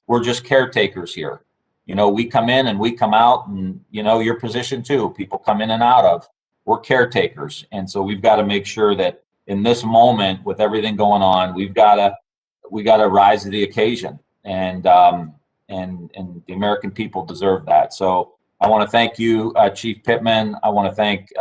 we're just caretakers here. You know, we come in and we come out, and you know, your position too, people come in and out of. We're caretakers, and so we've got to make sure that in this moment, with everything going on, we got to rise to the occasion, and the American people deserve that. So I want to thank you, Chief Pittman. I want to thank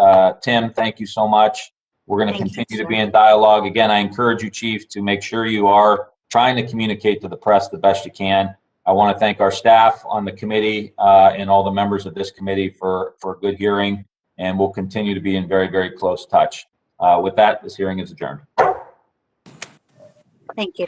Tim. Thank you so much. We're going to continue to be in dialogue. Again, I encourage you, Chief, to make sure you are trying to communicate to the press the best you can. I want to thank our staff on the committee and all the members of this committee for a good hearing, and we'll continue to be in very, very close touch. With that, this hearing is adjourned. Thank you.